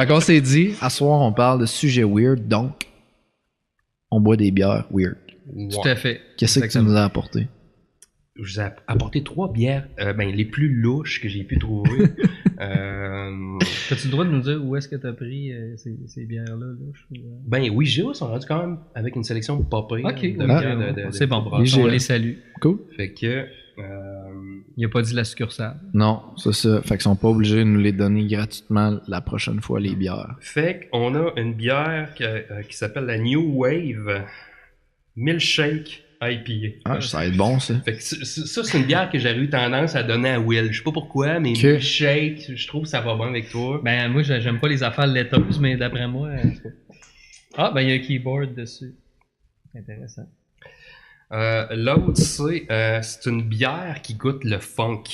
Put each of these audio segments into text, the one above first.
Fait qu'on s'est dit, à soir, on parle de sujets weird, donc on boit des bières weird. Tout à fait. Qu'est-ce que tu nous as apporté? Je vous ai apporté 3 bières, les plus louches que j'ai pu trouver. As-tu le droit de nous dire où est-ce que tu as pris ces bières-là? Oui, ils sont rendus quand même avec une sélection pas pire. Ok, c'est bon. On les salue. Cool. Fait que... Il a pas dit la succursale. Non, c'est ça. Fait qu'ils sont pas obligés de nous les donner gratuitement la prochaine fois, les bières. Fait qu'on a une bière qui s'appelle la New Wave Milkshake IPA. Ah, ça va être bon, ça. Fait que ça, c'est une bière que j'aurais eu tendance à donner à Will. Je sais pas pourquoi, mais Milkshake, je trouve que ça va bien avec toi. Moi, j'aime pas les affaires laiteuses, mais d'après moi... il y a un keyboard dessus. Intéressant. L'autre, c'est une bière qui goûte le funk.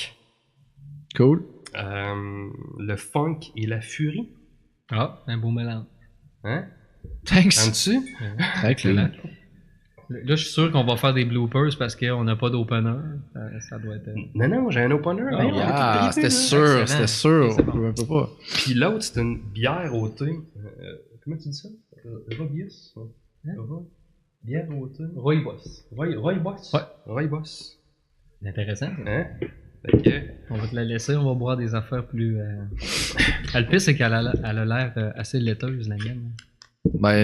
Cool. Le funk et la furie. Ah, un beau mélange. Hein? Thanks. En dessus? Très clean. Là, je suis sûr qu'on va faire des bloopers parce qu'on n'a pas d'opener. Ça doit être... Non, j'ai un opener. C'était sûr, c'était sûr. On peut pas. Puis l'autre, c'est une bière au thé. Comment tu dis ça? Robius? Bière au thé. Rooibos. Rooibos? Ouais. Rooibos. Intéressant. Hein? Okay. On va te la laisser, on va boire des affaires plus... Le pire, c'est qu'elle a l'air assez laiteuse, la mienne.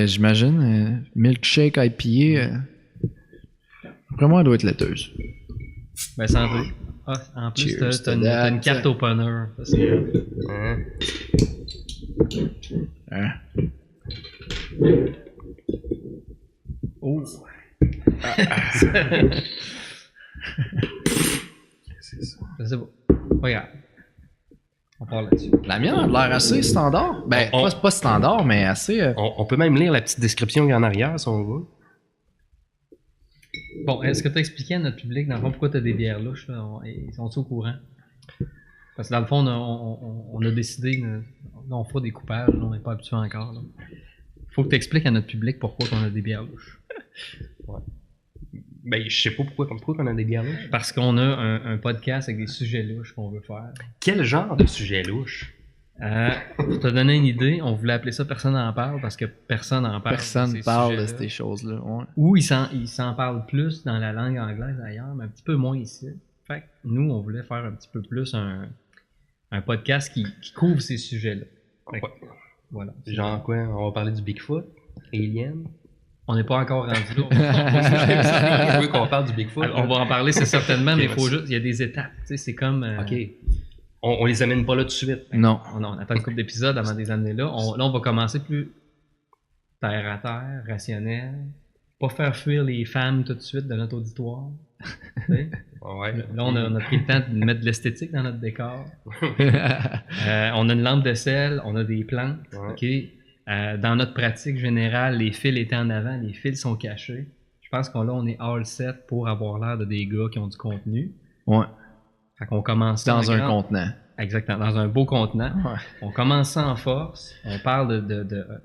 J'imagine. Milkshake IPA... Vraiment, elle doit être laiteuse. Santé. Ah, en plus, t'as une carte opener. Hein? Oh! C'est ça. C'est beau. Regarde. On parle là-dessus. La mienne a l'air assez standard. Pas standard, mais assez... On peut même lire la petite description qu'il y a en arrière, si on veut. Bon, est-ce que tu as expliqué à notre public, dans le fond, pourquoi tu as des bières louches? Ils sont-ils au courant? Parce que dans le fond, on a décidé, on fera des coupages, on n'est pas habitué encore. Il faut que tu expliques à notre public pourquoi on a des bières louches. Ouais. Je sais pas pourquoi on a des bières louches. Parce qu'on a un podcast avec des sujets louches qu'on veut faire. Quel genre de sujet louche? Pour te donner une idée, on voulait appeler ça Personne n'en parle parce que personne n'en parle. Personne parle de ces choses-là. Ouais. Ou ils s'en parlent plus dans la langue anglaise ailleurs, mais un petit peu moins ici. Fait que nous, on voulait faire un petit peu plus un podcast qui couvre ces sujets-là. Ouais. Voilà. Genre quoi? On va parler du Bigfoot? Alien? On n'est pas encore rendu là. Je veux qu'on parle du Bigfoot. Alors, on va en parler, c'est certainement, mais il y a des étapes. Tu sais, c'est comme... OK. On les amène pas là tout de suite. Non. On attend une couple d'épisodes avant de les amener là. Là, on va commencer plus terre à terre, rationnel. Pas faire fuir les femmes tout de suite de notre auditoire. Ouais. Là, on a pris le temps de mettre de l'esthétique dans notre décor. On a une lampe de sel, on a des plantes. Ouais. Okay. Dans notre pratique générale, les fils étaient en avant, les fils sont cachés. Je pense qu'on est all set pour avoir l'air de des gars qui ont du contenu. Ouais. Fait qu'on commence dans un contenant. Exactement, dans un beau contenant. Ouais. On commence ça en force. On parle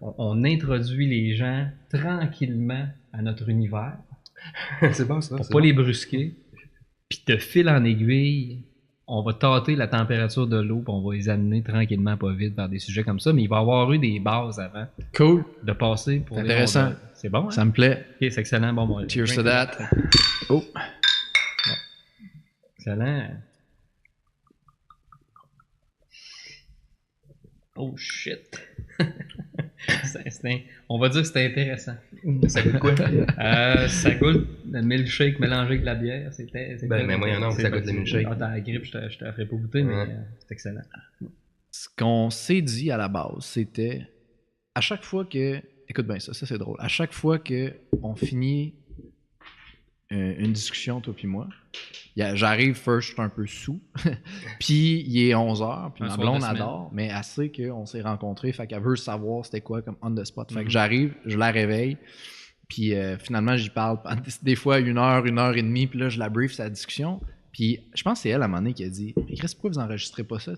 on introduit les gens tranquillement à notre univers. C'est bon ça. Pour pas les brusquer. Puis de fil en aiguille, on va tâter la température de l'eau, puis on va les amener tranquillement, pas vite, vers des sujets comme ça. Mais il va y avoir eu des bases avant. Cool. De passer pour intéressant. C'est bon, hein? Ça me plaît. Ok, c'est excellent. Bon, cheers to that. Oh. Ouais. Excellent. Oh shit. On va dire que c'était intéressant. Ça goûte quoi? Ça goûte le milkshake mélangé avec de la bière. Mais moi, non, ça goûte le milkshake. T'as la grippe, je te la ferai pas goûter, mais c'est excellent. Ce qu'on s'est dit à la base, c'était à chaque fois que... Écoute bien ça c'est drôle. À chaque fois qu'on finit une discussion, toi puis moi, j'arrive first, je suis un peu sous, puis il est 11h, puis ma blonde adore, mais elle sait qu'on s'est rencontrés, fait qu'elle veut savoir c'était quoi comme on the spot. Fait que j'arrive, je la réveille, puis finalement j'y parle des fois 1h et demie, puis là je la brief sa discussion, puis je pense que c'est elle à un moment donné qui a dit « Chris, pourquoi vous enregistrez pas ça? »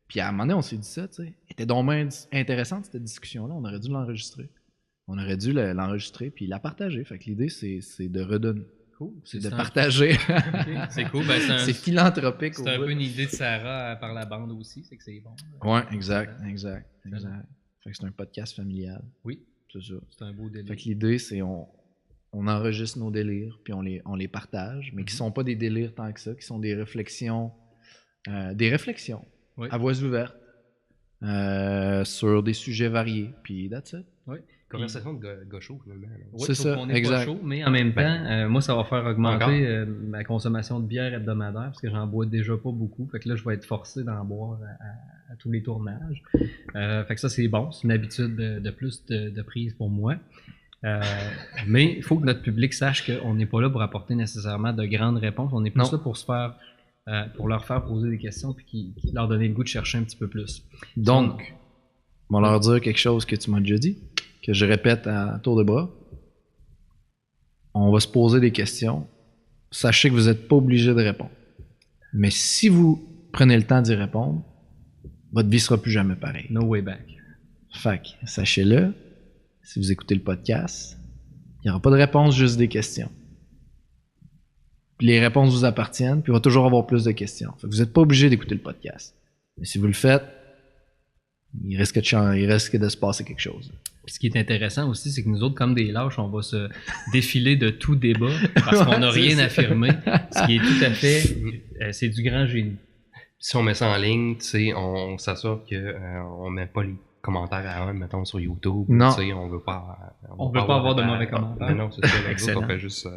Puis à un moment donné on s'est dit ça, tu sais. Était donc bien intéressante cette discussion-là, on aurait dû l'enregistrer, puis la partager. Fait que l'idée c'est de redonner. Cool. C'est de partager. C'est cool. Ben, c'est philanthropique. C'est un peu une idée de Sarah par la bande aussi, c'est que c'est bon. Ouais, exact. Fait que c'est un podcast familial. Oui. C'est ça. C'est un beau délire. Fait que l'idée, c'est on enregistre nos délires, puis on les partage, mais qui sont pas des délires tant que ça, qui sont des réflexions Oui. à voix ouverte sur des sujets variés, puis that's it. Oui. Conversation de gaucho, finalement. Oui, c'est ça, on est exact. pas chaud, mais en même temps, moi, ça va faire augmenter ma consommation de bière hebdomadaire parce que j'en bois déjà pas beaucoup. Fait que là, je vais être forcé d'en boire à tous les tournages. Fait que ça, c'est bon. C'est une habitude de plus de prise pour moi. Mais il faut que notre public sache qu'on n'est pas là pour apporter nécessairement de grandes réponses. On est plus là pour se faire, pour leur faire poser des questions puis leur donner le goût de chercher un petit peu plus. Donc, on va leur dire quelque chose que tu m'as déjà dit, que je répète à tour de bras. On va se poser des questions. Sachez que vous n'êtes pas obligé de répondre. Mais si vous prenez le temps d'y répondre, votre vie sera plus jamais pareille. No way back. Fait que, sachez-le, si vous écoutez le podcast, il n'y aura pas de réponse, juste des questions. Puis les réponses vous appartiennent, puis il va toujours avoir plus de questions. Fait que vous n'êtes pas obligé d'écouter le podcast. Mais si vous le faites, il risque de se passer quelque chose. Puis ce qui est intéressant aussi, c'est que nous autres, comme des lâches, on va se défiler de tout débat parce qu'on n'a rien affirmé. Ce qui est tout à fait... c'est du grand génie. Si on met ça en ligne, tu sais, on s'assure qu'on met pas les commentaires à un, mettons, sur YouTube. Non. Tu sais, on veut pas... On veut pas avoir de mauvais commentaires. Mais non, c'est ça. Excellent. On fait juste...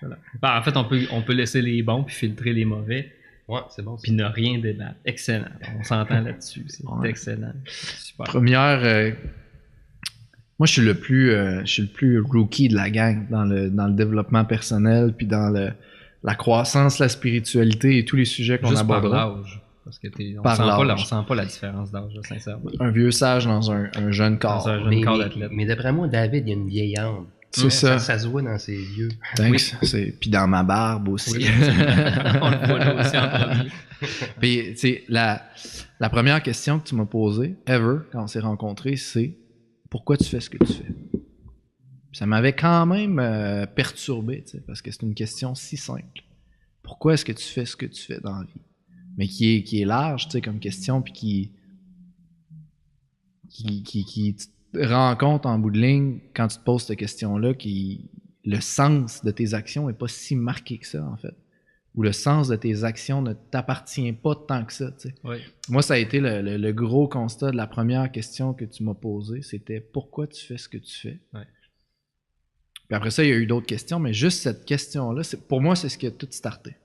Voilà. Ben, en fait, on peut laisser les bons puis filtrer les mauvais. Ouais, c'est bon. Puis ne rien débattre. Excellent. On s'entend là-dessus. C'est excellent. Super. Première... moi, je suis le plus rookie de la gang dans le développement personnel, puis dans la croissance, la spiritualité et tous les sujets qu'on Juste abordera. par l'âge. Parce que on sent pas la différence d'âge, là, sincèrement. Un vieux sage dans un jeune corps. Dans un jeune corps d'athlète. Mais d'après moi, David, il y a une vieille âme. C'est ça. Ça se voit dans ses yeux. Thanks. Puis dans ma barbe aussi. Oui. On le voit là aussi en premier. Puis, tu sais, la première question que tu m'as posée, ever, quand on s'est rencontrés, c'est pourquoi tu fais ce que tu fais? Puis ça m'avait quand même perturbé, tu sais, parce que c'est une question si simple. Pourquoi est-ce que tu fais ce que tu fais dans la vie? Mais qui est large, tu sais, comme question, puis qui te rend compte en bout de ligne, quand tu te poses cette question-là, le sens de tes actions n'est pas si marqué que ça, en fait. Ou le sens de tes actions ne t'appartient pas tant que ça, tu sais. Oui. Moi, ça a été le gros constat de la première question que tu m'as posée, c'était pourquoi tu fais ce que tu fais? Ouais. Puis après ça, il y a eu d'autres questions, mais juste cette question-là, pour moi, c'est ce qui a tout starté.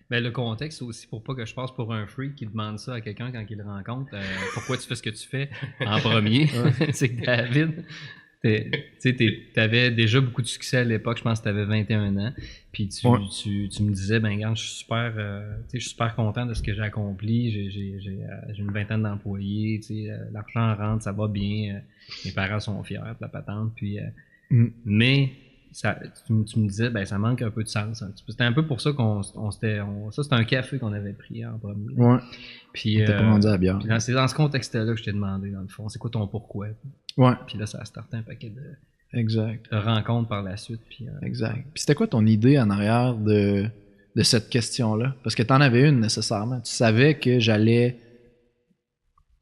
Ben, le contexte aussi, pour pas que je passe pour un freak qui demande ça à quelqu'un quand il le rencontre, pourquoi tu fais ce que tu fais en premier, c'est que David, tu avais déjà beaucoup de succès à l'époque, je pense que tu avais 21 ans, puis tu me disais, ben regarde, je suis super content de ce que j'ai accompli, j'ai une vingtaine d'employés, l'argent rentre, ça va bien, mes parents sont fiers de la patente, puis mais ça, tu me disais, ben ça manque un peu de sens. C'était un peu pour ça ça c'était un café qu'on avait pris en premier. Ouais. Puis, t'es pas rendu à la bière. Puis c'est dans ce contexte-là que je t'ai demandé, dans le fond, c'est quoi ton pourquoi? Ouais. Puis là, ça a starté un paquet Exact. de rencontres par la suite. Puis, exact. Puis c'était quoi ton idée en arrière de cette question-là? Parce que t'en avais une nécessairement. Tu savais que j'allais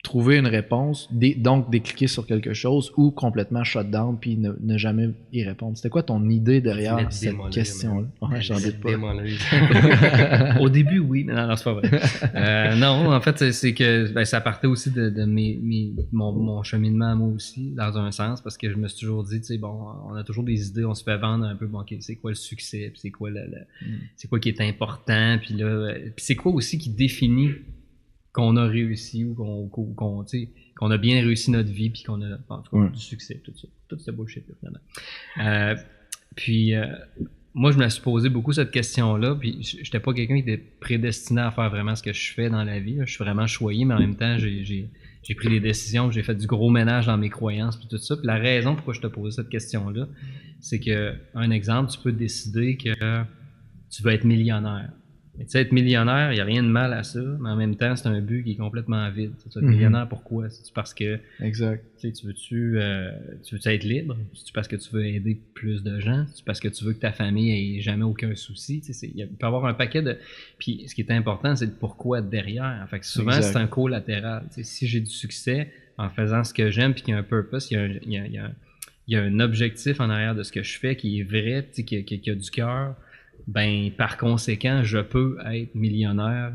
trouver une réponse, donc décliquer sur quelque chose ou complètement shut down puis ne jamais y répondre. C'était quoi ton idée derrière cette question-là? Ouais, j'en doute pas. Au début, oui, mais non, c'est pas vrai. Non, en fait, c'est que ça partait aussi de mon cheminement à moi aussi, dans un sens, parce que je me suis toujours dit, tu sais, bon, on a toujours des idées, on se fait vendre un peu, bon, okay, c'est quoi le succès, puis c'est quoi c'est quoi qui est important, puis là, puis c'est quoi aussi qui définit qu'on a réussi ou qu'on a bien réussi notre vie puis qu'on a en tout cas, du succès, tout ce bullshit-là, finalement. Puis moi, je me suis posé beaucoup cette question-là, puis j'étais pas quelqu'un qui était prédestiné à faire vraiment ce que je fais dans la vie. Là. Je suis vraiment choyé, mais en même temps, j'ai pris des décisions, j'ai fait du gros ménage dans mes croyances puis tout ça. Puis la raison pourquoi je te posais cette question-là, c'est que, un exemple, tu peux décider que tu veux être millionnaire. Mais tu sais, être millionnaire, il n'y a rien de mal à ça, mais en même temps, c'est un but qui est complètement vide. Tu sais, être Mhm. millionnaire, pourquoi? C'est parce que Exact. tu veux-tu être libre? C'est parce que tu veux aider plus de gens? C'est parce que tu veux que ta famille ait jamais aucun souci? Tu sais, il peut y avoir un paquet de... Puis ce qui est important, c'est le pourquoi derrière. Fait que souvent, Exact. c'est un collatéral. Tu sais, si j'ai du succès en faisant ce que j'aime puis qu'il y a un purpose, il y a un objectif en arrière de ce que je fais qui est vrai, tu sais, qui a du cœur, ben par conséquent, je peux être millionnaire,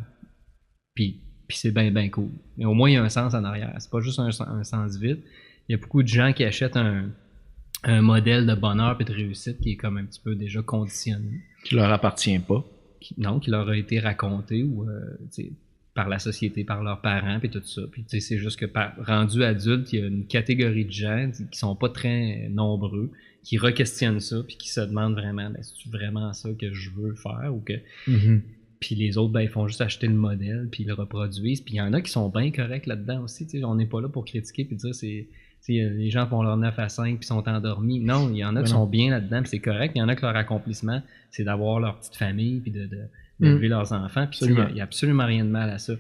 puis c'est bien cool. Mais au moins, il y a un sens en arrière. C'est pas juste un sens vide. Il y a beaucoup de gens qui achètent un modèle de bonheur et de réussite qui est comme un petit peu déjà conditionné. Qui leur appartient pas. Qui leur a été raconté ou par la société, par leurs parents, puis tout ça. Puis c'est juste que rendu adulte, il y a une catégorie de gens qui sont pas très nombreux, qui requestionnent ça, puis qui se demandent vraiment, ben, c'est-tu vraiment ça que je veux faire ou que... Mhm. Puis les autres, ben, ils font juste acheter le modèle, puis ils le reproduisent. Puis il y en a qui sont bien corrects là-dedans aussi. T'sais, on n'est pas là pour critiquer puis dire les gens font leur 9 à 5 puis sont endormis. Non, il y en a qui sont bien là-dedans, puis c'est correct. Il y en a que leur accomplissement, c'est d'avoir leur petite famille, puis d'élever leurs enfants. Puis il n'y a absolument rien de mal à ça.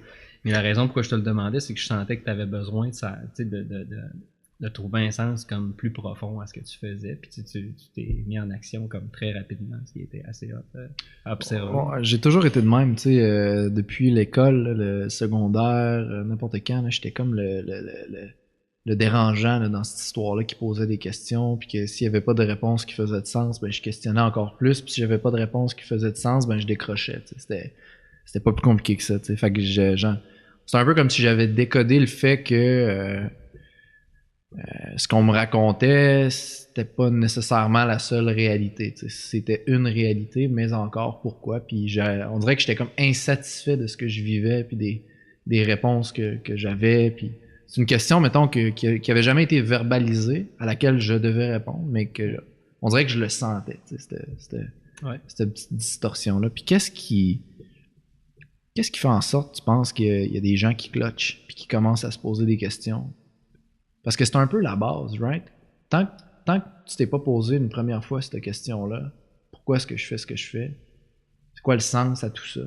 Mais la raison pourquoi je te le demandais, c'est que je sentais que tu avais besoin de ça, de trouver un sens comme plus profond à ce que tu faisais. Puis tu t'es mis en action comme très rapidement, ce qui était assez à observer. Bon, j'ai toujours été de même, tu sais, depuis l'école, le secondaire, n'importe quand, là, j'étais comme le dérangeant là, dans cette histoire-là qui posait des questions, puis que s'il n'y avait pas de réponse qui faisait de sens, ben je questionnais encore plus, puis si j'avais pas de réponse qui faisait de sens, ben je décrochais. C'était pas plus compliqué que ça. T'sais. Fait que c'est un peu comme si j'avais décodé le fait que ce qu'on me racontait, c'était pas nécessairement la seule réalité. T'sais. C'était une réalité, mais encore pourquoi. Puis on dirait que j'étais comme insatisfait de ce que je vivais, puis des réponses que j'avais, puis c'est une question, mettons, qui avait jamais été verbalisée, à laquelle je devais répondre, mais que on dirait que je le sentais. C'était cette petite distorsion-là. Puis qu'est-ce qui fait en sorte, tu penses, qu'il y a des gens qui clutchent puis qui commencent à se poser des questions? Parce que c'est un peu la base, right? Tant que tu t'es pas posé une première fois cette question-là, pourquoi est-ce que je fais ce que je fais? C'est quoi le sens à tout ça?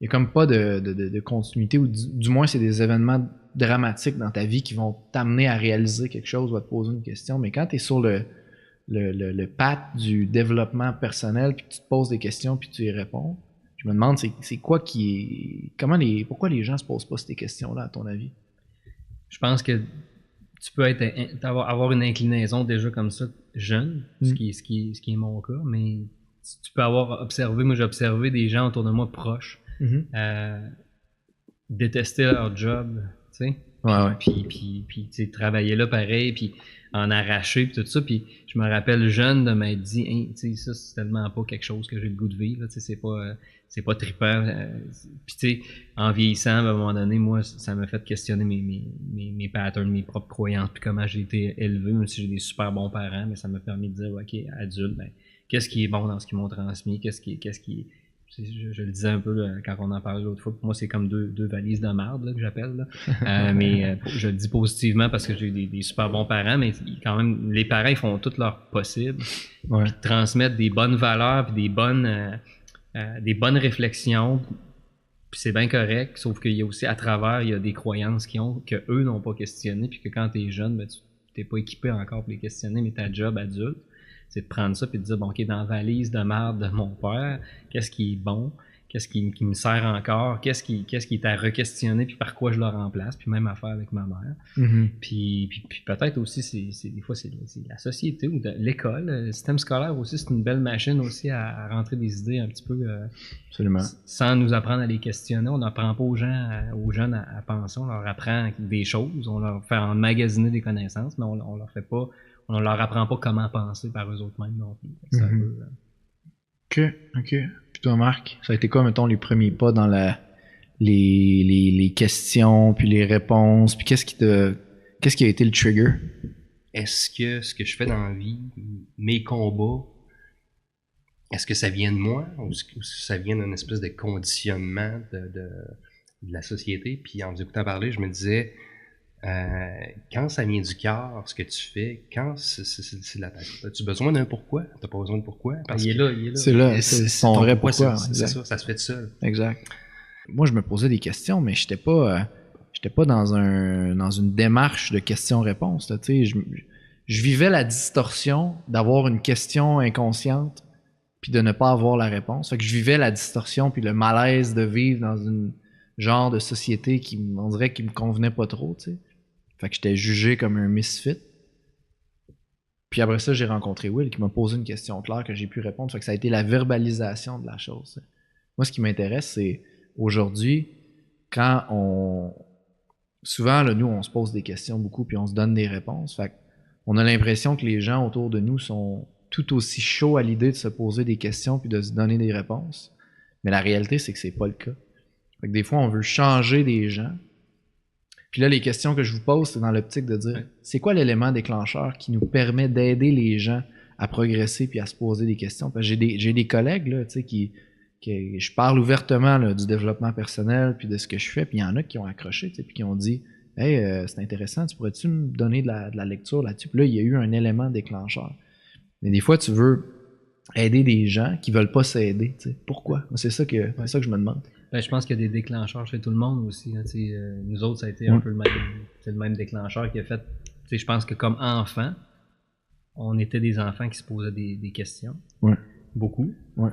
Il y a comme pas de continuité, ou du moins c'est des événements dramatiques dans ta vie qui vont t'amener à réaliser quelque chose ou à te poser une question. Mais quand tu es sur le path du développement personnel, puis que tu te poses des questions, puis tu y réponds, je me demande c'est quoi pourquoi les gens se posent pas ces questions-là, à ton avis? Je pense que tu peux avoir une inclinaison déjà comme ça jeune, ce qui est mon cas, mais tu peux avoir observé, moi j'ai observé des gens autour de moi proches détester leur job, tu sais. Puis tu sais, travailler là pareil, puis en arracher, puis tout ça. Puis je me rappelle jeune de m'être dit, hey, tu sais, ça c'est tellement pas quelque chose que j'ai le goût de vivre, tu sais, c'est pas trippant. Puis tu sais, en vieillissant, à un moment donné, moi, ça m'a fait questionner mes patterns, mes propres croyances, puis comment j'ai été élevé, même si j'ai des super bons parents, mais ça m'a permis de dire, ok, adulte, ben, qu'est-ce qui est bon dans ce qu'ils m'ont transmis, qu'est-ce qui je le disais un peu là, quand on en parlait l'autre fois. Pour moi, c'est comme deux valises de marde là, que j'appelle. Mais je le dis positivement parce que j'ai des super bons parents, mais quand même, les parents ils font tout leur possible. Puis transmettre des bonnes valeurs puis des bonnes réflexions. Puis c'est bien correct, sauf qu'il y a aussi à travers, il y a des croyances que eux n'ont pas questionnées, puis que quand tu es jeune, ben, tu n'es pas équipé encore pour les questionner, mais ta job adulte, c'est de prendre ça et de dire, bon, ok, dans la valise de merde de mon père, qu'est-ce qui est bon, qu'est-ce qui me sert encore, qu'est-ce qui est à re-questionner, puis par quoi je le remplace, puis même affaire avec ma mère. Mm-hmm. Puis peut-être aussi, des fois, c'est la société ou l'école, le système scolaire aussi, c'est une belle machine aussi à rentrer des idées un petit peu Absolument. Sans nous apprendre à les questionner. On n'apprend pas aux jeunes à penser, on leur apprend des choses, on leur fait emmagasiner des connaissances, mais on leur apprend pas comment penser par eux autres mêmes non plus. OK. Puis toi, Marc, ça a été quoi, mettons, les premiers pas dans les questions, puis les réponses, puis qu'est-ce qui a été le trigger? Est-ce que ce que je fais dans la vie, mes combats, est-ce que ça vient de moi ou est-ce que ça vient d'une espèce de conditionnement de la société? Puis en vous écoutant parler, je me disais, quand ça vient du cœur, ce que tu fais, quand c'est de la tête, as-tu besoin d'un pourquoi? T'as pas besoin de pourquoi? Il est là. C'est là, c'est ton vrai pourquoi. C'est ça, ça se fait tout seul. Exact. Moi, je me posais des questions, mais j'étais pas dans une démarche de questions-réponses. Là, tu sais, je vivais la distorsion d'avoir une question inconsciente puis de ne pas avoir la réponse. Fait que je vivais la distorsion puis le malaise de vivre dans une genre de société on dirait qui me convenait pas trop, tu sais. Fait que j'étais jugé comme un misfit. Puis après ça, j'ai rencontré Will qui m'a posé une question claire que j'ai pu répondre. Fait que ça a été la verbalisation de la chose. T'sais. Moi, ce qui m'intéresse, c'est aujourd'hui, souvent, là, nous, on se pose des questions beaucoup puis on se donne des réponses. Fait on a l'impression que les gens autour de nous sont tout aussi chauds à l'idée de se poser des questions puis de se donner des réponses. Mais la réalité, c'est que c'est pas le cas. Fait que des fois, on veut changer des gens. Puis là, les questions que je vous pose, c'est dans l'optique de dire, c'est quoi l'élément déclencheur qui nous permet d'aider les gens à progresser puis à se poser des questions? Parce que j'ai des collègues là, tu sais, je parle ouvertement là, du développement personnel puis de ce que je fais, puis il y en a qui ont accroché, tu sais, puis qui ont dit, hey, c'est intéressant, tu pourrais-tu me donner de la lecture là-dessus? Puis là, il y a eu un élément déclencheur. Mais des fois, tu veux aider des gens qui veulent pas s'aider, tu sais. Pourquoi? C'est ça que je me demande. Ben, je pense qu'il y a des déclencheurs chez tout le monde aussi. Hein, nous autres, ça a été un peu le même déclencheur qui a fait. Je pense que comme enfants, on était des enfants qui se posaient des questions. Ouais. Beaucoup. Ouais.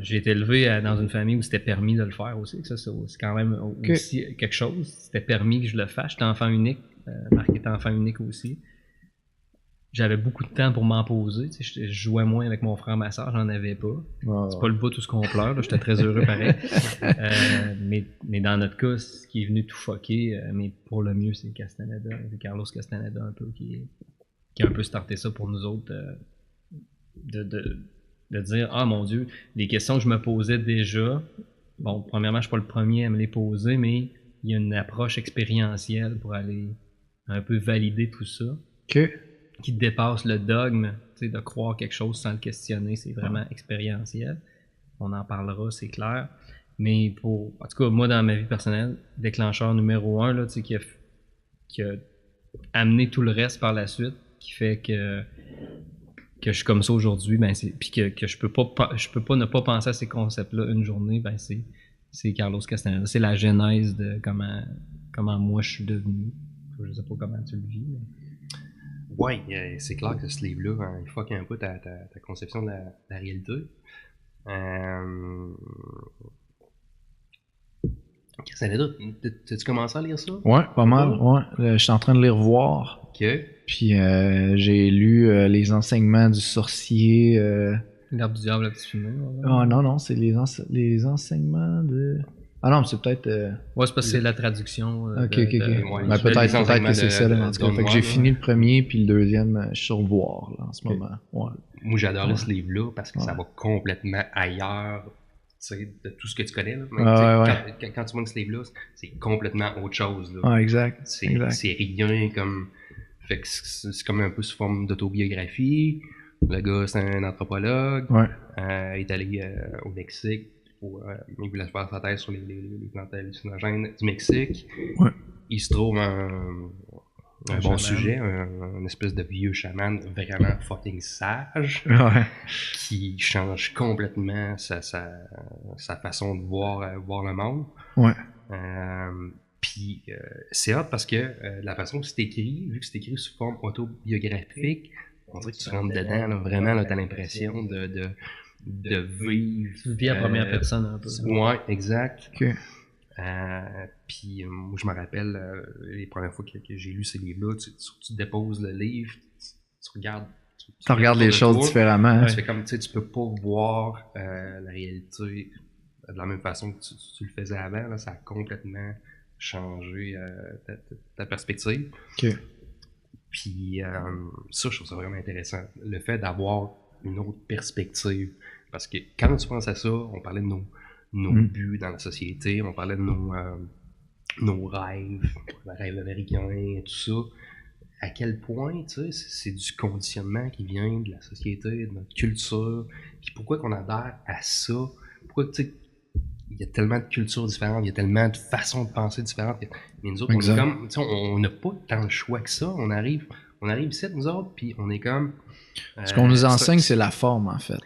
J'ai été élevé dans une famille où c'était permis de le faire aussi. Ça, c'est quand même aussi quelque chose. C'était permis que je le fasse. J'étais enfant unique. Marc était enfant unique aussi. J'avais beaucoup de temps pour m'en poser. Je jouais moins avec mon frère, ma soeur, j'en avais pas. Wow. C'est pas le bout tout ce qu'on pleure, là. J'étais très heureux pareil. Mais dans notre cas, ce qui est venu tout fucker, mais pour le mieux, c'est Castaneda, c'est Carlos Castaneda un peu qui a un peu starté ça pour nous autres, de dire, ah mon Dieu, des questions que je me posais déjà. Bon, premièrement, je suis pas le premier à me les poser, mais il y a une approche expérientielle pour aller un peu valider tout ça. Qui dépasse le dogme, de croire quelque chose sans le questionner, c'est vraiment expérientiel. On en parlera, c'est clair. Mais en tout cas, moi, dans ma vie personnelle, déclencheur numéro 1, là, qui a amené tout le reste par la suite, qui fait que je suis comme ça aujourd'hui, ben puis que je peux pas ne pas penser à ces concepts-là une journée, ben c'est Carlos Castaneda. C'est la genèse de comment moi je suis devenu. Je sais pas comment tu le vis. Mais... Oui, c'est clair que ce livre-là, il fuck un peu ta conception de la réalité. Castaneda, t'as-tu commencé à lire ça? Ouais, pas mal, ouais. Je suis en train de les revoir. OK. Puis j'ai lu les enseignements du sorcier. L'arbre du diable, la petite fumée. Ah non, c'est les enseignements de... Ah non, mais c'est peut-être... Ouais, c'est parce que c'est la traduction. Ok. Ben, peut-être que c'est ça, là, en tout cas. Fait que j'ai fini le premier, puis le deuxième, je suis sur voir, là, en ce moment. Ouais. Moi, j'adore ce livre-là, parce que ça va complètement ailleurs, de tout ce que tu connais, là. Quand tu vois ce livre-là, c'est complètement autre chose, là. Ah, exact. C'est rien comme... Fait que c'est comme un peu sous forme d'autobiographie. Le gars, c'est un anthropologue. Il est allé au Mexique. Il voulait faire sa thèse sur les plantes hallucinogènes du Mexique. Il se trouve un bon sujet, un espèce de vieux chaman vraiment fucking sage, qui change complètement sa façon de voir le monde. Puis c'est hot parce que la façon que c'est écrit, vu que c'est écrit sous forme autobiographique, on dirait que tu rentres dedans, là, vraiment, là, t'as l'impression de vivre. Tu vis à première personne un peu. Ouais, exact. Puis moi, je me rappelle les premières fois que j'ai lu ces livres-là, tu déposes le livre, tu regardes. Tu regardes les choses différemment. Hein? Tu fais comme, tu peux pas voir la réalité de la même façon que tu le faisais avant. Là, ça a complètement changé ta perspective. Puis ça, je trouve ça vraiment intéressant. Le fait d'avoir une autre perspective. Parce que quand tu penses à ça, on parlait de nos buts dans la société, on parlait de nos rêves, les rêves américains et tout ça. À quel point, tu sais, c'est du conditionnement qui vient de la société, de notre culture. Puis pourquoi qu'on adhère à ça? Pourquoi, tu sais, il y a tellement de cultures différentes, il y a tellement de façons de penser différentes. Mais nous autres, Exact. on est comme, on n'a pas tant de choix que ça. On arrive ici, nous autres, puis on est comme... Ce qu'on nous enseigne, c'est la forme, en fait.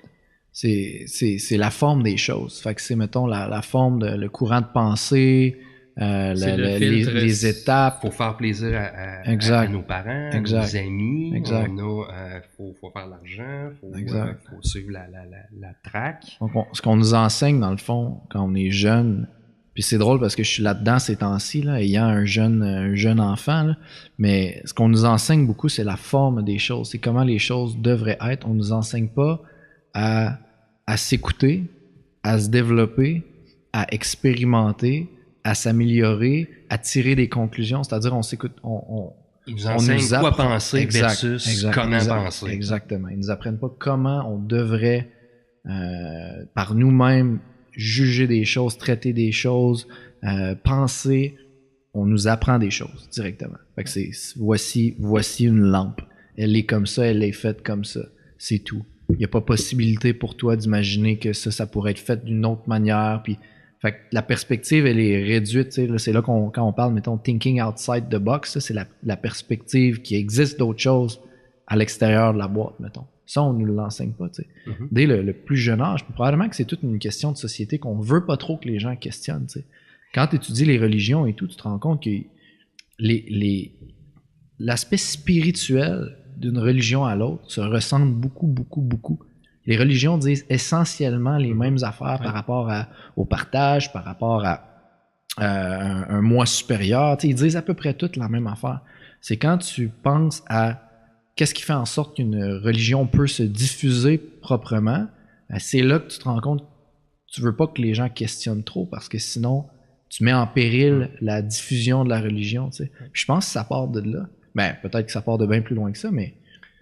C'est la forme des choses. Fait que c'est, mettons, la forme, le courant de pensée, les étapes. Faut faire plaisir à nos parents, à nos amis. Exact. Faut faire de l'argent, faut suivre la traque. Donc, ce qu'on nous enseigne, dans le fond, quand on est jeune, puis c'est drôle parce que je suis là-dedans ces temps-ci, là, ayant un jeune enfant, là, mais ce qu'on nous enseigne beaucoup, c'est la forme des choses. C'est comment les choses devraient être. On nous enseigne pas à s'écouter, à se développer, à expérimenter, à s'améliorer, à tirer des conclusions. C'est-à-dire, on s'écoute, ils nous enseignent quoi penser versus comment penser. Exactement. Ils nous apprennent pas comment on devrait, par nous-mêmes, juger des choses, traiter des choses, penser. On nous apprend des choses directement. Fait que voici une lampe. Elle est comme ça, elle est faite comme ça. C'est tout. Il n'y a pas possibilité pour toi d'imaginer que ça pourrait être fait d'une autre manière. Puis, fait que la perspective, elle est réduite. Là, c'est là quand on parle, mettons, thinking outside the box, ça, c'est la perspective qui existe d'autres choses à l'extérieur de la boîte, mettons. Ça, on ne nous l'enseigne pas. Mm-hmm. Dès le plus jeune âge, probablement que c'est toute une question de société qu'on ne veut pas trop que les gens questionnent. T'sais. Quand tu étudies les religions et tout, tu te rends compte que l'aspect spirituel d'une religion à l'autre se ressemble beaucoup, beaucoup, beaucoup. Les religions disent essentiellement les mêmes affaires par rapport au partage, par rapport à un moi supérieur. Ils disent à peu près toutes la même affaire. C'est quand tu penses à qu'est-ce qui fait en sorte qu'une religion peut se diffuser proprement, c'est là que tu te rends compte que tu veux pas que les gens questionnent trop parce que sinon, tu mets en péril la diffusion de la religion. Je pense que ça part de là. Ben, peut-être que ça part de bien plus loin que ça, mais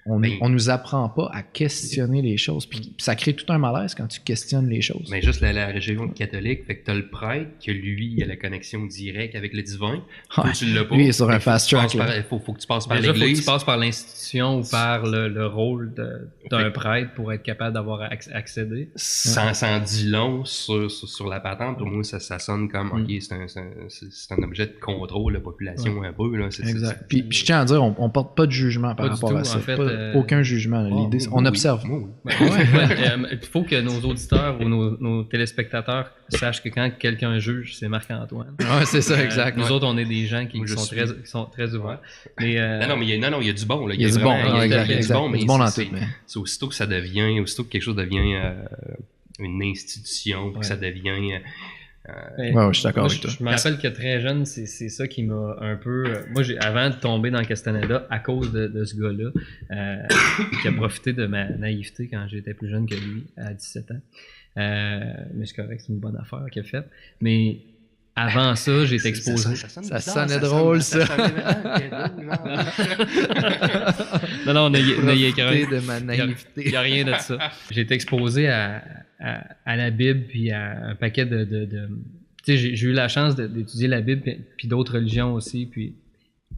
on nous apprend pas à questionner les choses. Puis ça crée tout un malaise quand tu questionnes les choses. Mais juste la religion catholique, fait que t'as le prêtre, que lui, il a la connexion directe avec le divin. Ouais, tu l'as pas. Lui, il est sur un fast track. Faut que tu passes par l'église. l'église. Faut que tu passes par l'institution ou par le rôle d'un prêtre pour être capable d'avoir accédé. Ça en dit long sur la patente. Pour moi, ça sonne comme, OK, c'est un objet de contrôle, la population un peu. Là. Exact. Puis je tiens à dire, on porte pas de jugement par rapport à ça. En fait, aucun jugement. L'idée, on observe. Il faut que nos auditeurs ou nos téléspectateurs sachent que quand quelqu'un juge, c'est Marc-Antoine. Ouais, c'est ça, exact. Nous autres, on est des gens qui sont très ouverts. Mais, non, il y a du bon. Là. Il y a du bon. Il y a du bon, mais dans tout. C'est aussitôt que quelque chose devient une institution, que ça devient... je suis d'accord avec toi. Je me rappelle que très jeune, c'est ça qui m'a un peu... Moi, avant de tomber dans Castaneda, à cause de ce gars-là, qui a profité de ma naïveté quand j'étais plus jeune que lui, à 17 ans. Mais c'est correct, c'est une bonne affaire qu'il a faite. Mais avant ça, j'ai été exposé... Ça sonnait drôle, ça. Non, n'ayez crainte. De ma naïveté. Il n'y a rien de ça. J'ai été exposé à la Bible puis à un paquet de tu sais, j'ai eu la chance d'étudier la Bible puis d'autres religions aussi, puis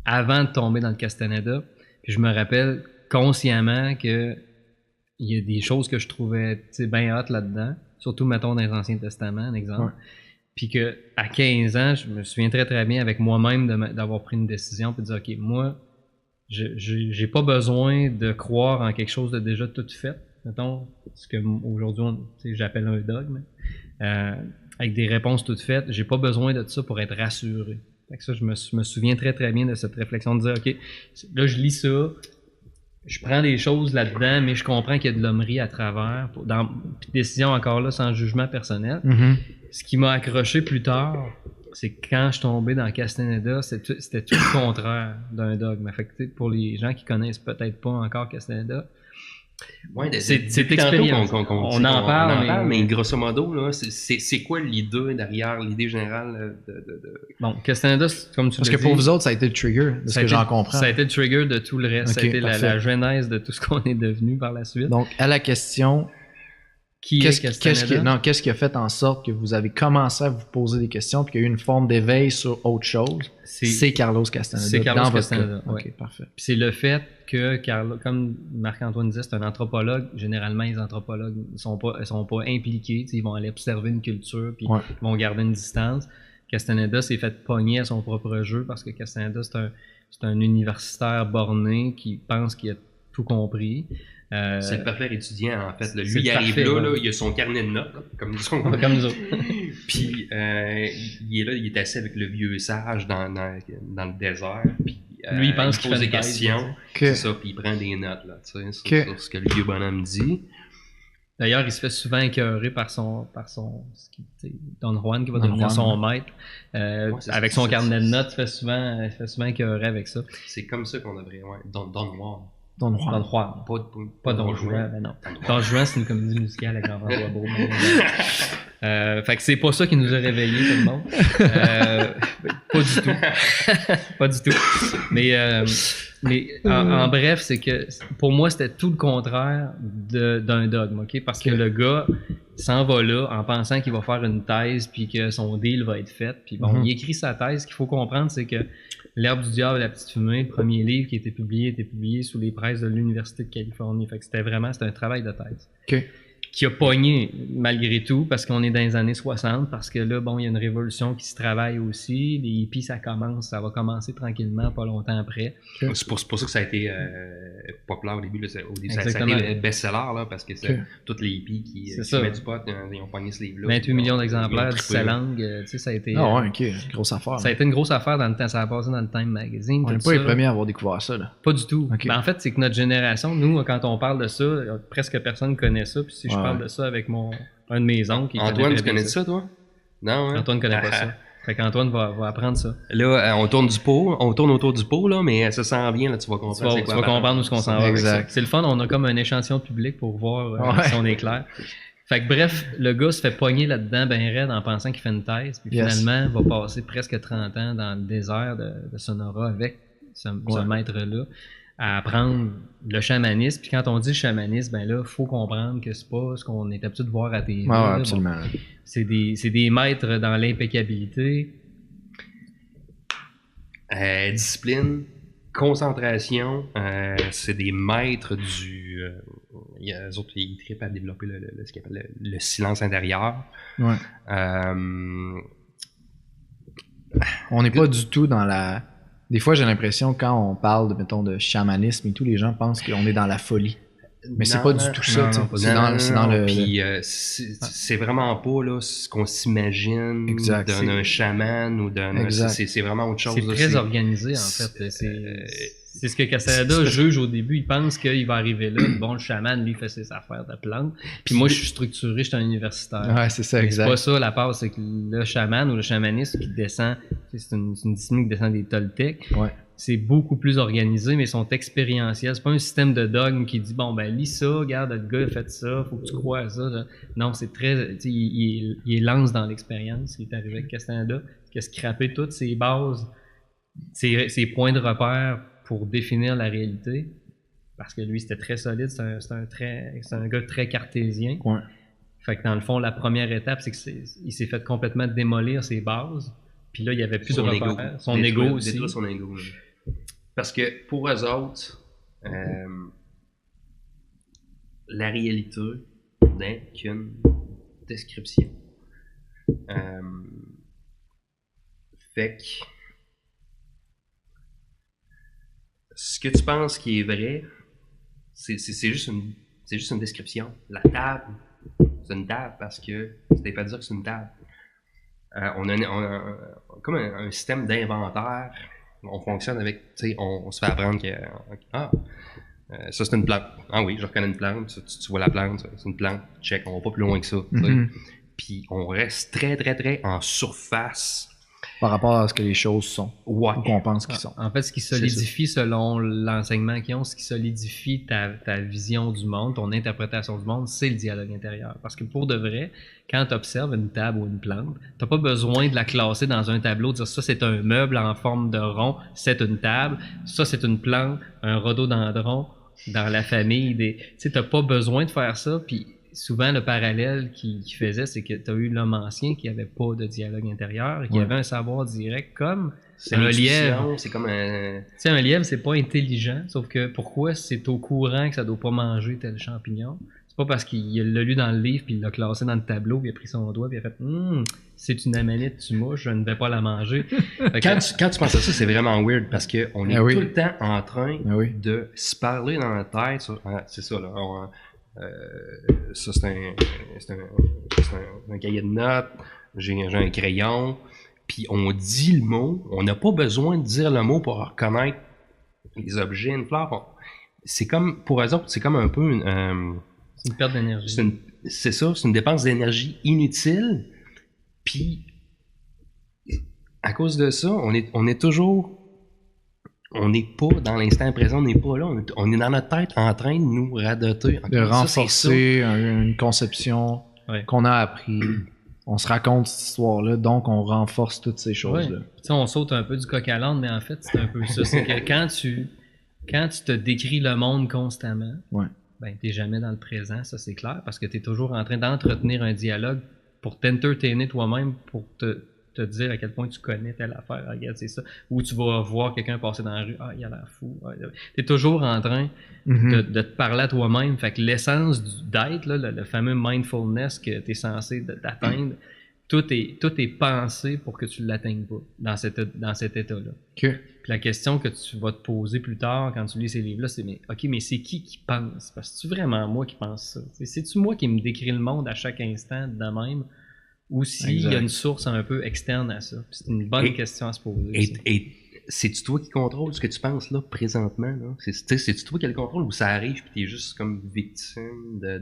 avant de tomber dans le Castaneda, puis je me rappelle consciemment que il y a des choses que je trouvais bien hot là-dedans, surtout mettons dans les Anciens Testaments, un exemple. Ouais. Puis que à 15 ans, je me souviens très très bien avec moi-même d'avoir pris une décision puis de dire OK, moi j'ai pas besoin de croire en quelque chose de déjà tout fait. Mettons, ce que aujourd'hui j'appelle un dogme, avec des réponses toutes faites, j'ai pas besoin de ça pour être rassuré. Fait que ça, je me souviens très très bien de cette réflexion de dire OK, là je lis ça, je prends des choses là-dedans, mais je comprends qu'il y a de l'hommerie à travers. Puis décision encore là sans jugement personnel. Mm-hmm. Ce qui m'a accroché plus tard, c'est que quand je suis tombé dans Castaneda, c'était tout le contraire d'un dogme. Fait que, pour les gens qui connaissent peut-être pas encore Castaneda, c'est expérience. On en parle, mais grosso modo, là, c'est quoi l'idée derrière l'idée générale Bon, Castaneda, comme tu l'as dit... Parce que pour vous autres, ça a été le trigger, de ce que j'en comprends. Ça a été le trigger de tout le reste. Okay, ça a été la genèse de tout ce qu'on est devenu par la suite. Donc, à la question, Qu'est-ce qui a fait en sorte que vous avez commencé à vous poser des questions puis qu'il y a eu une forme d'éveil sur autre chose? C'est Carlos Castaneda. C'est Carlos Castaneda. OK, parfait. Puis c'est le fait que, comme Marc-Antoine disait, c'est un anthropologue. Généralement, les anthropologues ne sont pas impliqués. Ils vont aller observer une culture puis ils vont garder une distance. Castaneda s'est fait pogner à son propre jeu parce que Castaneda, c'est un universitaire borné qui pense qu'il a tout compris. C'est le parfait étudiant, en fait. Lui, il arrive là, il a son carnet de notes, comme nous autres. Puis, il est là, il est assis avec le vieux sage dans le désert. Puis, lui, il pense qu'il pose des questions. C'est ça, puis il prend des notes, là, tu sais, sur ce que le vieux bonhomme dit. D'ailleurs, il se fait souvent écœurer par son Don Juan, qui va devenir son maître. Avec son carnet de notes, il se fait souvent écœurer avec ça. C'est comme ça qu'on devrait, Don Juan. Don Juan. Pas Don Juan, mais non. Don Juan, c'est une comédie musicale avec Jean-François Brault. Fait que c'est pas ça qui nous a réveillés, tout le monde. Pas du tout. Pas du tout. Mais en bref, c'est que pour moi, c'était tout le contraire d'un dogme, OK? Parce que le gars s'en va là en pensant qu'il va faire une thèse puis que son deal va être fait. Puis bon, il écrit sa thèse. Ce qu'il faut comprendre, c'est que L'Herbe du diable et la petite fumée, le premier livre qui était publié sous les presses de l'Université de Californie. Fait que c'était un travail de thèse. OK. Qui a pogné malgré tout, parce qu'on est dans les années 60, parce que là, bon, il y a une révolution qui se travaille aussi. Les hippies, ça va commencer tranquillement, pas longtemps après. Okay. C'est pour ça que ça a été populaire au début. Ça a été best-seller, là, parce que tous les hippies qui mettent du pot, ils ont pogné ce livre-là. 28 millions d'exemplaires, 17 langues, tu sais, ça a été... Ah ouais, OK, grosse affaire. Ça a été une grosse affaire dans le temps, ça a passé dans le Time Magazine. On n'est pas les premiers à avoir découvert ça, là. Pas du tout. Okay. Ben, en fait, c'est que notre génération, nous, quand on parle de ça, presque personne connaît ça, puis si je parle de ça avec un de mes oncles... Antoine, tu connais ça, toi? Non, hein? Antoine connaît pas ça. Fait qu'Antoine va apprendre ça. Là, on tourne autour du pot, là, mais ça s'en vient, là, tu vas comprendre. Tu vas comprendre où on s'en va. Exact. C'est le fun, on a comme un échantillon public pour voir si on est clair. Fait que bref, le gars se fait pogner là-dedans ben raide en pensant qu'il fait une thèse, puis finalement, va passer presque 30 ans dans le désert de Sonora avec ce maître-là, à apprendre le chamanisme. Puis quand on dit chamanisme, ben là, faut comprendre que c'est pas ce qu'on est habitué de voir à TV. Absolument. Bon, c'est des maîtres dans l'impeccabilité. Discipline, concentration, c'est des maîtres du... les autres, ils trippent à développer ce qu'ils appellent le silence intérieur. Ouais. On n'est pas du tout dans la... Des fois, j'ai l'impression, quand on parle, mettons, de chamanisme et tout, les gens pensent qu'on est dans la folie. Mais c'est pas du tout ça. C'est dans le... Puis c'est vraiment pas là, ce qu'on s'imagine d'un chaman ou d'un... C'est vraiment autre chose. C'est très organisé, en fait. C'est ce que Castaneda juge au début. Il pense qu'il va arriver là. Bon, le chaman, lui, fait ses affaires de plantes. Puis moi, je suis structuré, je suis un universitaire. Ouais, c'est ça, exact. C'est pas ça la base. C'est que le chaman ou le chamanisme qui descend, c'est une discipline qui descend des Toltecs. Ouais. C'est beaucoup plus organisé, mais ils sont expérientiels. C'est pas un système de dogme qui dit, bon, ben, lis ça, regarde, le gars a fait ça, faut que tu crois à ça. Là. Non, c'est très, il lance dans l'expérience. Il est arrivé avec Castaneda, qui a scrappé toutes ses bases, ses points de repère pour définir la réalité. Parce que lui, c'était très solide. C'est un gars très cartésien. Ouais. Fait que dans le fond, la première étape, c'est qu'il s'est fait complètement démolir ses bases. Puis là, il n'y avait plus de repères. Son ego aussi. Détruire son ego. Parce que pour eux autres, la réalité n'est qu'une description. Fait que ce que tu penses qui est vrai, c'est juste une description. La table, c'est une table parce que c'était pas dire que c'est une table. On a comme un système d'inventaire. On fonctionne avec, tu sais, on se fait apprendre que ça c'est une plante. Ah oui, je reconnais une plante. Ça, tu vois la plante, c'est une plante. Check, on va pas plus loin que ça. Puis on reste très très très en surface par rapport à ce que les choses sont, ou qu'on pense qu'ils sont. En fait, ce qui solidifie selon l'enseignement qu'ils ont, ce qui solidifie ta vision du monde, ton interprétation du monde, c'est le dialogue intérieur. Parce que pour de vrai, quand tu observes une table ou une plante, tu n'as pas besoin de la classer dans un tableau, de dire ça c'est un meuble en forme de rond, c'est une table, ça c'est une plante, un rhododendron dans la famille. Tu sais, tu n'as pas besoin de faire ça, puis souvent, le parallèle qu'il faisait, c'est que tu as eu l'homme ancien qui n'avait pas de dialogue intérieur, qui avait un savoir direct comme C'est un lièvre. C'est comme un... Tu sais, un lièvre, c'est pas intelligent, sauf que pourquoi c'est au courant que ça doit pas manger tel champignon? C'est pas parce qu'il l'a lu dans le livre, puis il l'a classé dans le tableau, puis il a pris son doigt, puis il a fait c'est une amanite, tu mouches, je ne vais pas la manger. Quand tu penses à ça, c'est vraiment weird, parce qu'on est tout le temps en train de se parler dans la tête. C'est ça, là. Ça, c'est un cahier de notes, j'ai un crayon, puis on dit le mot, on n'a pas besoin de dire le mot pour reconnaître les objets, une fleur. C'est comme, pour eux autres, c'est comme un peu c'est une perte d'énergie. C'est ça, c'est une dépense d'énergie inutile, puis à cause de ça, on est toujours... On n'est pas dans l'instant présent, on n'est pas là. On est dans notre tête en train de nous radoter. De renforcer une conception qu'on a appris. On se raconte cette histoire-là, donc on renforce toutes ces choses-là. Ouais. On saute un peu du coq à l'âne, mais en fait, c'est un peu ça. C'est que quand tu te décris le monde constamment, ben, tu n'es jamais dans le présent, ça c'est clair, parce que tu es toujours en train d'entretenir un dialogue pour t'entertainer toi-même, pour te dire à quel point tu connais telle affaire, regarde, c'est ça. Ou tu vas voir quelqu'un passer dans la rue, il a l'air fou. Tu es toujours en train de te parler à toi-même. Fait que l'essence d'être, là, le fameux mindfulness que tu es censé d'atteindre, tout est pensé pour que tu ne l'atteignes pas dans cet état-là. Okay. Puis la question que tu vas te poser plus tard quand tu lis ces livres-là, c'est mais c'est qui pense? Parce que c'est vraiment moi qui pense ça? C'est-tu moi qui me décris le monde à chaque instant de même? Ou s'il y a une source un peu externe à ça. C'est une bonne question à se poser. Et c'est-tu toi qui contrôle ce que tu penses là, présentement? Là? C'est-tu toi qui le contrôle ou ça arrive puis t'es juste comme victime de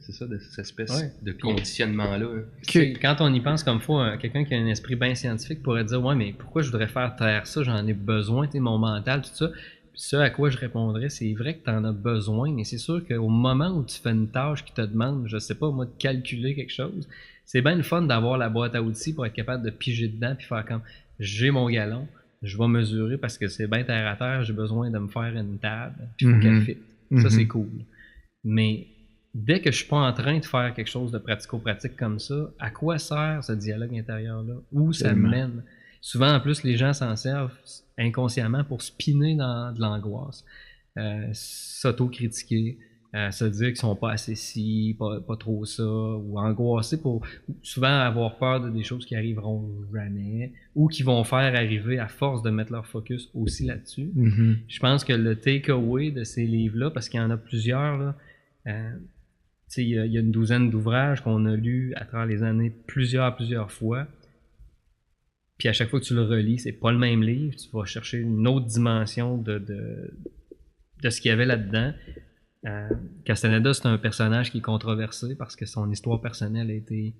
cette espèce de conditionnement-là? Hein? Quand on y pense comme fois, quelqu'un qui a un esprit bien scientifique pourrait dire « Ouais, mais pourquoi je voudrais faire taire ça? J'en ai besoin, mon mental, tout ça. » Puis ça, à quoi je répondrais, c'est vrai que tu en as besoin, mais c'est sûr qu'au moment où tu fais une tâche qui te demande, je sais pas moi, de calculer quelque chose, c'est bien le fun d'avoir la boîte à outils pour être capable de piger dedans puis faire comme j'ai mon gallon, je vais mesurer parce que c'est bien terre à terre, j'ai besoin de me faire une table, puis il faut qu'elle fit. Ça, c'est cool. Mais dès que je suis pas en train de faire quelque chose de pratico-pratique comme ça, à quoi sert ce dialogue intérieur-là? Où ça me mène? Souvent, en plus, les gens s'en servent inconsciemment pour spinner dans de l'angoisse, s'auto-critiquer, se dire qu'ils sont pas assez ci, pas trop ça, ou angoissés pour souvent avoir peur de des choses qui arriveront jamais, ou qui vont faire arriver à force de mettre leur focus aussi là-dessus. Je pense que le take-away de ces livres-là, parce qu'il y en a plusieurs, là, il y a une douzaine d'ouvrages qu'on a lus à travers les années plusieurs fois. Puis à chaque fois que tu le relis, c'est pas le même livre. Tu vas chercher une autre dimension de ce qu'il y avait là-dedans. Castaneda, c'est un personnage qui est controversé parce que son histoire personnelle a été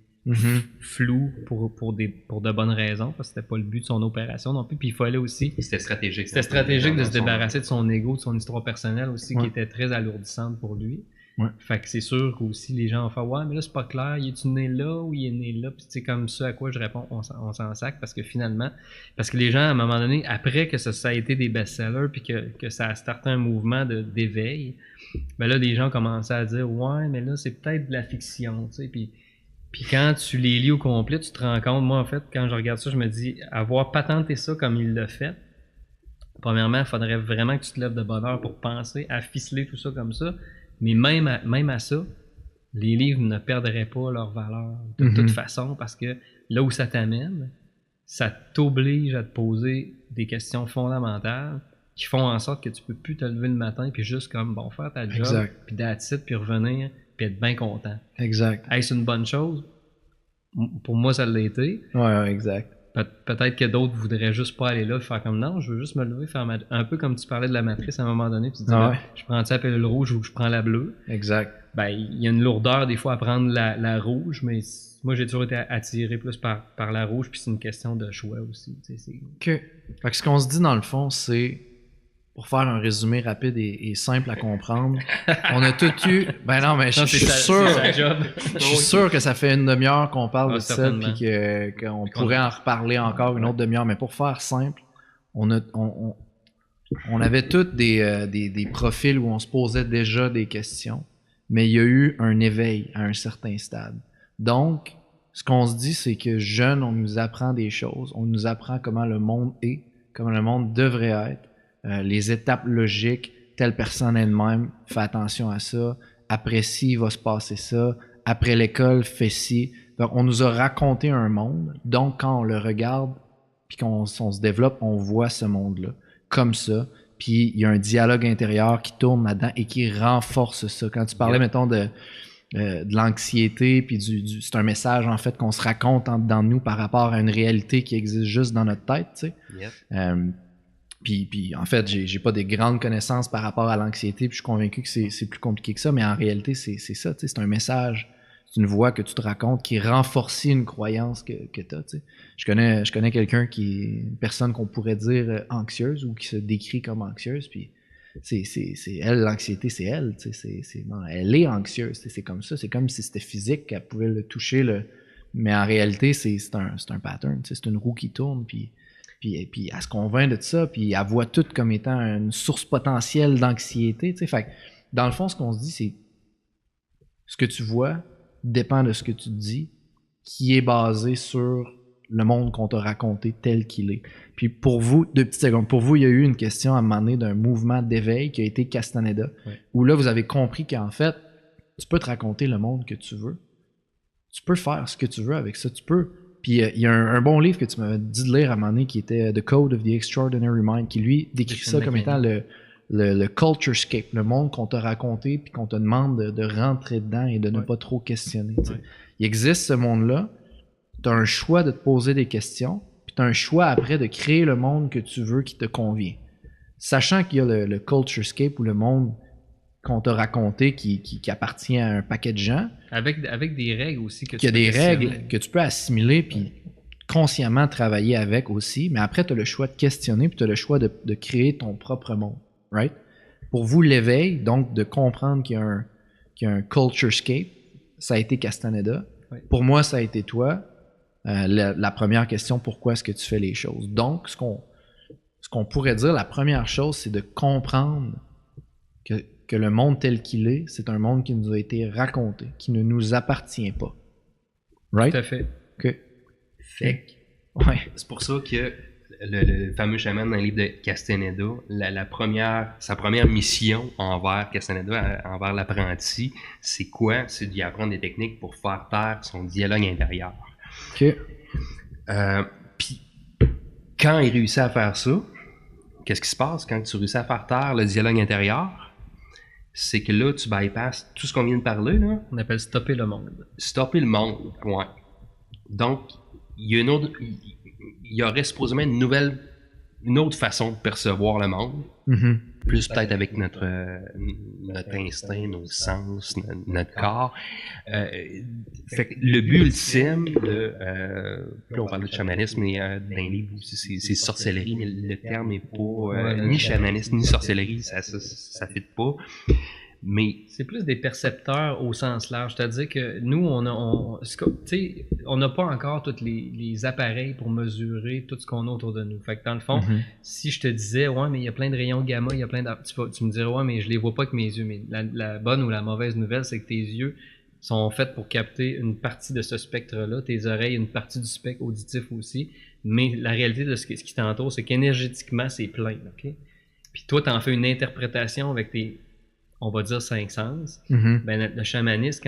floue pour de bonnes raisons, parce que c'était pas le but de son opération non plus. Puis il fallait aussi... C'était stratégique. C'était stratégique de se débarrasser de son ego, de son histoire personnelle aussi, qui était très alourdissante pour lui. Fait que c'est sûr qu'aussi les gens vont faire « Ouais, mais là, c'est pas clair, il est-tu né là ou il est né là? » Puis c'est comme ça à quoi je réponds, on s'en sac, parce que finalement, parce que les gens, à un moment donné, après que ça a été des best-sellers, puis que ça a starté un mouvement d'éveil, ben là, les gens commençaient à dire « Ouais, mais là, c'est peut-être de la fiction, tu sais. » Puis quand tu les lis au complet, tu te rends compte, moi, en fait, quand je regarde ça, je me dis, avoir patenté ça comme il l'a fait, premièrement, il faudrait vraiment que tu te lèves de bonne heure pour penser à ficeler tout ça comme ça. Mais même à ça, les livres ne perdraient pas leur valeur de toute façon, parce que là où ça t'amène, ça t'oblige à te poser des questions fondamentales qui font en sorte que tu peux plus te lever le matin puis juste comme, bon, faire ta job, puis that's it, puis revenir, puis être bien content. Exact. Est-ce une bonne chose? Pour moi, ça l'a été. Ouais, exact. Peut-être que d'autres voudraient juste pas aller là, faire comme non, je veux juste me lever, faire un peu comme tu parlais de la matrice à un moment donné, puis tu dis je prends-tu la pilule rouge ou je prends la bleue? Exact. Ben, il y a une lourdeur des fois à prendre la rouge, mais moi j'ai toujours été attiré plus par la rouge, puis c'est une question de choix aussi. Fait que ce qu'on se dit dans le fond, c'est, pour faire un résumé rapide et simple à comprendre, on a tout eu... Ben non, mais je suis sûr que ça fait une demi-heure qu'on parle de ça, puis qu'on pourrait en reparler encore une autre demi-heure. Mais pour faire simple, on avait tous des profils où on se posait déjà des questions. mais il y a eu un éveil à un certain stade. Donc, ce qu'on se dit, c'est que jeunes, on nous apprend des choses, on nous apprend comment le monde est, comment le monde devrait être, les étapes logiques, telle personne elle-même, fais attention à ça, après ci, il va se passer ça, après l'école, fais ci. Donc, on nous a raconté un monde, donc quand on le regarde, puis qu'on se développe, on voit ce monde-là, comme ça, puis il y a un dialogue intérieur qui tourne là-dedans et qui renforce ça. Quand tu parlais, mettons, de l'anxiété, puis c'est un message, en fait, qu'on se raconte en dedans de nous par rapport à une réalité qui existe juste dans notre tête, tu sais. Puis en fait, j'ai pas des grandes connaissances par rapport à l'anxiété, puis je suis convaincu que c'est plus compliqué que ça, mais en réalité, c'est ça, tu sais, c'est un message, c'est une voix que tu te racontes qui renforce une croyance que tu as, tu sais. Je connais quelqu'un une personne qu'on pourrait dire anxieuse ou qui se décrit comme anxieuse, puis c'est elle, l'anxiété, c'est elle, tu sais, elle est anxieuse, c'est comme ça, c'est comme si c'était physique, qu'elle pouvait le toucher, mais en réalité, c'est un pattern, tu sais, c'est une roue qui tourne, puis elle se convainc de ça, puis elle voit tout comme étant une source potentielle d'anxiété, tu sais. Fait que, dans le fond, ce qu'on se dit, c'est ce que tu vois dépend de ce que tu te dis, qui est basé sur le monde qu'on t'a raconté tel qu'il est. Puis pour vous, 2 petites secondes, pour vous, il y a eu une question à un moment donné d'un mouvement d'éveil qui a été Castaneda, où là, vous avez compris qu'en fait, tu peux te raconter le monde que tu veux. Tu peux faire ce que tu veux avec ça, tu peux. Puis il y a un bon livre que tu m'avais dit de lire à un moment donné qui était The Code of the Extraordinary Mind, qui lui décrit ça comme étant le culturescape, le monde qu'on t'a raconté puis qu'on te demande de rentrer dedans et de ne pas trop questionner. Il existe ce monde-là, tu as un choix de te poser des questions, puis tu as un choix après de créer le monde que tu veux qui te convient. Sachant qu'il y a le culturescape ou le monde qu'on t'a raconté qui appartient à un paquet de gens. Avec des règles aussi que tu peux. Il y a des règles que tu peux assimiler puis consciemment travailler avec aussi, mais après, tu as le choix de questionner puis tu as le choix de créer ton propre monde. Right? Pour vous, l'éveil, donc de comprendre qu'il y a un culturescape, ça a été Castaneda. Oui. Pour moi, ça a été toi. La première question, pourquoi est-ce que tu fais les choses? Donc, ce qu'on pourrait dire, la première chose, c'est de comprendre que le monde tel qu'il est, c'est un monde qui nous a été raconté, qui ne nous appartient pas. Right? Tout à fait. Okay. Fait que, c'est pour ça que le fameux chaman dans le livre de Castaneda, sa première mission envers Castaneda, envers l'apprenti, c'est quoi? C'est d'y apprendre des techniques pour faire taire son dialogue intérieur. OK. Puis, quand il réussit à faire ça, qu'est-ce qui se passe quand tu réussis à faire taire le dialogue intérieur? C'est que là, tu bypasses tout ce qu'on vient de parler, là. On appelle stopper le monde. Stopper le monde, ouais. Donc, il y aurait supposément une autre façon de percevoir le monde. Mm-hmm. Plus peut-être avec notre instinct, nos sens, notre corps. Fait que le but ultime là, on parle de chamanisme, mais dans les livres, c'est sorcellerie, mais le terme n'est pas ni chamanisme ni sorcellerie, ça fit pas. Mais c'est plus des percepteurs au sens large, c'est-à-dire que nous, on n'a pas encore tous les appareils pour mesurer tout ce qu'on a autour de nous. Fait que dans le fond, si je te disais, ouais, mais il y a plein de rayons gamma, il y a plein tu me dirais, ouais, mais je les vois pas avec mes yeux. Mais la bonne ou la mauvaise nouvelle, c'est que tes yeux sont faits pour capter une partie de ce spectre-là, tes oreilles, une partie du spectre auditif aussi. Mais la réalité de ce qui t'entoure, c'est qu'énergétiquement, c'est plein, ok? Puis toi, t'en fais une interprétation avec on va dire 5 sens. Ben, le chamanisme,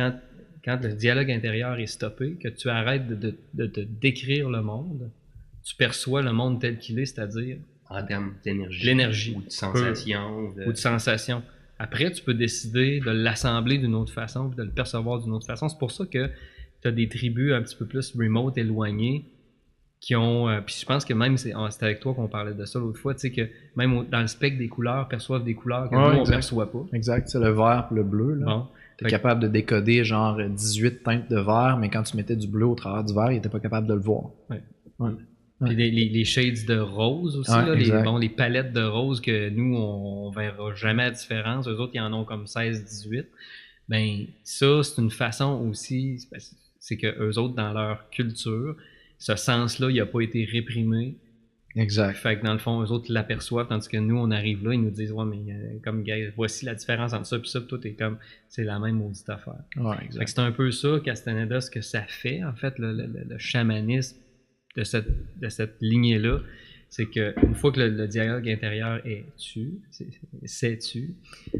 quand le dialogue intérieur est stoppé, que tu arrêtes de décrire le monde, tu perçois le monde tel qu'il est, c'est-à-dire en termes d'énergie, l'énergie ou de sensation. Ou de sensation. Après, tu peux décider de l'assembler d'une autre façon, de le percevoir d'une autre façon. C'est pour ça que tu as des tribus un petit peu plus remote, éloignées, qui ont... puis je pense que même, c'était avec toi qu'on parlait de ça l'autre fois, tu sais, que même dans le spectre des couleurs, perçoivent des couleurs que nous, on ne perçoit pas. Exact, c'est le vert et le bleu. Là. Bon. Tu es capable de décoder genre 18 teintes de vert, mais quand tu mettais du bleu au travers du vert, il n'était pas capable de le voir. Ouais. Puis les shades de rose aussi, là, les palettes de rose que nous, on verra jamais la différence. Eux autres, ils en ont comme 16-18. Ben ça, c'est une façon aussi, c'est que eux autres, dans leur culture, ce sens-là, il n'a pas été réprimé. Exact. Fait que dans le fond, eux autres l'aperçoivent, tandis que nous, on arrive là, ils nous disent, ouais, mais comme gars, voici la différence entre ça et ça, puis toi, t'es comme, c'est la même maudite affaire. Ouais, Fait que exact. c'est un peu ça, Castaneda, ce que ça fait, en fait, le chamanisme de cette lignée-là, c'est qu'une fois que le dialogue intérieur est tu,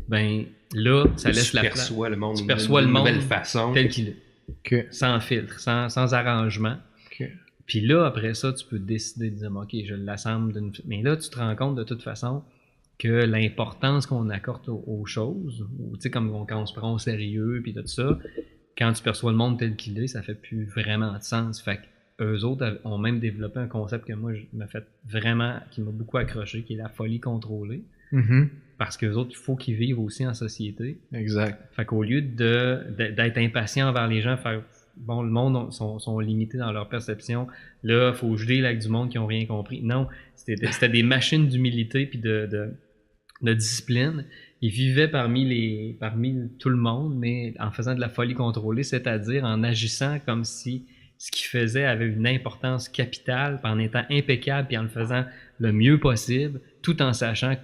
ben là, ça laisse la place. Tu perçois le monde d'une nouvelle façon. Tel qu'il est. Que... Sans filtre, sans arrangement. Que... Puis là, après ça, tu peux décider de dire, OK, je l'assemble d'une... Mais là, tu te rends compte de toute façon que l'importance qu'on accorde aux choses, tu sais, comme quand on se prend au sérieux, puis tout ça, quand tu perçois le monde tel qu'il est, ça fait plus vraiment de sens. Fait qu'eux autres ont même développé un concept que moi, qui m'a beaucoup accroché, qui est la folie contrôlée. Mm-hmm. Parce qu'eux autres, il faut qu'ils vivent aussi en société. Exact. Fait qu'au lieu d'être impatient envers les gens, faire bon, le monde sont limités dans leur perception. Là, il faut geler avec du monde qui n'ont rien compris. Non, c'était des machines d'humilité puis de discipline. Ils vivaient parmi tout le monde, mais en faisant de la folie contrôlée, c'est-à-dire en agissant comme si ce qu'ils faisaient avait une importance capitale, puis en étant impeccable, puis en le faisant le mieux possible, tout en sachant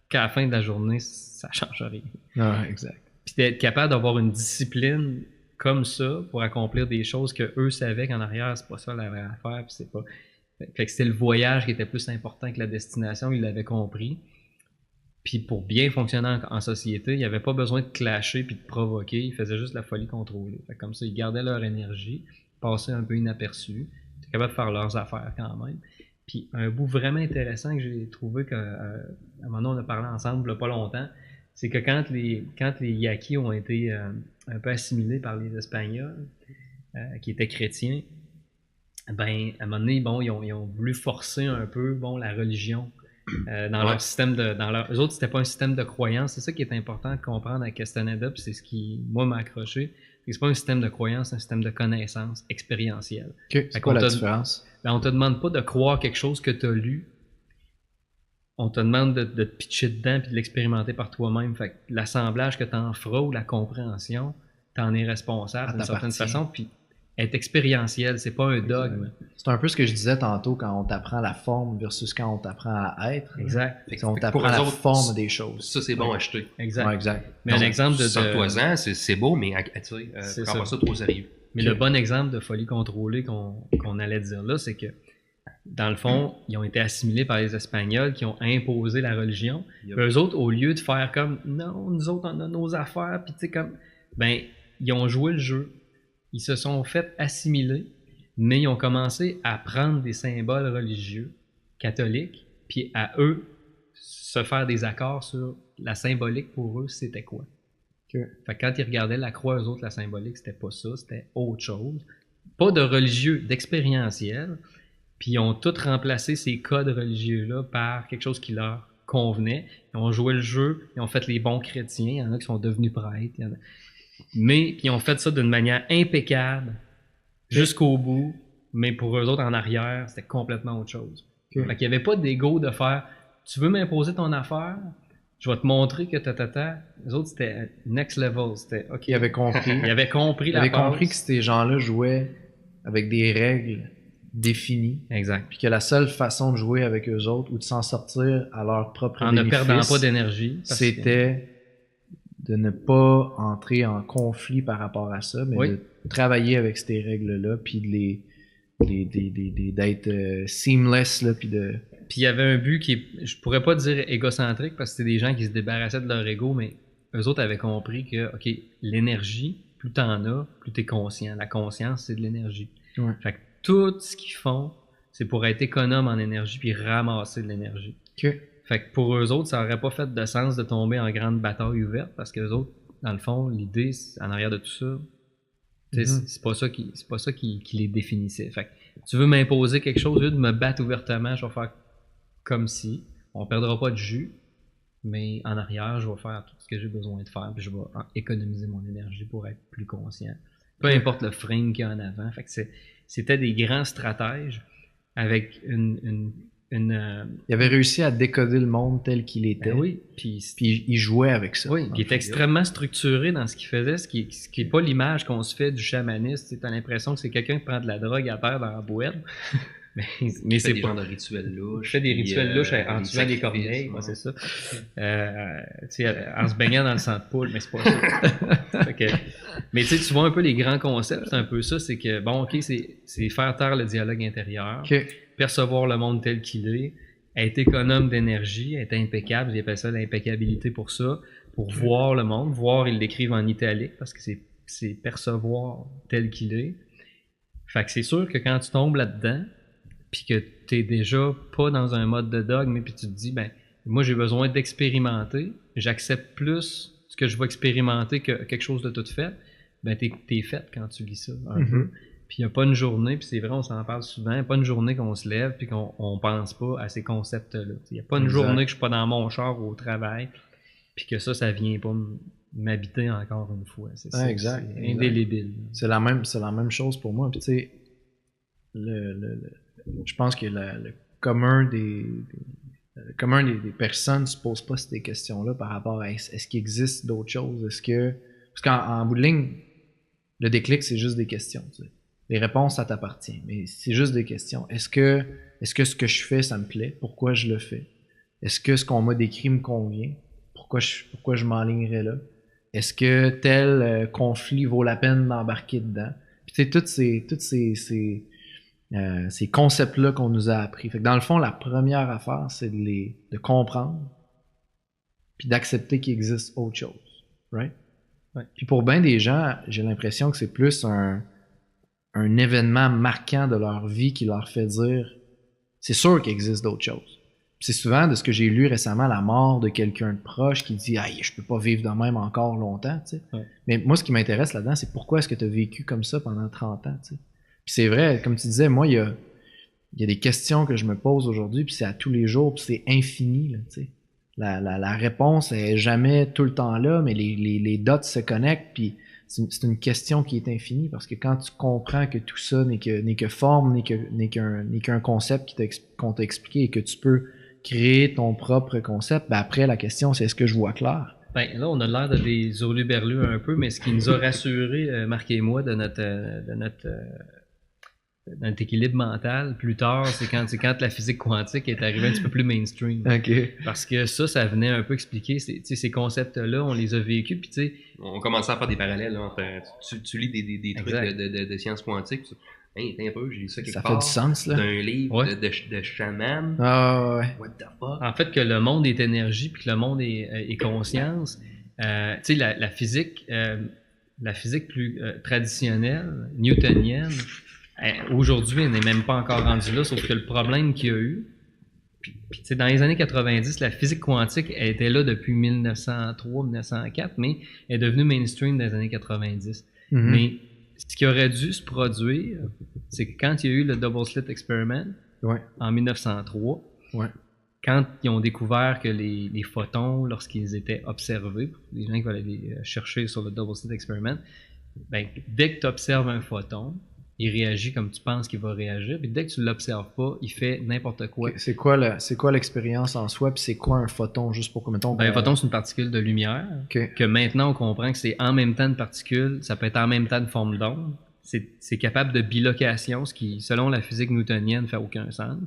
qu'à la fin de la journée, ça change rien. Ah, exact. Puis d'être capable d'avoir une discipline comme ça pour accomplir des choses que eux savaient qu'en arrière, c'est pas ça la vraie affaire, puis c'est pas... Fait que c'était le voyage qui était plus important que la destination, ils l'avaient compris. Puis pour bien fonctionner en société, il n'y avait pas besoin de clasher puis de provoquer, ils faisaient juste la folie contrôlée. Fait que comme ça, ils gardaient leur énergie, passaient un peu inaperçus, étaient capables de faire leurs affaires quand même. Puis un bout vraiment intéressant que j'ai trouvé qu'à un moment donné, on a parlé ensemble il n'y a pas longtemps, c'est que quand les Yaquis ont été un peu assimilés par les Espagnols, qui étaient chrétiens, ben à un moment donné, bon, ils ont voulu forcer un peu la religion dans leur système eux autres, c'était pas un système de croyance. C'est ça qui est important de comprendre à Castaneda, puis c'est ce qui, moi, m'a accroché. C'est pas un système de croyance, c'est un système de connaissance expérientielle. C'est quoi la différence? Ben, on te demande pas de croire quelque chose que tu as lu. On te demande de te pitcher dedans puis de l'expérimenter par toi-même. Fait que l'assemblage que tu en feras ou la compréhension, tu en es responsable d'une certaine façon. Puis être expérientiel, c'est pas un dogme. C'est un peu ce que je disais tantôt quand on t'apprend la forme versus quand on t'apprend à être. Exact. On t'apprend la forme des choses. Ça, c'est bon à acheter. Exact. Ouais, exact. Mais un exemple de... Sors-toi-en, c'est beau, mais prends pas ça trop sérieux. Mais le bon exemple de folie contrôlée qu'on allait dire là, c'est que dans le fond, ils ont été assimilés par les Espagnols qui ont imposé la religion. Eux autres, au lieu de faire comme non, nous autres, on a nos affaires, puis tu sais, comme, ben, ils ont joué le jeu. Ils se sont fait assimiler, mais ils ont commencé à prendre des symboles religieux catholiques, puis à eux se faire des accords sur la symbolique pour eux, c'était quoi. Fait que quand ils regardaient la croix, eux autres, la symbolique, c'était pas ça, c'était autre chose. Pas de religieux, d'expérientiel. Puis ils ont tous remplacé ces codes religieux-là par quelque chose qui leur convenait. Ils ont joué le jeu, ils ont fait les bons chrétiens, il y en a qui sont devenus prêtres. Mais ils ont fait ça d'une manière impeccable, jusqu'au bout, mais pour eux autres en arrière, c'était complètement autre chose. Fait qu'il n'y avait pas d'ego de faire « Tu veux m'imposer ton affaire? Je vais te montrer que Les autres, c'était next level. C'était OK. Ils avaient compris. Ils avaient compris Ils avaient compris que ces gens-là jouaient avec des règles définis. Exact. Puis que la seule façon de jouer avec eux autres ou de s'en sortir à leur propre bénéfice, en ne perdant pas d'énergie, c'était de ne pas entrer en conflit par rapport à ça, mais de travailler avec ces règles-là, puis d'être seamless, là, puis de... Puis il y avait un but qui, je pourrais pas dire égocentrique, parce que c'était des gens qui se débarrassaient de leur ego, mais eux autres avaient compris que, OK, l'énergie, plus t'en as, plus t'es conscient. La conscience, c'est de l'énergie. Ouais. Fait que tout ce qu'ils font, c'est pour être économe en énergie puis ramasser de l'énergie. Okay. Fait que pour eux autres, ça aurait pas fait de sens de tomber en grande bataille ouverte parce qu'eux autres, dans le fond, l'idée, en arrière de tout ça, c'est pas ça qui les définissait. Fait que tu veux m'imposer quelque chose, au lieu de me battre ouvertement, je vais faire comme si, on perdra pas de jus, mais en arrière, je vais faire tout ce que j'ai besoin de faire puis je vais économiser mon énergie pour être plus conscient. Peu importe le frame qu'il y a en avant. Fait que c'était des grands stratèges avec une Il avait réussi à décoder le monde tel qu'il était. Ben oui. Puis il jouait avec ça. Oui, il est extrêmement structuré dans ce qu'il faisait, ce qui est pas l'image qu'on se fait du chamanisme. Tu as l'impression que c'est quelqu'un qui prend de la drogue à terre dans la boîte. Mais c'est des pas... genres de rituels louches. Je fais des rituels louches en des tuant des sacrifices, corneilles, ouais. c'est ça. Tu sais, en se baignant dans le sang de poule, mais c'est pas ça. Fait que- mais tu sais, tu vois un peu les grands concepts, c'est un peu ça, c'est que, bon, ok, c'est faire taire le dialogue intérieur, percevoir le monde tel qu'il est, être économe d'énergie, être impeccable, j'appelle ça l'impeccabilité pour ça, pour voir le monde, voir, ils l'écrivent en italique, parce que c'est percevoir tel qu'il est. Fait que c'est sûr que quand tu tombes là-dedans, puis que t'es déjà pas dans un mode de dogme, mais puis tu te dis, ben, moi j'ai besoin d'expérimenter, j'accepte plus ce que je vais expérimenter que quelque chose de tout fait, ben t'es fait quand tu lis ça un peu. Puis il n'y a pas une journée, puis c'est vrai, on s'en parle souvent, il n'y a pas une journée qu'on se lève puis qu'on pense pas à ces concepts-là. Il n'y a pas une journée que je suis pas dans mon char ou au travail, puis que ça vient pas m'habiter encore une fois. C'est ça, exact. C'est indélébile. C'est la même chose pour moi. Puis tu sais, je pense que le commun des personnes ne se pose pas ces questions-là par rapport à est-ce qu'il existe d'autres choses. Parce qu'en bout de ligne, le déclic, c'est juste des questions. Tu sais. Les réponses, ça t'appartient. Mais c'est juste des questions. Est-ce que ce que je fais, ça me plaît? Pourquoi je le fais? Est-ce que ce qu'on m'a décrit me convient? Pourquoi je m'enlignerais là? Est-ce que tel conflit vaut la peine d'embarquer dedans? Puis tu sais, tous ces concepts-là qu'on nous a appris. Fait que dans le fond, la première affaire, c'est de comprendre puis d'accepter qu'il existe autre chose. Right? Ouais. Puis pour bien des gens, j'ai l'impression que c'est plus un événement marquant de leur vie qui leur fait dire c'est sûr qu'il existe d'autres choses. Puis c'est souvent de ce que j'ai lu récemment, la mort de quelqu'un de proche qui dit « Aïe, je peux pas vivre de même encore longtemps. » tu sais. Ouais. Mais moi, ce qui m'intéresse là-dedans, c'est pourquoi est-ce que tu as vécu comme ça pendant 30 ans. Tu sais. Puis c'est vrai, comme tu disais, moi, il y a des questions que je me pose aujourd'hui, puis c'est à tous les jours, puis c'est infini. Là, tu sais. La réponse est jamais tout le temps là, mais les dots se connectent, puis c'est une question qui est infinie, parce que quand tu comprends que tout ça n'est que forme, n'est qu'un concept qu'on t'a expliqué et que tu peux créer ton propre concept, ben après, la question, c'est est-ce que je vois clair? Ben, là, on a l'air de des hurluberlus un peu, mais ce qui nous a rassuré, Marc et moi, de notre équilibre mental plus tard, c'est quand la physique quantique est arrivée un petit peu plus mainstream. Okay. Parce que ça venait un peu expliquer ces concepts-là, on les a vécus, puis tu sais... On commençait à faire des parallèles, là, entre, tu lis des trucs de sciences quantiques, hey, un peu, j'ai lu ça quelque part. Ça fait du sens, là. D'un livre de chaman. Ah ouais. What the fuck? En fait, que le monde est énergie, puis que le monde est conscience. Tu sais, la physique plus traditionnelle, newtonienne, aujourd'hui, elle n'est même pas encore rendue là, sauf que le problème qu'il y a eu, puis dans les années 90, la physique quantique, elle était là depuis 1903-1904, mais elle est devenue mainstream dans les années 90. Mais ce qui aurait dû se produire, c'est que quand il y a eu le Double Slit Experiment, en 1903, quand ils ont découvert que les photons, lorsqu'ils étaient observés, pour les gens qui veulent aller chercher sur le Double Slit Experiment, ben, dès que tu observes un photon, il réagit comme tu penses qu'il va réagir, puis dès que tu l'observes pas, il fait n'importe quoi. C'est quoi l'expérience en soi, puis c'est quoi un photon, juste pour que mettons... Ben, un photon, c'est une particule de lumière, que maintenant on comprend que c'est en même temps une particule, ça peut être en même temps une forme d'onde, c'est capable de bilocation, ce qui, selon la physique newtonienne, fait aucun sens.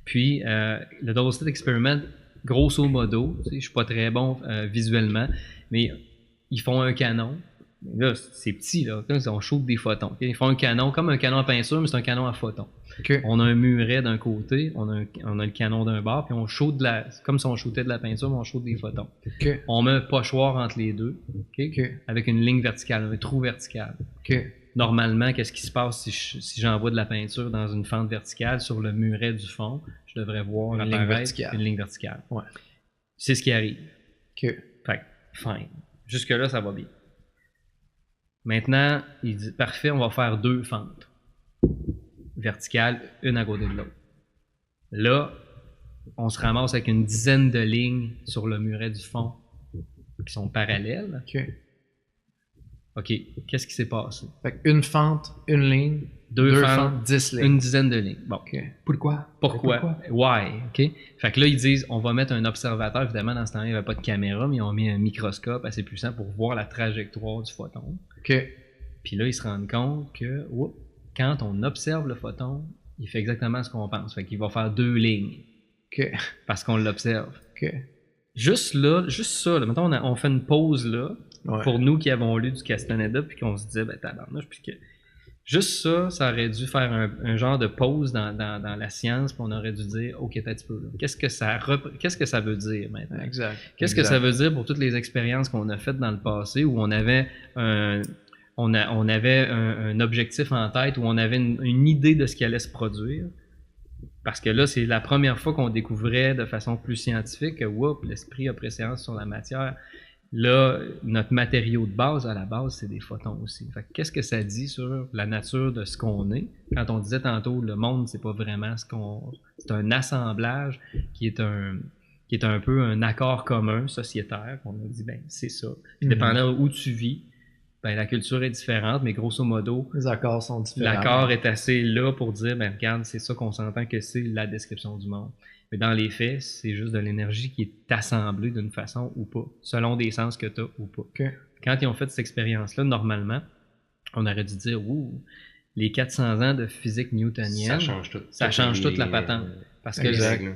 Puis, le Double Slit Experiment, grosso modo, je suis pas très bon visuellement, mais ils font un canon. Là, c'est petit, là. On shoot des photons. Okay? Ils font un canon, comme un canon à peinture, mais c'est un canon à photons. Okay. On a un muret d'un côté, on a le canon d'un bord, puis on shoot comme si on shootait de la peinture, mais on shoot des photons. Okay. On met un pochoir entre les deux, avec une ligne verticale, un trou vertical. Normalement, qu'est-ce qui se passe si j'envoie de la peinture dans une fente verticale sur le muret du fond? Je devrais voir une ligne verticale. Ouais. C'est ce qui arrive. Fait fine. Jusque-là, ça va bien. Maintenant, il dit, parfait, on va faire 2 fentes verticales, une à côté de l'autre. Là, on se ramasse avec une dizaine de lignes sur le muret du fond qui sont parallèles. OK, qu'est-ce qui s'est passé? Fait une fente, une ligne, 2 fentes, 10 lignes. Une dizaine de lignes. Bon. Pourquoi? Why? OK? Fait que là, ils disent, on va mettre un observateur. Évidemment, dans ce temps-là, il n'y avait pas de caméra, mais ils ont mis un microscope assez puissant pour voir la trajectoire du photon. Puis là, ils se rendent compte que quand on observe le photon, il fait exactement ce qu'on pense. Fait qu'il va faire 2 lignes. OK. Parce qu'on l'observe. OK. Juste ça, là, mettons, on fait une pause là, pour nous qui avons lu du Castaneda, puis qu'on se disait, ben tabarnouche, puis que juste ça aurait dû faire un genre de pause dans la science, puis on aurait dû dire, OK, un petit peu, là. Qu'est-ce que ça veut dire maintenant? Exact. Qu'est-ce que ça veut dire pour toutes les expériences qu'on a faites dans le passé, où on avait un objectif en tête, où on avait une idée de ce qui allait se produire? Parce que là, c'est la première fois qu'on découvrait de façon plus scientifique que l'esprit a préséance sur la matière. Là, notre matériau de base, à la base, c'est des photons aussi. Fait que qu'est-ce que ça dit sur la nature de ce qu'on est? Quand on disait tantôt, le monde, c'est pas vraiment ce qu'on... C'est un assemblage qui est un peu un accord commun sociétaire. On a dit, ben c'est ça. Puis dépendant où tu vis, ben la culture est différente, mais grosso modo, les accords sont différents. L'accord est assez là pour dire, ben regarde, c'est ça qu'on s'entend que c'est la description du monde. Mais dans les faits, c'est juste de l'énergie qui est assemblée d'une façon ou pas, selon des sens que tu as ou pas. Okay. Quand ils ont fait cette expérience-là, normalement, on aurait dû dire, ouh, les 400 ans de physique newtonienne, ça change toute la patente. Parce que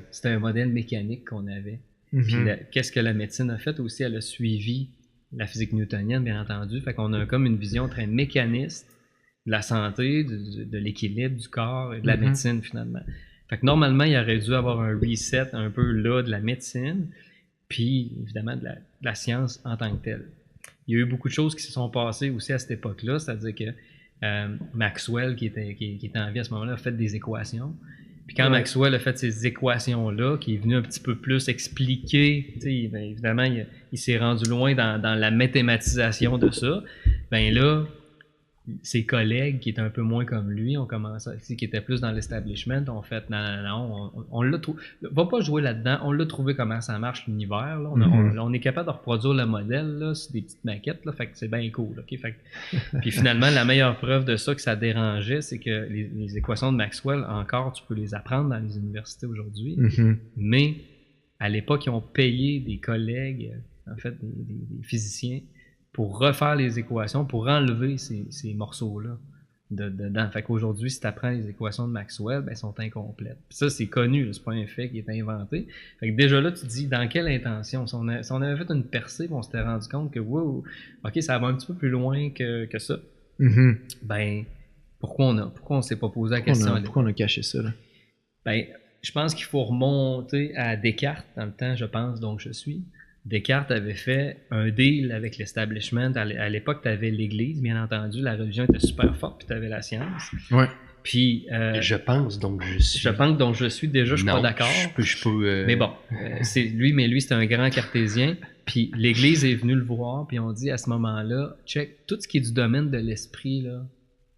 c'était un modèle mécanique qu'on avait. Puis qu'est-ce que la médecine a fait aussi? Elle a suivi la physique newtonienne, bien entendu. Fait qu'on a comme une vision très mécaniste de la santé, de l'équilibre du corps et de la médecine, finalement. Fait que normalement, il aurait dû avoir un reset un peu là de la médecine, puis évidemment de la science en tant que telle. Il y a eu beaucoup de choses qui se sont passées aussi à cette époque-là, c'est-à-dire que Maxwell, qui était en vie à ce moment-là, a fait des équations. Puis quand Maxwell a fait ces équations-là, qui est venu un petit peu plus expliquer, ben, évidemment, il s'est rendu loin dans la mathématisation de ça, ben là, ses collègues qui étaient un peu moins comme lui ont commencé, qui étaient plus dans l'establishment, ont fait non, on l'a trouvé, va pas jouer là-dedans, on l'a trouvé comment ça marche l'univers, là. On est capable de reproduire le modèle, là, c'est des petites maquettes, là, fait que c'est bien cool, ok? Fait que, puis finalement, la meilleure preuve de ça que ça dérangeait, c'est que les équations de Maxwell, encore, tu peux les apprendre dans les universités aujourd'hui, mais à l'époque, ils ont payé des collègues, en fait, des physiciens, pour refaire les équations, pour enlever ces morceaux-là dedans. Fait qu'aujourd'hui, si tu apprends les équations de Maxwell, ben, elles sont incomplètes. Puis ça, c'est connu, là, c'est pas un fait qui est inventé. Fait que déjà là, tu te dis, dans quelle intention? Si on avait fait une percée, on s'était rendu compte que, wow, ok, ça va un petit peu plus loin que ça. Ben, pourquoi on s'est pas posé la question? Pourquoi on a caché ça, là? Ben, je pense qu'il faut remonter à Descartes, dans le temps, je pense, donc je suis. Descartes avait fait un deal avec l'establishment. À l'époque, tu avais l'Église, bien entendu. La religion était super forte, puis tu avais la science. Ouais. Puis, je pense donc je suis. Je pense donc je suis. Déjà, je suis pas d'accord. Je peux, Mais bon, lui, c'est un grand cartésien. Puis l'Église est venue le voir, puis on dit à ce moment-là, check, tout ce qui est du domaine de l'esprit, là,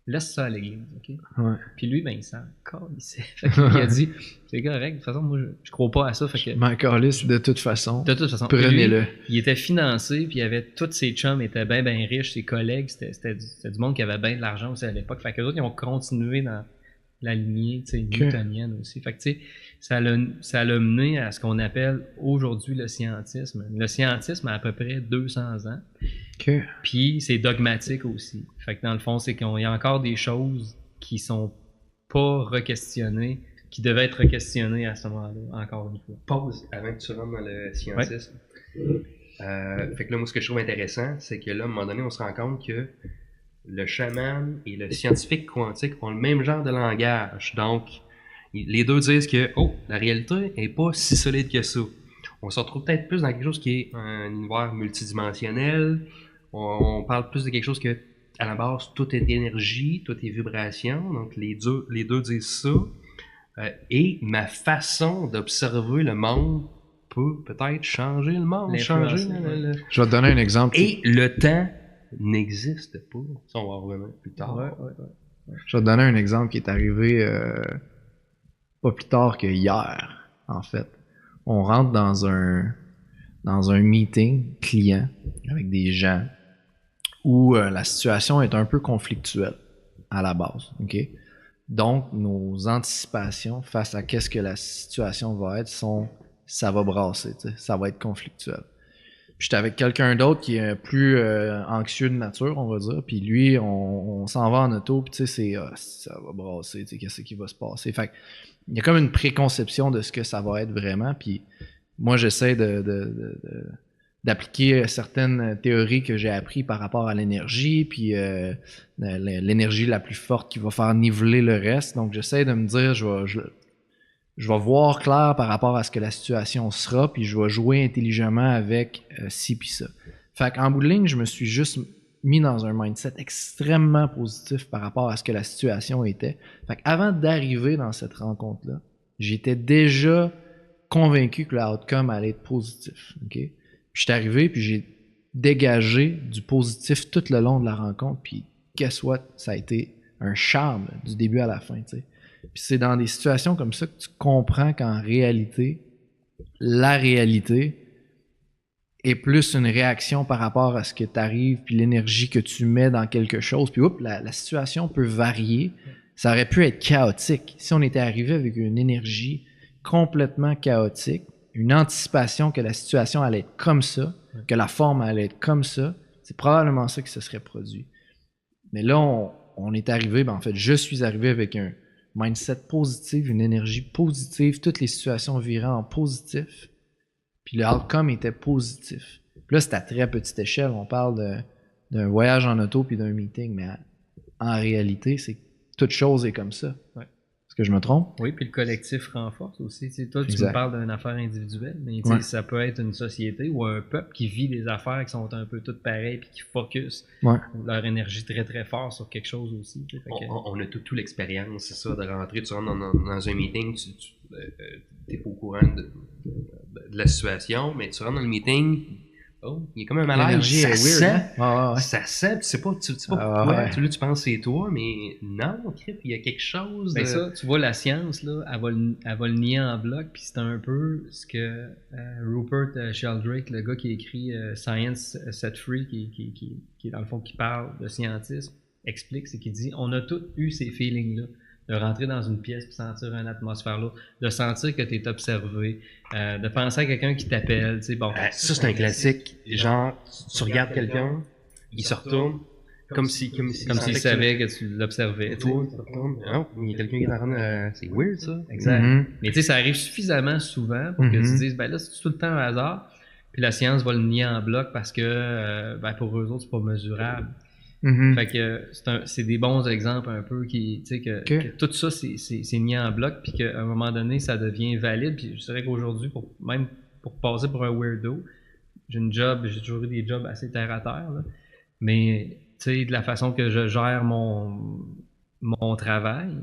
laisse ça à l'Église, OK? Ouais. Puis lui, ben, il s'en calissait. Fait qu'il a dit, c'est correct, de toute façon, moi, je crois pas à ça. Fait que, m'en calisse de toute façon. De toute façon. Prenez-le. Il était financé, puis il avait tous ses chums étaient bien riches, ses collègues, c'était du monde qui avait bien de l'argent aussi à l'époque. Fait que les autres, ils ont continué dans la lignée, tu sais, newtonienne aussi. Fait que, tu sais, ça l'a mené à ce qu'on appelle aujourd'hui le scientisme. Le scientisme a à peu près 200 ans. Okay. Puis c'est dogmatique aussi. Fait que dans le fond, c'est qu'il y a encore des choses qui sont pas re-questionnées, qui devaient être re-questionnées à ce moment-là, encore une fois. Pause avant que tu rentres dans le scientisme. Ouais. Fait que là, moi, ce que je trouve intéressant, c'est que là, à un moment donné, on se rend compte que le chaman et le scientifique quantique ont le même genre de langage. Donc, les deux disent que, la réalité n'est pas si solide que ça. On se retrouve peut-être plus dans quelque chose qui est un univers multidimensionnel. On parle plus de quelque chose que, à la base, tout est énergie, tout est vibration. Donc, les deux disent ça. Et ma façon d'observer le monde peut peut-être changer le monde. Je vais te donner un exemple. Et le temps n'existe pas. Ça, on va revenir plus tard. Ouais. Je vais te donner un exemple qui est arrivé pas plus tard que hier, en fait. On rentre dans un meeting client avec des gens où la situation est un peu conflictuelle à la base, ok? Donc, nos anticipations face à qu'est-ce que la situation va être sont, ça va brasser, ça va être conflictuel. j'étais avec quelqu'un d'autre qui est plus anxieux de nature, on va dire. Puis lui, on s'en va en auto, puis tu sais, ça va brasser, tu sais, qu'est-ce qui va se passer. Fait il y a comme une préconception de ce que ça va être vraiment. Puis moi, j'essaie d'appliquer certaines théories que j'ai apprises par rapport à l'énergie, puis l'énergie la plus forte qui va faire niveler le reste. Donc, j'essaie de me dire, je vais voir clair par rapport à ce que la situation sera, puis je vais jouer intelligemment avec ci puis ça. Fait qu'en bout de ligne, je me suis juste mis dans un mindset extrêmement positif par rapport à ce que la situation était. Fait qu'avant d'arriver dans cette rencontre-là, j'étais déjà convaincu que l'outcome allait être positif. Okay? Puis j'étais arrivé, puis j'ai dégagé du positif tout le long de la rencontre, puis guess what? Ça a été un charme du début à la fin, tu sais. Puis c'est dans des situations comme ça que tu comprends qu'en réalité, la réalité est plus une réaction par rapport à ce que t'arrive, puis l'énergie que tu mets dans quelque chose. Puis la situation peut varier. Ça aurait pu être chaotique. Si on était arrivé avec une énergie complètement chaotique, une anticipation que la situation allait être comme ça, que la forme allait être comme ça, c'est probablement ça qui se serait produit. Mais là, on est arrivé, en fait, je suis arrivé avec un mindset positif, une énergie positive, toutes les situations virant en positif, puis le outcome était positif. Puis là, c'est à très petite échelle, on parle d'un voyage en auto puis d'un meeting, mais en réalité, c'est toute chose est comme ça. Ouais. Est-ce que je me trompe? Oui, puis le collectif renforce aussi. T'sais, toi, tu Exact. me parles d'une affaire individuelle, mais ça peut être une société ou un peuple qui vit des affaires qui sont un peu toutes pareilles puis qui focus leur énergie très très fort sur quelque chose aussi. On a toute l'expérience, c'est ça, de rentrer, tu rentres dans un meeting, tu n'es pas au courant de la situation, mais tu rentres dans le meeting, il y a comme un malaise, ça sent, ça sent, tu sais pas pourquoi, là tu penses que c'est toi, mais non, il y a quelque chose. Ben ça, tu vois, la science, là, elle va le nier en bloc, puis c'est un peu ce que Rupert Sheldrake, le gars qui a écrit Science Set Free, qui dans le fond qui parle de scientisme, explique, c'est qu'il dit, on a tous eu ces feelings-là. De rentrer dans une pièce et sentir une atmosphère là, de sentir que tu es observé, de penser à quelqu'un qui t'appelle. Tu sais, bon. Ça, c'est un classique. Genre, tu regardes quelqu'un, il se retourne, comme s'il savait que tu l'observais. Toi, tu te retournes. Non, il y a quelqu'un qui est en train de... C'est weird, ça. Exact. Mais tu sais, ça arrive suffisamment souvent pour que tu dises, ben là, c'est tout le temps un hasard. Puis la science va le nier en bloc parce que, pour eux autres, c'est pas mesurable. Fait que c'est des bons exemples un peu qui, tu sais, que tout ça c'est nié en bloc, puis qu'à un moment donné ça devient valide. Puis je dirais qu'aujourd'hui, pour passer pour un weirdo, j'ai toujours eu des jobs assez terre à terre, là. Mais tu sais, de la façon que je gère mon travail,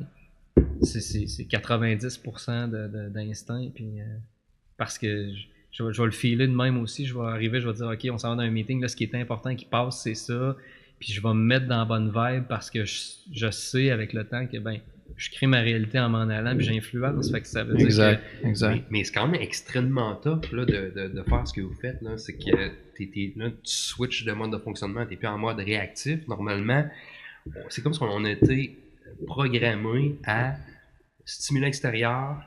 c'est 90% d'instinct, puis parce que je vais le filer de même aussi. Je vais arriver, je vais dire ok, on s'en va dans un meeting, là ce qui est important qui passe c'est ça. Puis je vais me mettre dans la bonne vibe parce que je sais avec le temps que je crée ma réalité en m'en allant puis j'influence. Fait que ça veut dire que... Mais c'est quand même extrêmement tough là, de faire ce que vous faites. Là. C'est que là, tu switches de mode de fonctionnement, tu n'es plus en mode réactif. Normalement, c'est comme si on a été programmé à stimuler l'extérieur.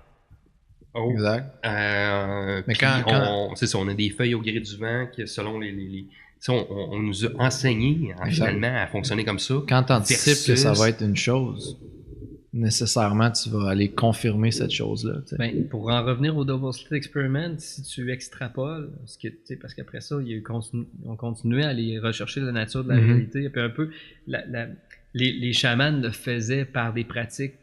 Exact. Mais c'est ça, on a des feuilles au gré du vent que selon les on nous a enseigné finalement à fonctionner comme ça. Quand tu anticipes que ça va être une chose, nécessairement tu vas aller confirmer cette chose-là. Pour en revenir au Double Slit Experiment, si tu extrapoles, parce qu'après ça, on continuait à aller rechercher la nature de la réalité. Et puis un peu, les chamans le faisaient par des pratiques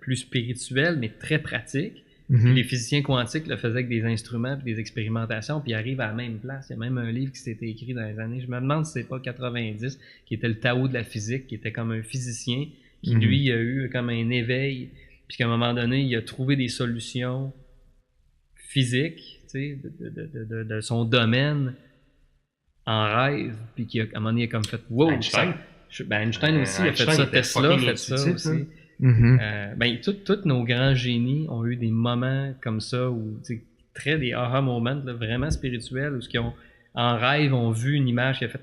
plus spirituelles, mais très pratiques. Les physiciens quantiques le faisaient avec des instruments et des expérimentations, puis ils arrivent à la même place. Il y a même un livre qui s'était écrit dans les années, je me demande si c'est pas 90, qui était le Tao de la physique, qui était comme un physicien, qui lui a eu comme un éveil, puis qu'à un moment donné, il a trouvé des solutions physiques, tu sais, de son domaine en rêve, puis qu'à un moment donné, il a comme fait « Wow! » Einstein aussi a fait ça, Tesla a fait ça aussi. Tous nos grands génies ont eu des moments comme ça où des aha moments là, vraiment spirituels où ce qu'ils ont en rêve ont vu une image qui a fait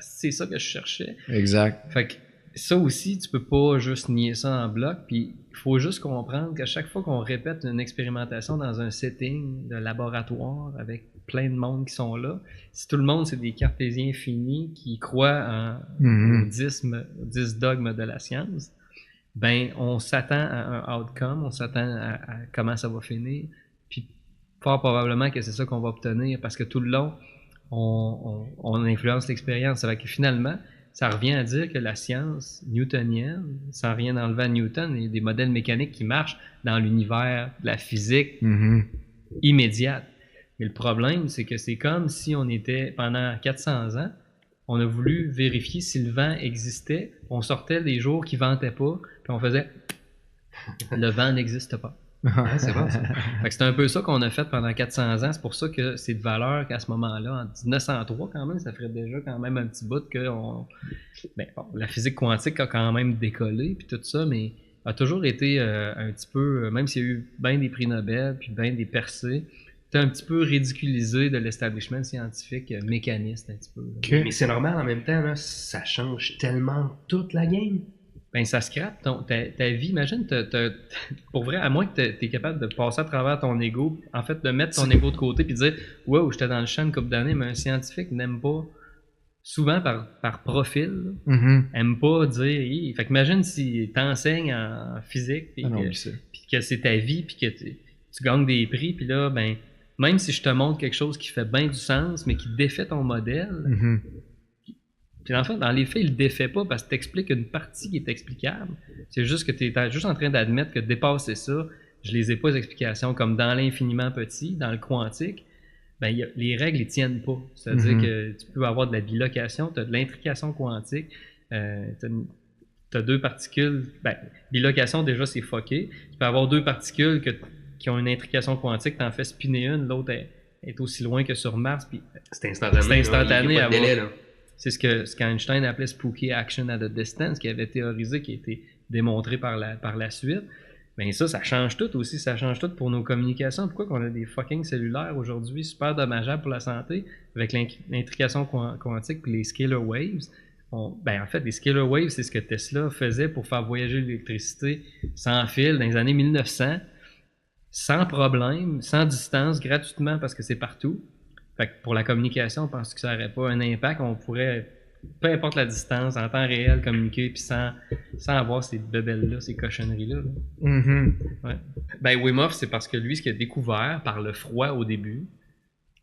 c'est ça que je cherchais. Exact. Fait que ça aussi tu peux pas juste nier ça en bloc, puis il faut juste comprendre qu'à chaque fois qu'on répète une expérimentation dans un setting de laboratoire avec plein de monde qui sont là. Si tout le monde, c'est des cartésiens finis qui croient au 10 dogmes de la science, ben on s'attend à un outcome, on s'attend à comment ça va finir, puis fort probablement que c'est ça qu'on va obtenir, parce que tout le long, on influence l'expérience. Ça fait que finalement, ça revient à dire que la science newtonienne, sans rien enlever à Newton, il y a des modèles mécaniques qui marchent dans l'univers de la physique immédiate. Mais le problème, c'est que c'est comme si on était, pendant 400 ans, on a voulu vérifier si le vent existait, on sortait des jours qui ne ventaient pas, puis on faisait « le vent n'existe pas ». C'est bon, ça. Fait que c'est un peu ça qu'on a fait pendant 400 ans. C'est pour ça que c'est de valeur qu'à ce moment-là, en 1903 quand même, ça ferait déjà quand même un petit bout que la physique quantique a quand même décollé puis tout ça, mais a toujours été un petit peu, même s'il y a eu bien des prix Nobel puis bien des percées, c'était un petit peu ridiculisé de l'establishment scientifique mécaniste un petit peu. Mais c'est normal en même temps, là, ça change tellement toute la game. Ben, ça scrape ta vie. Imagine, pour vrai, à moins que tu es capable de passer à travers ton ego, en fait, de mettre ton ego de côté puis de dire « Wow, j'étais dans le champ une couple d'années », mais un scientifique n'aime pas, souvent par profil, aime pas dire hey. Fait qu'imagine si t'enseignes en physique puis que c'est ta vie puis que tu gagnes des prix puis là, ben, même si je te montre quelque chose qui fait bien du sens mais qui défait ton modèle, puis en fait, dans les faits, il le défait pas parce que tu expliques une partie qui est explicable. C'est juste que tu es juste en train d'admettre que dépasser ça, je les ai pas les explications, comme dans l'infiniment petit, dans le quantique, ben, les règles ne tiennent pas. C'est-à-dire que tu peux avoir de la bilocation, tu as de l'intrication quantique, tu as deux particules. Ben, bilocation, déjà, c'est fucké. Tu peux avoir deux particules qui ont une intrication quantique, tu en fais spinner une, l'autre est aussi loin que sur Mars. Puis c'est instantané. C'est instantané. Il y a pas de délai, là. C'est ce qu'Einstein appelait spooky action at a distance, qui avait théorisé, qui a été démontré par la suite. Mais ça change tout aussi. Ça change tout pour nos communications. Pourquoi qu'on a des fucking cellulaires aujourd'hui super dommageables pour la santé avec l'intrication quantique et les scalar waves? En fait, les scalar waves, c'est ce que Tesla faisait pour faire voyager l'électricité sans fil dans les années 1900, sans problème, sans distance, gratuitement parce que c'est partout. Fait que pour la communication, on pense que ça n'aurait pas un impact. On pourrait, peu importe la distance, en temps réel, communiquer puis sans avoir ces bebelles-là, ces cochonneries-là. Ouais. Ben, Wim Hof, c'est parce que lui, ce qu'il a découvert par le froid au début,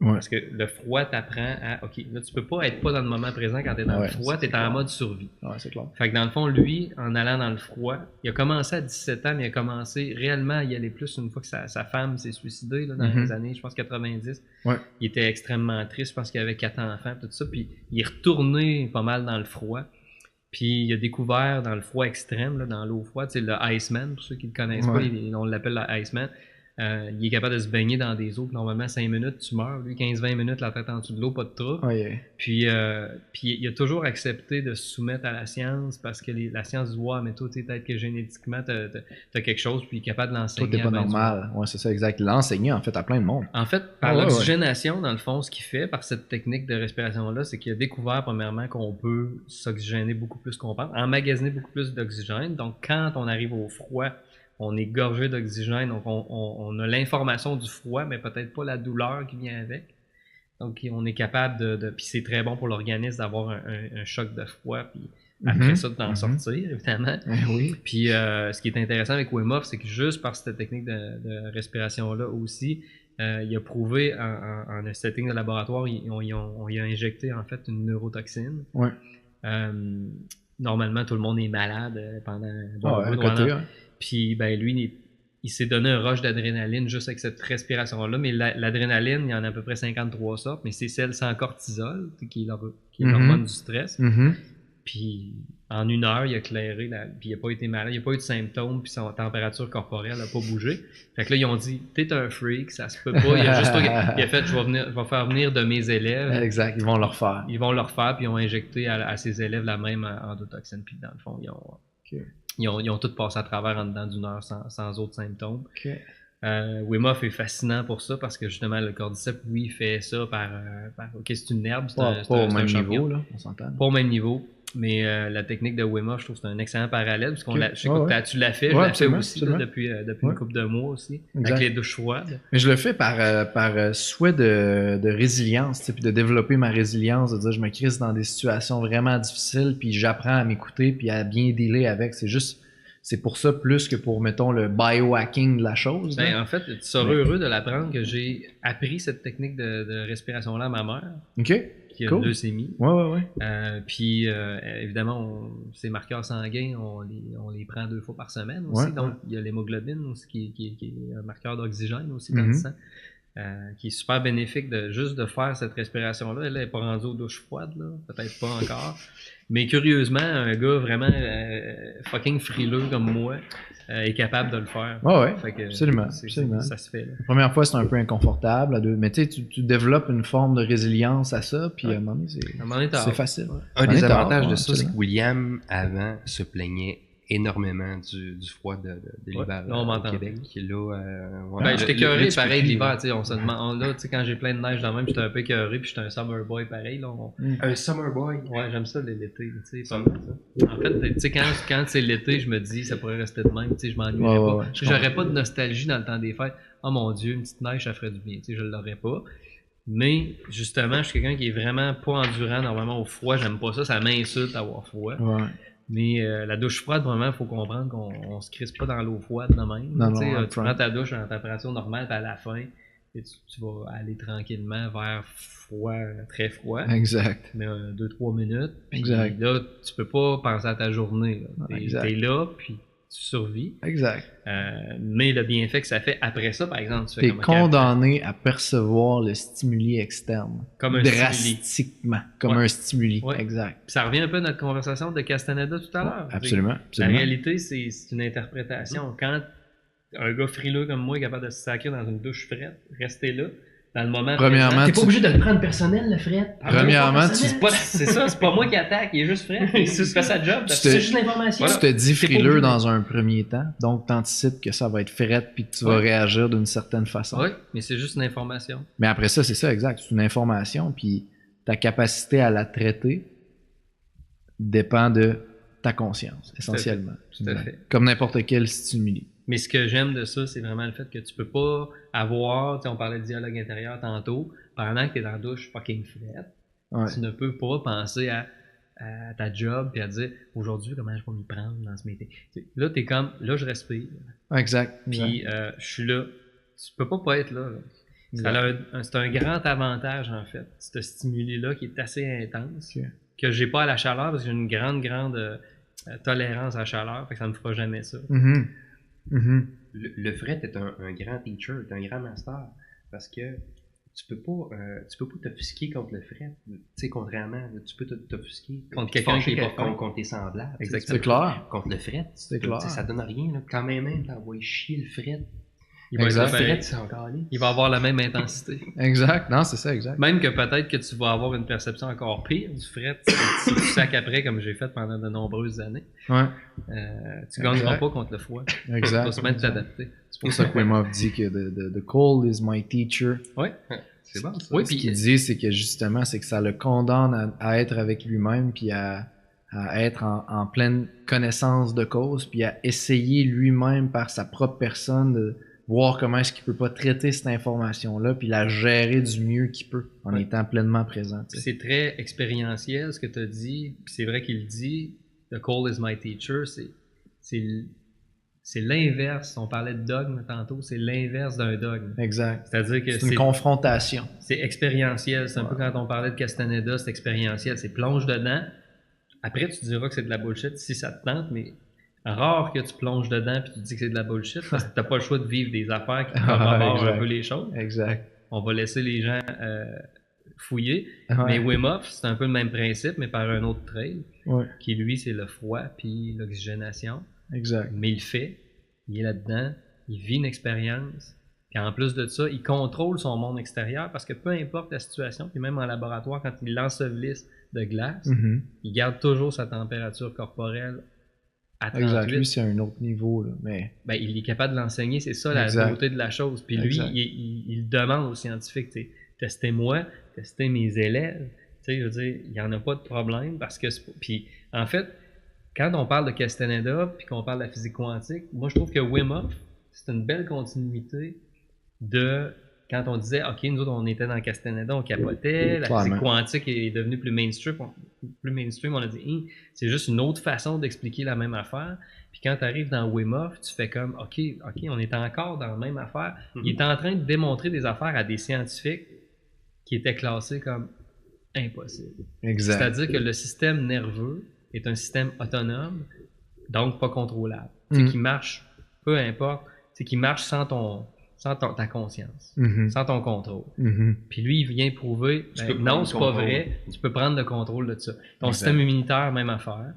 parce que le froid t'apprend à, OK, là, tu peux pas être pas dans le moment présent quand t'es dans le froid, t'es en mode survie. Ouais, c'est clair. Fait que dans le fond, lui, en allant dans le froid, il a commencé à 17 ans, mais il a commencé réellement à y aller plus une fois que sa femme s'est suicidée là, dans les années, je pense, 90. Ouais. Il était extrêmement triste, je pense qu'il avait 4 enfants, tout ça, puis il est retourné pas mal dans le froid. Puis il a découvert dans le froid extrême, là, dans l'eau froide, c'est le Iceman, pour ceux qui ne le connaissent pas, on l'appelle le Iceman. Il est capable de se baigner dans des eaux que normalement 5 minutes tu meurs. Lui, 15-20 minutes, la tête en dessous de l'eau, pas de trouble. Puis il a toujours accepté de se soumettre à la science parce que la science dit ouais, mais toi, peut-être que génétiquement, t'as quelque chose, puis il est capable de l'enseigner. Toi, t'es pas normal. Ouais, c'est ça, exact. L'enseigner, en fait, à plein de monde. En fait, par l'oxygénation, dans le fond, ce qu'il fait par cette technique de respiration-là, c'est qu'il a découvert, premièrement, qu'on peut s'oxygéner beaucoup plus qu'on pense, emmagasiner beaucoup plus d'oxygène. Donc, quand on arrive au froid, on est gorgé d'oxygène, donc on a l'information du froid, mais peut-être pas la douleur qui vient avec. Donc, on est capable puis c'est très bon pour l'organisme d'avoir un choc de froid, puis après ça, d'en sortir, évidemment. Oui. Puis, ce qui est intéressant avec Wim Hof, c'est que juste par cette technique de respiration-là aussi, il a prouvé en un setting de laboratoire, on y a injecté, en fait, une neurotoxine. Ouais. Normalement, tout le monde est malade pendant... Puis, ben, lui, il s'est donné un rush d'adrénaline juste avec cette respiration-là. Mais l'adrénaline, il y en a à peu près 53 sortes, mais c'est celle sans cortisol, qui est l'hormone du stress. Puis, en 1 heure, il a clairé, puis il n'a pas été malade, il n'a pas eu de symptômes, puis sa température corporelle n'a pas bougé. Fait que là, ils ont dit, t'es un freak, ça se peut pas. Il a fait, je vais faire venir de mes élèves. Exact, ils vont le refaire. Ils vont le refaire, puis ils ont injecté à ses élèves la même endotoxine. Puis, dans le fond, ils ont tout passé à travers en dedans d'1 heure sans autres symptômes. Wim Hof est fascinant pour ça parce que justement le cordyceps, oui, il fait ça par OK, c'est une herbe, pas au même niveau, là, on s'entend. Pas au même niveau. Mais la technique de Wim Hof, je trouve que c'est un excellent parallèle, parce qu'on Okay. je sais que tu l'as fait, je l'ai fait aussi là, depuis une couple de mois aussi, avec les douches froides. Mais je le fais par souhait de résilience, puis de développer ma résilience, de dire je me crise dans des situations vraiment difficiles, puis j'apprends à m'écouter, puis à bien dealer avec. C'est pour ça plus que pour, mettons, le biohacking de la chose. Ben, en fait, tu seras heureux de l'apprendre que j'ai appris cette technique de respiration-là à ma mère. OK. Qui a une leucémie. Ouais. Puis, évidemment, ces marqueurs sanguins, on les prend 2 fois par semaine aussi. Donc, il y a l'hémoglobine aussi, qui est un marqueur d'oxygène aussi dans le sang, qui est super bénéfique juste de faire cette respiration-là. Elle n'est pas rendue aux douches froides, là, peut-être pas encore. Mais curieusement, un gars vraiment fucking frileux comme moi est capable de le faire. Ouais, fait que, absolument. Ça se fait. Là. La première fois, c'est un peu inconfortable. Mais tu sais, tu développes une forme de résilience à ça, puis à un moment donné, c'est facile. Un des avantages de ça, c'est que William, avant, se plaignait énormément du froid de l'hiver au Québec. J'étais écœuré pareil de l'hiver. On se demande, là, quand j'ai plein de neige dans le même, j'étais un peu écœuré, puis j'étais un summer boy pareil. Là, Un summer boy? Ouais, j'aime ça l'été. En fait, quand c'est l'été, je me dis, ça pourrait rester de même, je m'ennuierais pas. J'aurais pas de nostalgie dans le temps des fêtes. Oh mon Dieu, une petite neige, ça ferait du bien. Je l'aurais pas. Mais justement, je suis quelqu'un qui est vraiment pas endurant normalement au froid. J'aime pas ça, ça m'insulte d'avoir froid. Ouais. Mais la douche froide, vraiment, il faut comprendre qu'on se crisse pas dans l'eau froide de même. Tu prends ta douche en température normale, puis à la fin, et tu vas aller tranquillement vers froid, très froid. Exact. Mais 2-3 minutes. Puis exact. Là, tu peux pas penser à ta journée. T'es là, puis tu survis. Exact. Mais le bienfait que ça fait après ça, par exemple, tu fais t'es condamné à percevoir le stimuli externe. Comme un drastiquement. stimuli. Comme un stimuli. Ouais. Exact. Puis ça revient un peu à notre conversation de Castaneda tout à l'heure. Absolument. La réalité, c'est une interprétation. Quand un gars frileux comme moi est capable de se sacrer dans une douche frette, restez là. Dans le moment premièrement, t'es pas obligé de le prendre personnel, le fret. Premièrement, c'est ça, c'est pas moi qui attaque, il est juste fret. Il fait sa job, c'est juste l'information. Tu te dis frileux dans un premier temps, donc t'anticipes que ça va être fret puis que tu vas réagir d'une certaine façon. Oui, mais c'est juste une information. Mais après ça, c'est ça, exact. C'est une information, puis ta capacité à la traiter dépend de ta conscience, essentiellement. Tout à fait. Comme n'importe quel stimuli. Mais ce que j'aime de ça, c'est vraiment le fait que tu peux pas avoir, on parlait de dialogue intérieur tantôt, pendant que tu es dans la douche fucking frette, tu ne peux pas penser à ta job puis à dire aujourd'hui comment je vais m'y prendre dans ce meeting. Là, t'es comme, là je respire. Exact. Puis je suis là. Tu peux pas être là. C'est un grand avantage en fait, ce stimuli-là qui est assez intense, que j'ai pas à la chaleur parce que j'ai une grande tolérance à la chaleur, fait que ça me fera jamais ça. Le fret est un grand teacher, un grand master, parce que tu peux pas t'offusquer contre le fret. Tu sais, contrairement, tu peux t'offusquer contre quelqu'un qui est pas contre tes semblables. Exactement. C'est clair. Contre le fret, c'est clair. Ça donne rien. Là. Quand même, t'envoies chier le fret. Il va avoir la même intensité. Exact. Non, c'est ça, exact. Même que peut-être que tu vas avoir une perception encore pire du fret si tu sacs après, comme j'ai fait pendant de nombreuses années. Ouais. Tu gagneras pas contre le froid. Exact. Tu vas se mettre t'adapter. C'est pour ça que Wim Hof dit que the cold is my teacher. Oui. C'est bon, ça. Oui, puis ce qu'il dit, c'est que justement, c'est que ça le condamne à être avec lui-même, puis à être en pleine connaissance de cause, puis à essayer lui-même par sa propre personne de voir comment est-ce qu'il peut pas traiter cette information-là puis la gérer du mieux qu'il peut en étant pleinement présent. C'est très expérientiel ce que tu as dit, puis c'est vrai qu'il dit « The cold is my teacher », c'est l'inverse. On parlait de dogme tantôt, c'est l'inverse d'un dogme. Exact. C'est-à-dire que c'est une confrontation. C'est expérientiel. C'est un peu quand on parlait de Castaneda, c'est expérientiel. C'est plonge dedans. Après, tu diras que c'est de la bullshit si ça te tente, mais rare que tu plonges dedans puis tu dis que c'est de la bullshit parce que t'as pas le choix de vivre des affaires qui corroborent un peu les choses. Exact. On va laisser les gens fouiller. Mais Wim Hof, c'est un peu le même principe, mais par un autre trail. Qui lui, c'est le froid puis l'oxygénation. Exact. Mais il le fait, il est là-dedans, il vit une expérience. Puis en plus de ça, il contrôle son monde extérieur parce que peu importe la situation, puis même en laboratoire, quand il l'ensevelisse de glace, il garde toujours sa température corporelle à 38. Exact. Lui, c'est un autre niveau. Là, mais... il est capable de l'enseigner, c'est ça la beauté de la chose. Puis lui, il demande aux scientifiques, testez-moi, testez mes élèves. Je veux dire, il n'y en a pas de problème parce que... Puis en fait, quand on parle de Castaneda puis qu'on parle de la physique quantique, moi je trouve que Wim Hof, c'est une belle continuité de quand on disait, OK, nous autres on était dans Castaneda, on capotait, la physique quantique est devenue plus mainstream, on a dit, c'est juste une autre façon d'expliquer la même affaire. Puis quand tu arrives dans Wim Hof, tu fais comme, OK, on est encore dans la même affaire. Il est en train de démontrer des affaires à des scientifiques qui étaient classés comme impossibles. Exact. C'est-à-dire que le système nerveux est un système autonome, donc pas contrôlable. Qui marche, peu importe, qui marche sans ta conscience, sans ton contrôle. Puis lui, il vient prouver, non, c'est pas vrai, tu peux prendre le contrôle de ça. Ton système immunitaire, même affaire.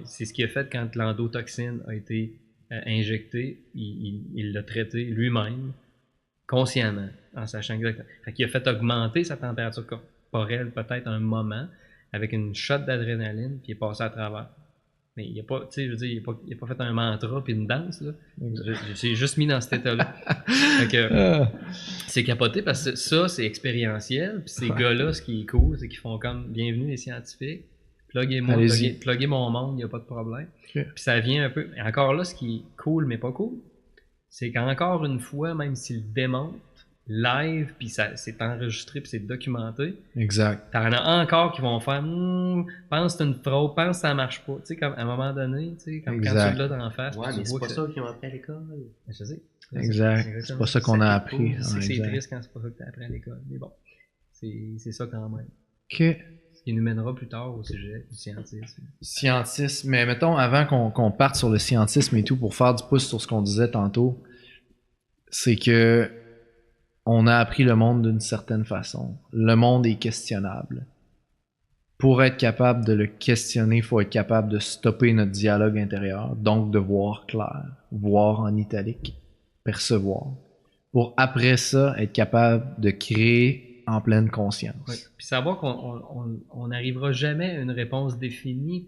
C'est ce qu'il a fait quand l'endotoxine a été injectée, il l'a traité lui-même, consciemment, en sachant exactement. Fait qu'il a fait augmenter sa température corporelle peut-être un moment, avec une shot d'adrénaline, puis il est passé à travers. Mais il n'a pas, tu sais, je veux dire, il a pas fait un mantra puis une danse, là. J'ai juste mis dans cet état-là. Fait que, c'est capoté parce que ça, c'est expérientiel. Puis ces gars-là, ce qui est cool, c'est qu'ils font comme, bienvenue les scientifiques, pluguez mon monde, il n'y a pas de problème. Puis ça vient un peu, et encore là, ce qui est cool mais pas cool, c'est qu'encore une fois, même s'ils démontrent live, puis c'est enregistré, puis c'est documenté. Exact. T'en as encore qui vont faire pense que c'est une fraude, pense que ça marche pas. Tu sais, comme à un moment donné, tu sais, comme quand tu l'as d'en face. Ouais, mais c'est pas ça qu'ils ont appris à l'école. Je sais. Exact. C'est pas ça qu'on a appris. C'est triste quand c'est pas ça que t'as appris à l'école. Mais bon, c'est ça quand même. OK. Ce qui nous mènera plus tard au sujet du scientisme. Scientisme. Mais mettons, avant qu'on parte sur le scientisme et tout, pour faire du pouce sur ce qu'on disait tantôt, c'est que on a appris le monde d'une certaine façon. Le monde est questionnable. Pour être capable de le questionner, il faut être capable de stopper notre dialogue intérieur, donc de voir clair, voir en italique, percevoir. Pour après ça, être capable de créer en pleine conscience. Oui. Puis savoir qu'on n'arrivera jamais à une réponse définie,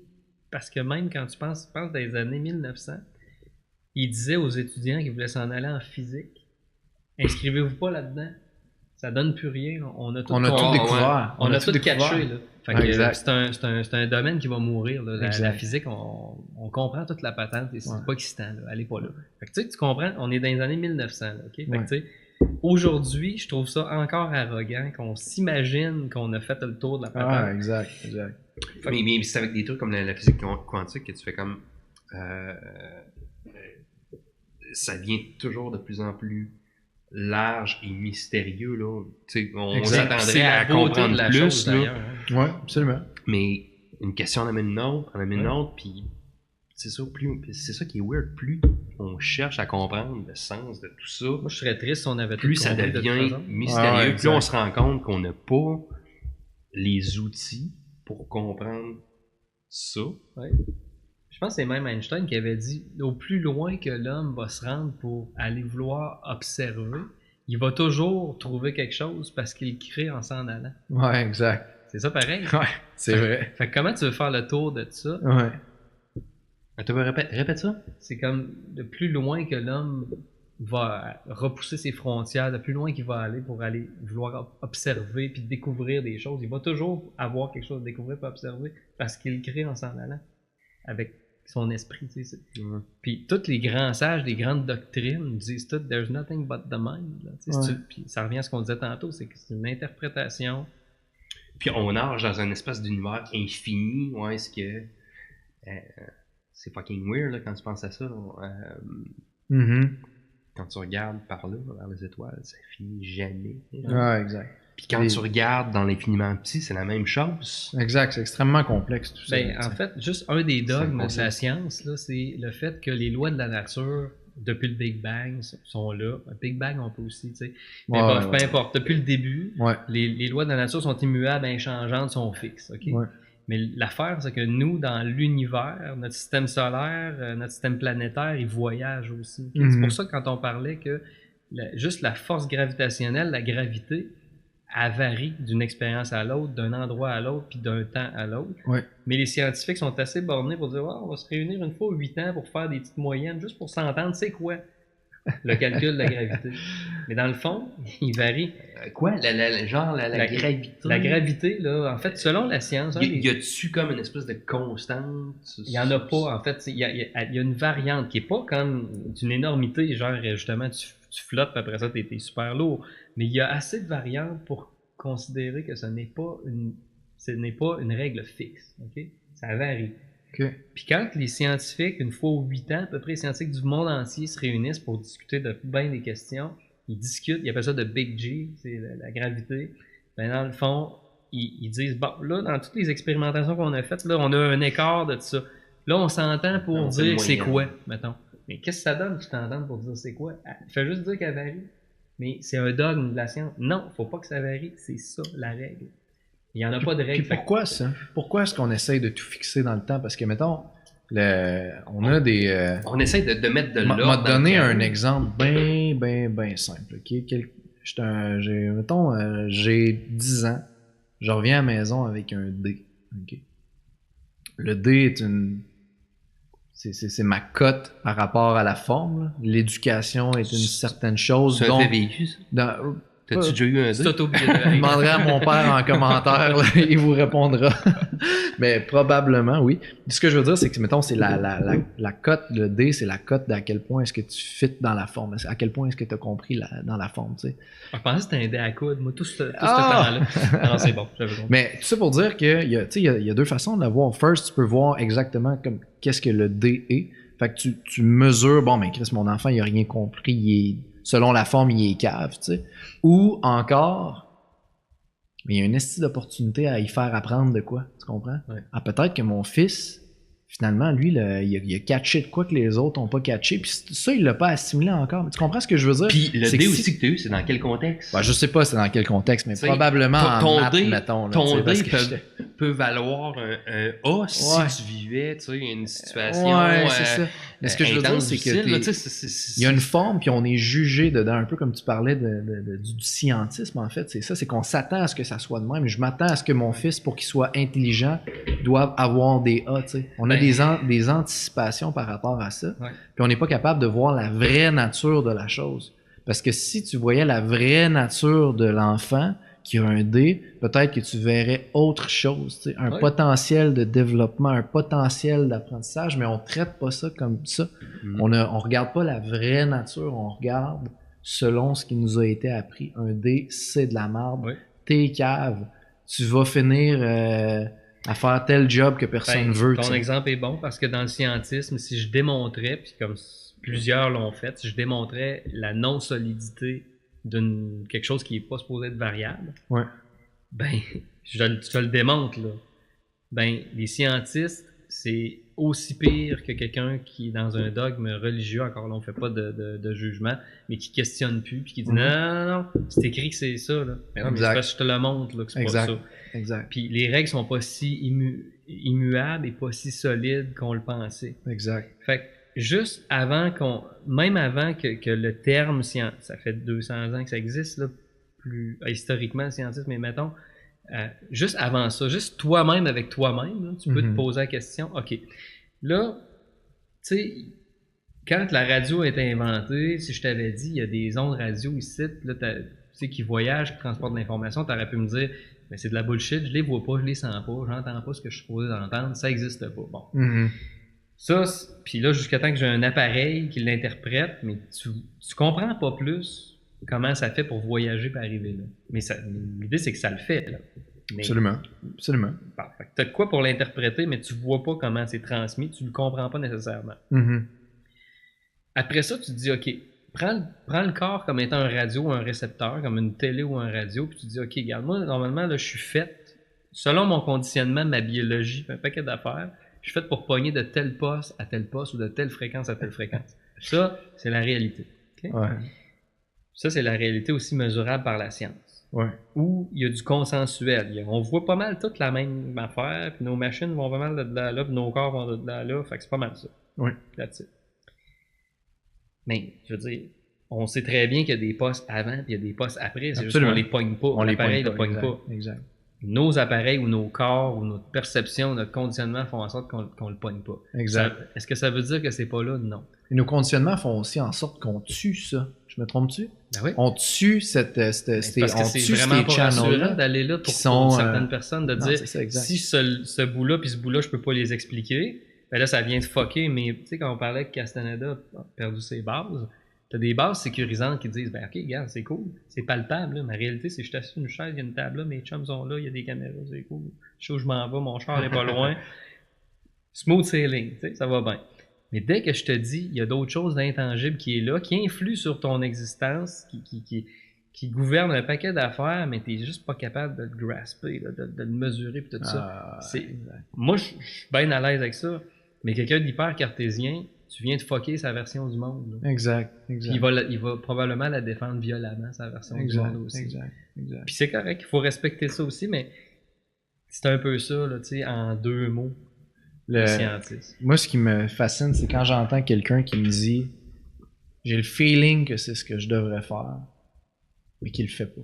parce que même quand tu penses dans les années 1900, il disait aux étudiants qui voulaient s'en aller en physique, inscrivez-vous pas là-dedans. Ça donne plus rien. On a tout découvert. On a tout caché. Là. Fait que, c'est un domaine qui va mourir. Là. La physique, on comprend toute la patente et c'est pas excitant. Là. Allez pas là. Fait que, tu comprends, on est dans les années 1900. Là, okay? Fait que, aujourd'hui, je trouve ça encore arrogant qu'on s'imagine qu'on a fait le tour de la patente. Ah, exact. Mais c'est avec des trucs comme la physique quantique que tu fais comme... ça devient toujours de plus en plus large et mystérieux, là. On s'attendrait à comprendre la plus, chose, là. Oui, absolument. Mais une question en amène une autre, puis c'est ça qui est weird. Plus on cherche à comprendre le sens de tout ça, moi je serais triste si on avait plus ça devient mystérieux. Plus on se rend compte qu'on n'a pas les outils pour comprendre ça. Ouais. Je pense que c'est même Einstein qui avait dit au plus loin que l'homme va se rendre pour aller vouloir observer, il va toujours trouver quelque chose parce qu'il crée en s'en allant. Ouais, exact. C'est ça pareil. Ouais, c'est vrai. Fait que comment tu veux faire le tour de ça? Ouais. Répète ça. C'est comme de plus loin que l'homme va repousser ses frontières, de plus loin qu'il va aller pour aller vouloir observer puis découvrir des choses. Il va toujours avoir quelque chose à découvrir et observer parce qu'il crée en s'en allant avec son esprit, tu sais. Puis tous les grands sages, les grandes doctrines disent tout, there's nothing but the mind. Là, puis ça revient à ce qu'on disait tantôt, c'est que c'est une interprétation. Puis on nage dans un espèce d'univers infini, ouais, est-ce que c'est fucking weird là, quand tu penses à ça. Quand tu regardes par là, vers les étoiles, ça finit jamais. Ouais, exact. Puis quand tu regardes dans l'infiniment petit, c'est la même chose. Exact, c'est extrêmement complexe tout ça. En fait, juste un des dogmes de la science, là, c'est le fait que les lois de la nature, depuis le Big Bang, sont là. Le Big Bang, on peut aussi, tu sais. Mais peu importe, depuis le début, les lois de la nature sont immuables, inchangeantes, sont fixes. Okay? Ouais. Mais l'affaire, c'est que nous, dans l'univers, notre système solaire, notre système planétaire, il voyage aussi. Okay? C'est pour ça que quand on parlait que juste la force gravitationnelle, la gravité, elle varie d'une expérience à l'autre, d'un endroit à l'autre, puis d'un temps à l'autre. Ouais. Mais les scientifiques sont assez bornés pour dire on va se réunir une fois aux 8 ans pour faire des petites moyennes, juste pour s'entendre, c'est quoi? Le calcul de la gravité. Mais dans le fond, il varie. Quoi? La gravité? La gravité, là, en fait, selon la science... Y a-tu comme une espèce de constante? Il n'y en a pas, en fait. Il y a une variante qui n'est pas comme d'une énormité, genre, justement, tu flottes, puis après ça, t'es super lourd. Mais il y a assez de variantes pour considérer que ce n'est pas une règle fixe. OK? Ça varie. Okay. Puis quand les scientifiques, une fois aux 8 ans, à peu près les scientifiques du monde entier se réunissent pour discuter de bien des questions, ils discutent, ils appellent ça de Big G, c'est la gravité. Ben dans le fond, ils disent, bon, là, dans toutes les expérimentations qu'on a faites, là, on a un écart de tout ça. Là, on s'entend pour dire c'est quoi, mettons. Mais qu'est-ce que ça donne, tu t'entends pour dire c'est quoi? Fais juste dire qu'elle varie. Mais c'est un dogme de la science. Non, faut pas que ça varie, c'est ça, la règle. Il n'y en a pas de règle. Puis pourquoi ça? Pourquoi est-ce qu'on essaye de tout fixer dans le temps? Parce que, mettons, on a des... on essaye de mettre de l'ordre. On m'a donné un exemple bien simple. Okay? J'ai 10 ans. Je reviens à la maison avec un dé. Okay? Le dé est c'est ma cote par rapport à la forme. L'éducation est une certaine chose. C'est un fait vécu, ça? T'as-tu déjà eu un dé? Je demanderai à mon père en commentaire, là, il vous répondra. Mais probablement, oui. Ce que je veux dire, c'est que, mettons, c'est la cote, le dé, c'est la cote d'à quel point est-ce que tu fit dans la forme. À quel point est-ce que tu as compris dans la forme, tu sais. Je pensais que c'était un dé à coudre, moi, tout ce temps-là. Non, c'est bon, j'avais compris. Mais tout ça pour dire qu'il y a deux façons de la voir. First, tu peux voir exactement comme qu'est-ce que le dé est. Fait que tu mesures, bon, mais Chris, mon enfant, il a rien compris, selon la forme, il est cave, tu sais. Ou encore, mais il y a une esti d'opportunité à y faire apprendre de quoi, tu comprends? Ouais. Ah, peut-être que mon fils, finalement, lui, il a catché de quoi que les autres n'ont pas catché, puis ça, il l'a pas assimilé encore. Mais tu comprends ce que je veux dire? Puis le dé aussi que tu as eu, c'est dans quel contexte? Ben, je sais pas c'est dans quel contexte, mais t'sais, probablement en maths, dé, mettons. Là, ton dé peut valoir un A si tu vivais une situation. Ouais, c'est ça. Mais ce que je veux dire, c'est que il y a une forme, puis on est jugé dedans, un peu comme tu parlais du scientisme, en fait. C'est ça, c'est qu'on s'attend à ce que ça soit de même. Je m'attends à ce que mon fils, pour qu'il soit intelligent, doive avoir des A, tu sais. On a des anticipations par rapport à ça, puis on n'est pas capable de voir la vraie nature de la chose. Parce que si tu voyais la vraie nature de l'enfant qui a un dé, peut-être que tu verrais autre chose, tu sais, un potentiel de développement, un potentiel d'apprentissage, mais on traite pas ça comme ça. On regarde pas la vraie nature, on regarde selon ce qui nous a été appris. Un dé, c'est de la merde. T'es cave. Tu vas finir à faire tel job que personne veut. Ton exemple est bon parce que dans le scientisme, si je démontrais, puis comme plusieurs l'ont fait, si je démontrais la non-solidité d'une quelque chose qui n'est pas supposé être variable, ben, tu le démontres, là. Ben, les scientistes, c'est aussi pire que quelqu'un qui est dans un dogme religieux, encore là, on fait pas de jugement, mais qui questionne plus, puis qui dit non, c'est écrit que c'est ça, là. Mais non, mais c'est parce que je te le montre, là, que c'est pas ça. Exact. Puis les règles sont pas si immuables et pas si solides qu'on le pensait. Exact. Fait que juste avant même avant que le terme science, ça fait 200 ans que ça existe, là, plus historiquement le scientisme, mais mettons, juste avant ça, juste toi-même avec toi-même, là, tu peux te poser la question, ok, là, tu sais, quand la radio a été inventée, si je t'avais dit, il y a des ondes radio ici, là, tu sais, qui voyagent, qui transportent de l'information, tu aurais pu me dire, mais c'est de la bullshit, je les vois pas, je les sens pas, j'entends pas ce que je suis supposé d'entendre, ça existe pas. Bon. Ça, puis là, jusqu'à temps que j'ai un appareil qui l'interprète, mais tu comprends pas plus comment ça fait pour voyager et arriver là. Mais l'idée, c'est que ça le fait, là. Mais, absolument. Bon, fait que t'as de quoi pour l'interpréter, mais tu vois pas comment c'est transmis, tu le comprends pas nécessairement. Après ça, tu te dis, OK, prends le corps comme étant un radio ou un récepteur, comme une télé ou un radio, puis tu te dis, OK, regarde, moi, normalement, là, je suis fait, selon mon conditionnement, ma biologie, un paquet d'affaires, je suis fait pour pogner de tel poste à tel poste ou de telle fréquence à telle fréquence. Ça, c'est la réalité. Okay? Ça, c'est la réalité aussi mesurable par la science. Où il y a du consensuel. On voit pas mal toute la même affaire, puis nos machines vont pas mal de là, puis nos corps vont de là, fait que c'est pas mal ça. That's it. Mais, je veux dire, on sait très bien qu'il y a des postes avant et il y a des postes après. C'est juste qu'on les pogne pas. L'appareil ne pogne pas. Exact. Nos appareils ou nos corps ou notre perception, notre conditionnement font en sorte qu'on le pogne pas. Exact. Est-ce que ça veut dire que c'est pas là? Non. Et nos conditionnements font aussi en sorte qu'on tue ça. Je me trompe-tu? Ben oui. On tue cette Parce que c'est vraiment pas rassurant d'aller là pour certaines personnes, de dire si ce bout-là puis ce bout-là, je peux pas les expliquer, ben là, ça vient de fucker. Mais tu sais, quand on parlait que Castaneda a perdu ses bases, t'as des bases sécurisantes qui disent ben ok, regarde, c'est cool, c'est palpable. Là. Ma réalité, c'est que je suis assis sur une chaise, il y a une table là, mes chums sont là, il y a des caméras, c'est cool. Je sais où je m'en vais, mon char n'est pas loin. Smooth sailing, tu sais, ça va bien. Mais dès que je te dis, il y a d'autres choses d'intangibles qui est là, qui influent sur ton existence, qui gouvernent un paquet d'affaires, mais tu n'es juste pas capable de le grasper, là, de le mesurer, puis tout ça. Moi, je suis bien à l'aise avec ça, mais quelqu'un d'hyper cartésien, tu viens de fucker sa version du monde. Là. Exact. Puis il va probablement la défendre violemment, sa version du monde aussi. Exact. Puis c'est correct, il faut respecter ça aussi, mais c'est un peu ça, là, tu sais, en 2 mots. Moi, ce qui me fascine, c'est quand j'entends quelqu'un qui me dit j'ai le feeling que c'est ce que je devrais faire, mais qu'il le fait pas.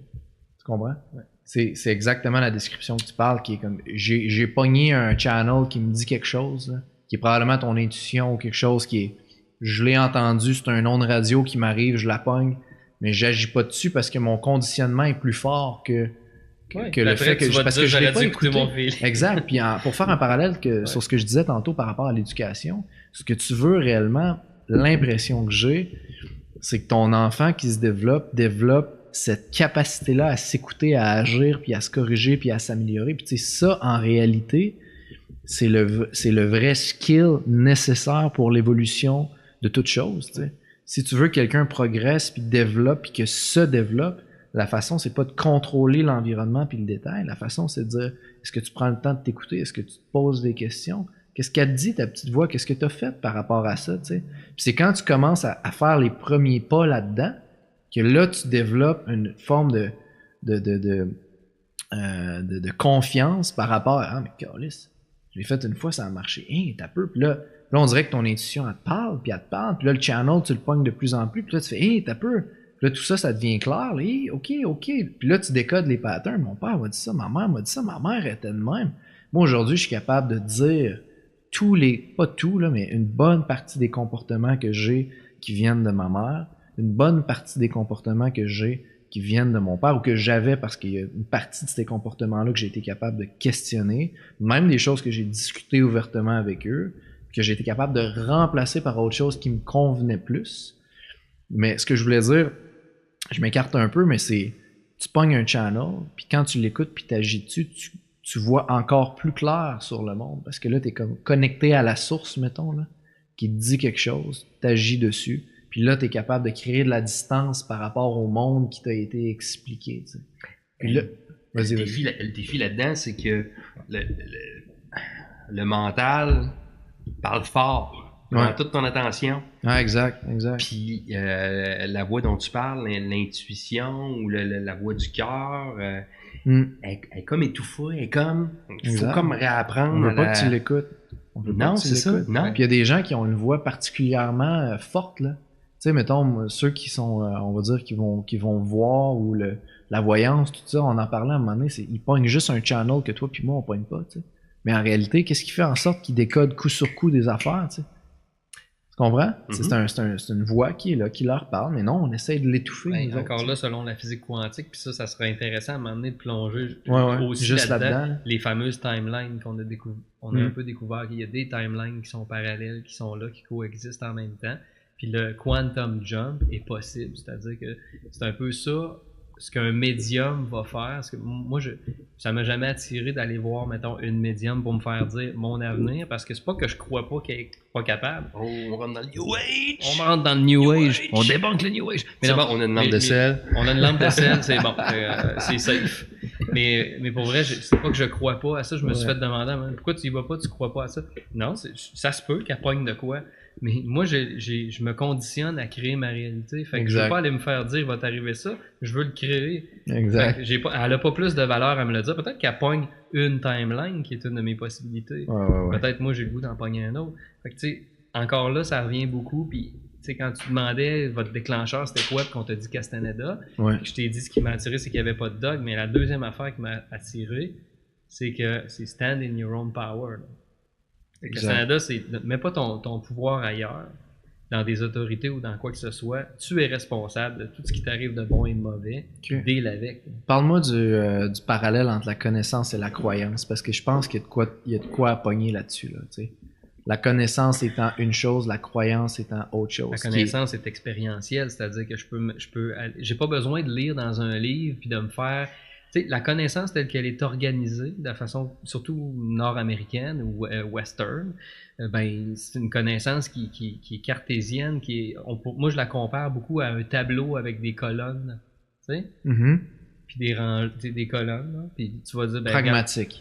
Tu comprends? Ouais. C'est exactement la description que tu parles, qui est comme j'ai pogné un channel qui me dit quelque chose, là, qui est probablement ton intuition ou quelque chose qui est je l'ai entendu, c'est un nom de radio qui m'arrive, je la pogne, mais j'agis pas dessus parce que mon conditionnement est plus fort que le fait que parce que je l'ai pas écouté. Exact. Puis pour faire un parallèle sur ce que je disais tantôt par rapport à l'éducation, ce que tu veux réellement, l'impression que j'ai, c'est que ton enfant qui se développe cette capacité-là à s'écouter, à agir, puis à se corriger, puis à s'améliorer. Puis tu sais, ça, en réalité, c'est le vrai skill nécessaire pour l'évolution de toute chose. Tu sais. Si tu veux que quelqu'un progresse, puis développe, puis que se développe, la façon, c'est pas de contrôler l'environnement puis le détail. La façon, c'est de dire, est-ce que tu prends le temps de t'écouter? Est-ce que tu te poses des questions? Qu'est-ce qu'elle te dit, ta petite voix? Qu'est-ce que tu as fait par rapport à ça? T'sais? Puis c'est quand tu commences à faire les premiers pas là-dedans que là, tu développes une forme de confiance par rapport à « Ah, mais câlisse, je l'ai fait une fois, ça a marché. Hein, t'as peu. » Puis là, on dirait que ton intuition, elle te parle. Puis là, le channel, tu le pognes de plus en plus. Puis là, tu fais « Hein, t'as peu. » Puis là, tout ça, ça devient clair. Là, hey, OK. Puis là, tu décodes les patterns. Mon père m'a dit ça, ma mère m'a dit ça, ma mère était de même. Moi, aujourd'hui, je suis capable de dire pas tout, là, mais une bonne partie des comportements que j'ai qui viennent de ma mère, une bonne partie des comportements que j'ai qui viennent de mon père ou que j'avais parce qu'il y a une partie de ces comportements-là que j'ai été capable de questionner, même des choses que j'ai discutées ouvertement avec eux, que j'ai été capable de remplacer par autre chose qui me convenait plus. Mais ce que je voulais dire, je m'écarte un peu, mais c'est tu pognes un channel, puis quand tu l'écoutes puis t'agis dessus, tu vois encore plus clair sur le monde. Parce que là, t'es comme connecté à la source, mettons, là, qui te dit quelque chose, t'agis dessus, puis là, t'es capable de créer de la distance par rapport au monde qui t'a été expliqué. Tu sais. Puis là, le défi là-dedans, c'est que le mental parle fort. Prends toute ton attention. Ah, exact. Puis la voix dont tu parles, l'intuition ou la voix du cœur, elle est comme étouffée, il faut comme réapprendre. On veut pas que tu l'écoutes. Non, c'est ça. Non. Puis il y a des gens qui ont une voix particulièrement forte, là. Tu sais, mettons, ceux qui sont, on va dire, qui vont voir ou la voyance, tout ça, on en parlait à un moment donné, ils pognent juste un channel que toi puis moi, on pogne pas, tu sais. Mais en réalité, qu'est-ce qui fait en sorte qu'ils décodent coup sur coup des affaires, tu sais? Tu comprends? Mm-hmm. C'est une voix qui est là, qui leur parle, mais non, on essaye de l'étouffer. Ben, encore là, selon la physique quantique, puis ça serait intéressant à un moment donné de plonger aussi juste là-dedans. Les fameuses timelines qu'on a découvert. On a un peu découvert qu'il y a des timelines qui sont parallèles, qui sont là, qui coexistent en même temps. Puis le quantum jump est possible, c'est-à-dire que c'est un peu ça, ce qu'un médium va faire. Parce que moi, ça m'a jamais attiré d'aller voir, mettons, une médium pour me faire dire mon avenir, parce que c'est pas que je crois pas qu'elle est pas capable. Oh, on rentre dans le New Age! On rentre dans le New Age! On débunk le New Age! Mais c'est bon, on a une lampe de sel. On a une lampe de sel, c'est bon, c'est safe. Mais pour vrai, c'est pas que je crois pas à ça. Je me suis fait demander, pourquoi tu y vas pas, tu crois pas à ça? Non, ça se peut qu'elle pogne de quoi. Mais moi, je me conditionne à créer ma réalité. Fait que je veux pas aller me faire dire, il va t'arriver ça. Je veux le créer. Exact. Elle a pas plus de valeur à me le dire. Peut-être qu'elle pogne une timeline qui est une de mes possibilités. Ouais. Peut-être moi, j'ai le goût d'en pogner un autre. Fait que tu sais, encore là, ça revient beaucoup. Puis tu sais, quand tu demandais votre déclencheur, c'était quoi, puis qu'on t'a dit Castaneda, je t'ai dit ce qui m'a attiré, c'est qu'il n'y avait pas de dog. Mais la deuxième affaire qui m'a attiré, c'est que c'est stand in your own power. Là. Castaneda, c'est mets pas ton pouvoir ailleurs. dans des autorités ou dans quoi que ce soit, tu es responsable de tout ce qui t'arrive de bon et de mauvais, deal avec. Parle-moi du parallèle entre la connaissance et la croyance, parce que je pense qu'il y a de quoi à pogner là-dessus. Là, t'sais. La connaissance étant une chose, la croyance étant autre chose. La connaissance est expérientielle, c'est-à-dire que j'ai pas besoin de lire dans un livre puis de me faire. Tu sais, la connaissance telle qu'elle est organisée, de façon surtout nord-américaine ou western, ben c'est une connaissance qui est cartésienne, moi je la compare beaucoup à un tableau avec des colonnes, tu sais, puis des colonnes, là, puis tu vas dire ben,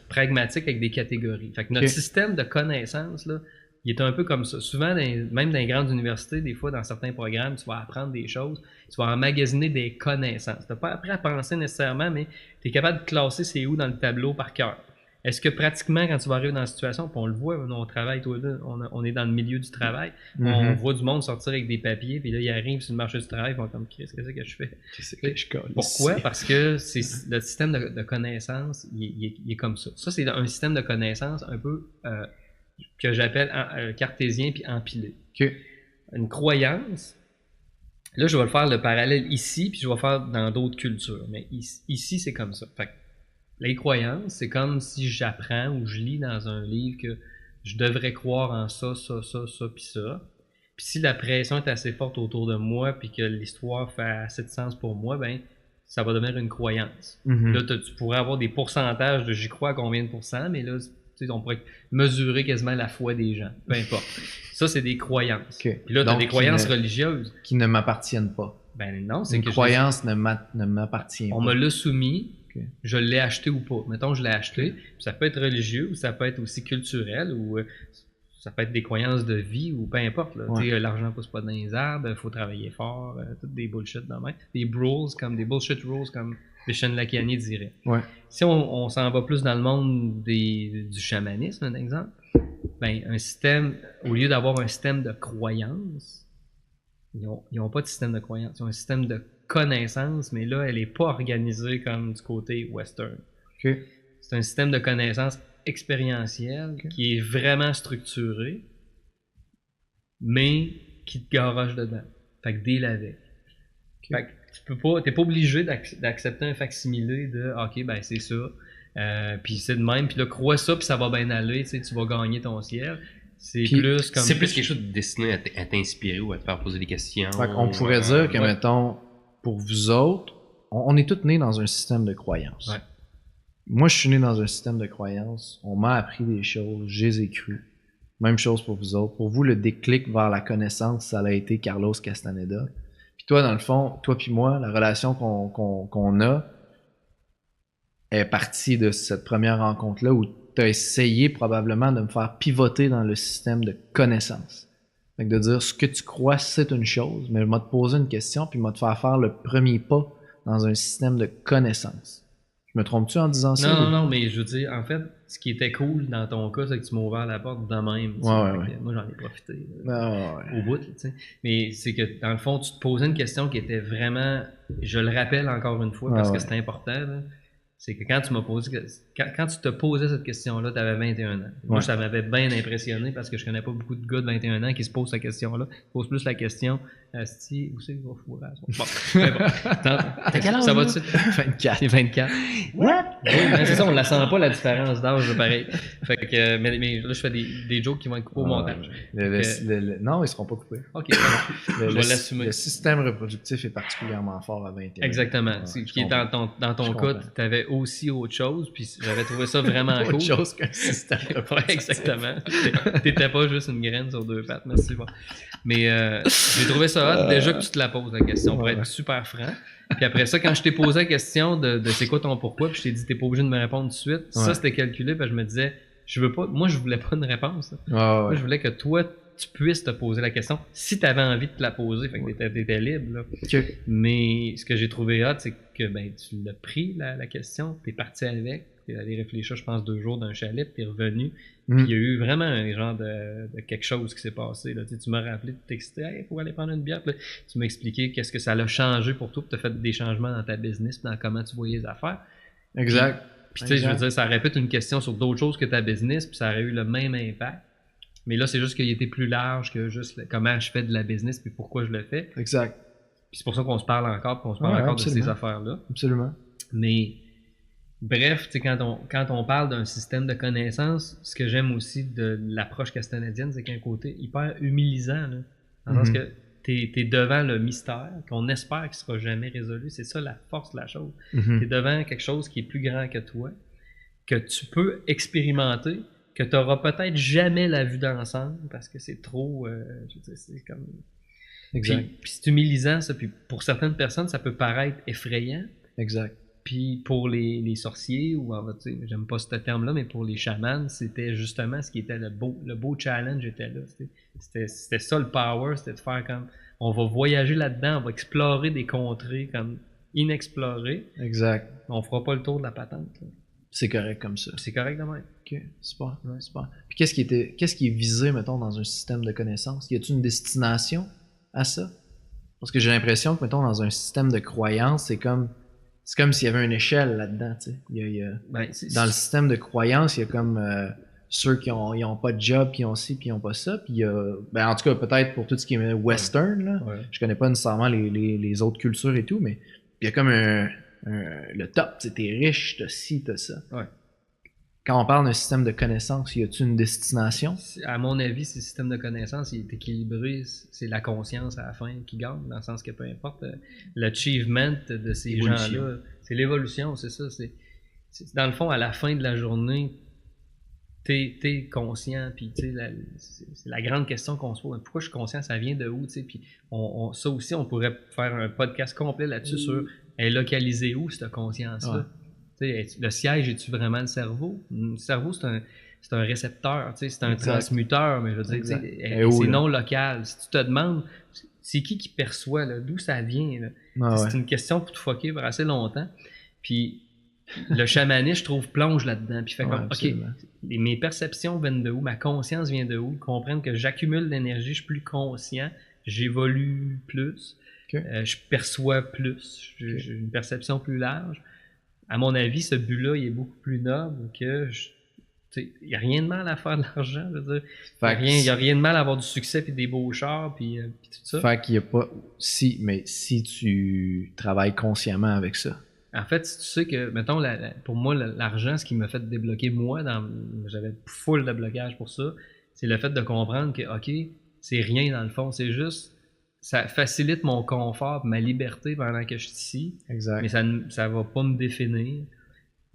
pragmatique avec des catégories. Fait que notre système de connaissances là, il est un peu comme ça. Souvent, même dans les grandes universités, des fois, dans certains programmes, tu vas apprendre des choses, tu vas emmagasiner des connaissances. Tu n'as pas appris à penser nécessairement, mais tu es capable de classer c'est où dans le tableau par cœur. Est-ce que pratiquement, quand tu vas arriver dans la situation, puis on le voit, on travaille tous les deux, on est dans le milieu du travail, on voit du monde sortir avec des papiers, puis là, ils arrivent sur le marché du travail, ils vont comme, qu'est-ce que c'est que je fais? Pourquoi? Parce que le système de connaissances, il est comme ça. Ça, c'est un système de connaissances un peu... que j'appelle cartésien puis empilé. Une croyance, là je vais le faire le parallèle ici, puis je vais le faire dans d'autres cultures, mais ici c'est comme ça. Fait que les croyances, c'est comme si j'apprends ou je lis dans un livre que je devrais croire en ça, puis ça. Puis si la pression est assez forte autour de moi, puis que l'histoire fait assez de sens pour moi, ben ça va devenir une croyance. Là, tu pourrais avoir des pourcentages de j'y crois à combien de pourcents, mais là, on pourrait mesurer quasiment la foi des gens. Peu importe. Ça, c'est des croyances. Puis là, tu as des croyances religieuses. Qui ne m'appartiennent pas. Ben non, c'est une croyance ne m'appartient pas. On me l'a soumis, je l'ai acheté ou pas. Mettons, je l'ai acheté. Puis ça peut être religieux, ou ça peut être aussi culturel, ou ça peut être des croyances de vie, ou peu importe. L'argent pousse pas dans les arbres, il faut travailler fort, toutes des bullshit dans le même. Des bullshit rules, comme Vishen Lakhiani dirait. Si on s'en va plus dans le monde du chamanisme, un exemple, ben, un système, au lieu d'avoir un système de croyance, ils n'ont pas de système de croyance, ils ont un système de connaissance, mais là, elle n'est pas organisée comme du côté western. C'est un système de connaissance expérientiel qui est vraiment structuré, mais qui te garoche dedans. Fait que deal avec. Fait que t'es pas obligé d'accepter un facsimilé de OK, ben c'est ça. Puis c'est de même, puis là, crois ça, puis ça va bien aller, tu vas gagner ton ciel. C'est plus quelque chose de destiné à t'inspirer ou à te faire poser des questions. On pourrait dire que, mettons, pour vous autres, on est tous nés dans un système de croyances. Moi, je suis né dans un système de croyances. On m'a appris des choses, je les ai crues. Même chose pour vous autres. Pour vous, le déclic vers la connaissance, ça a été Carlos Castaneda. Puis toi, dans le fond, toi puis moi, la relation qu'on a est partie de cette première rencontre-là où tu as essayé probablement de me faire pivoter dans le système de connaissance. Fait que de dire ce que tu crois, c'est une chose, mais je vais te poser une question puis je vais te faire le premier pas dans un système de connaissance. Je me trompe-tu en disant ça? Non, mais je veux dire, en fait, ce qui était cool dans ton cas, c'est que tu m'as ouvert la porte de même. Moi, j'en ai profité au bout, tu sais. Mais c'est que, dans le fond, tu te posais une question qui était vraiment, je le rappelle encore une fois, parce que c'est important, là, c'est que quand tu te posais cette question-là, tu avais 21 ans. Moi, ça m'avait bien impressionné parce que je connais pas beaucoup de gars de 21 ans qui se posent cette question-là. Ils posent plus la question, où c'est qu'il va fourrer? Bon, t'as quel âge? Ça va-tu? 24. C'est 24. What? Oui, c'est ça, on ne la sent pas la différence d'âge, pareil. Fait que, mais là, je fais des jokes qui vont être coupés au montage. Non, ils seront pas coupés. OK, je vais l'assumer. Le système reproductif est particulièrement fort à 21 ans. Exactement. Qui est dans ton cas, tu avais aussi autre chose, puis j'avais trouvé ça vraiment cool. Autre chose qu'un système reproductif. Exactement. T'étais pas juste une graine sur deux pattes, merci. Bon. Mais j'ai trouvé ça hot, déjà que tu te la poses la question, pour être super franc. Puis après ça, quand je t'ai posé la question de c'est quoi ton pourquoi, puis je t'ai dit t'es pas obligé de me répondre tout de suite, ça c'était calculé, puis je me disais, moi je voulais pas une réponse. Moi je voulais que toi tu puisses te poser la question si tu avais envie de te la poser, fait que t'étais libre. Là. Mais ce que j'ai trouvé hot, c'est que ben tu l'as pris la question, t'es parti avec, t'es allé réfléchir, je pense 2 jours dans un chalet, puis t'es revenu. Puis il y a eu vraiment un genre de quelque chose qui s'est passé. Là. Tu m'as rappelé, tu t'excitais, il faut aller prendre une bière. Puis là, tu m'as expliqué qu'est-ce que ça a changé pour toi, puis tu as fait des changements dans ta business, dans comment tu voyais les affaires. Exact. Puis tu sais, je veux dire, ça répète une question sur d'autres choses que ta business, puis ça aurait eu le même impact. Mais là, c'est juste qu'il était plus large que juste comment je fais de la business puis pourquoi je le fais. Exact. Puis c'est pour ça qu'on se parle encore, puis on se parle encore de ces affaires-là. Absolument. Mais bref, tu sais, quand on parle d'un système de connaissances, ce que j'aime aussi de l'approche castanadienne, c'est qu'il y a un côté hyper humilisant, là. Dans le sens que t'es devant le mystère qu'on espère qu'il sera jamais résolu. C'est ça la force de la chose. T'es devant quelque chose qui est plus grand que toi, que tu peux expérimenter, que tu n'auras peut-être jamais la vue d'ensemble parce que c'est trop. Je veux dire, c'est comme. Exact. Puis c'est humilisant, ça. Puis pour certaines personnes, ça peut paraître effrayant. Exact. Puis pour les sorciers, ou en fait, j'aime pas ce terme-là, mais pour les chamans, c'était justement ce qui était le beau challenge était là. C'était ça le power, c'était de faire comme. On va voyager là-dedans, on va explorer des contrées comme inexplorées. Exact. On fera pas le tour de la patente. Là. C'est correct comme ça. C'est correct de même. Ok, super, super. Puis qu'est-ce qui est visé, mettons, dans un système de connaissances? Y a-t-il une destination à ça? Parce que j'ai l'impression que, mettons, dans un système de croyances, c'est comme s'il y avait une échelle là-dedans, tu sais. Dans le système de croyances, il y a comme ceux qui ont pas de job, qui ont ci, puis ils ont pas ça. Puis il y a, en tout cas, peut-être pour tout ce qui est western, là. Ouais. Je connais pas nécessairement les autres cultures et tout, mais il y a comme le top, tu sais, t'es riche, t'as ci, t'as ça. Ouais. Quand on parle d'un système de connaissances, y a-t-il une destination? À mon avis, ce système de connaissances, il est équilibré. C'est la conscience à la fin qui gagne, dans le sens que peu importe l'achievement de ces gens-là, c'est l'évolution, c'est ça. C'est dans le fond, à la fin de la journée, t'es conscient, puis tu sais, c'est la grande question qu'on se pose. Pourquoi je suis conscient, ça vient de où, tu sais? Puis ça aussi, on pourrait faire un podcast complet là-dessus sur localiser où cette conscience-là. Ouais. Le siège, est-tu vraiment le cerveau? Le cerveau, c'est un récepteur, c'est un transmuteur, mais je veux dire, c'est non local. Si tu te demandes, c'est qui perçoit, là, d'où ça vient? Là? C'est une question pour te foquer pour assez longtemps. Puis le chamanisme, je trouve, plonge là-dedans. Puis fait comme, OK, mes perceptions viennent de où? Ma conscience vient de où? Comprendre que j'accumule de l'énergie, je suis plus conscient, j'évolue plus, je perçois plus, j'ai une perception plus large. À mon avis, ce but-là, il est beaucoup plus noble que... Il n'y a rien de mal à faire de l'argent, je veux dire. Il n'y a rien de mal à avoir du succès puis des beaux chars puis tout ça. Fait qu'il n'y a pas... Si tu travailles consciemment avec ça. En fait, si tu sais que, mettons, pour moi, l'argent, ce qui m'a fait débloquer moi, j'avais full de blocage pour ça, c'est le fait de comprendre que, OK, c'est rien dans le fond, c'est juste... Ça facilite mon confort, ma liberté pendant que je suis ici. Exact. Mais ça ne va pas me définir.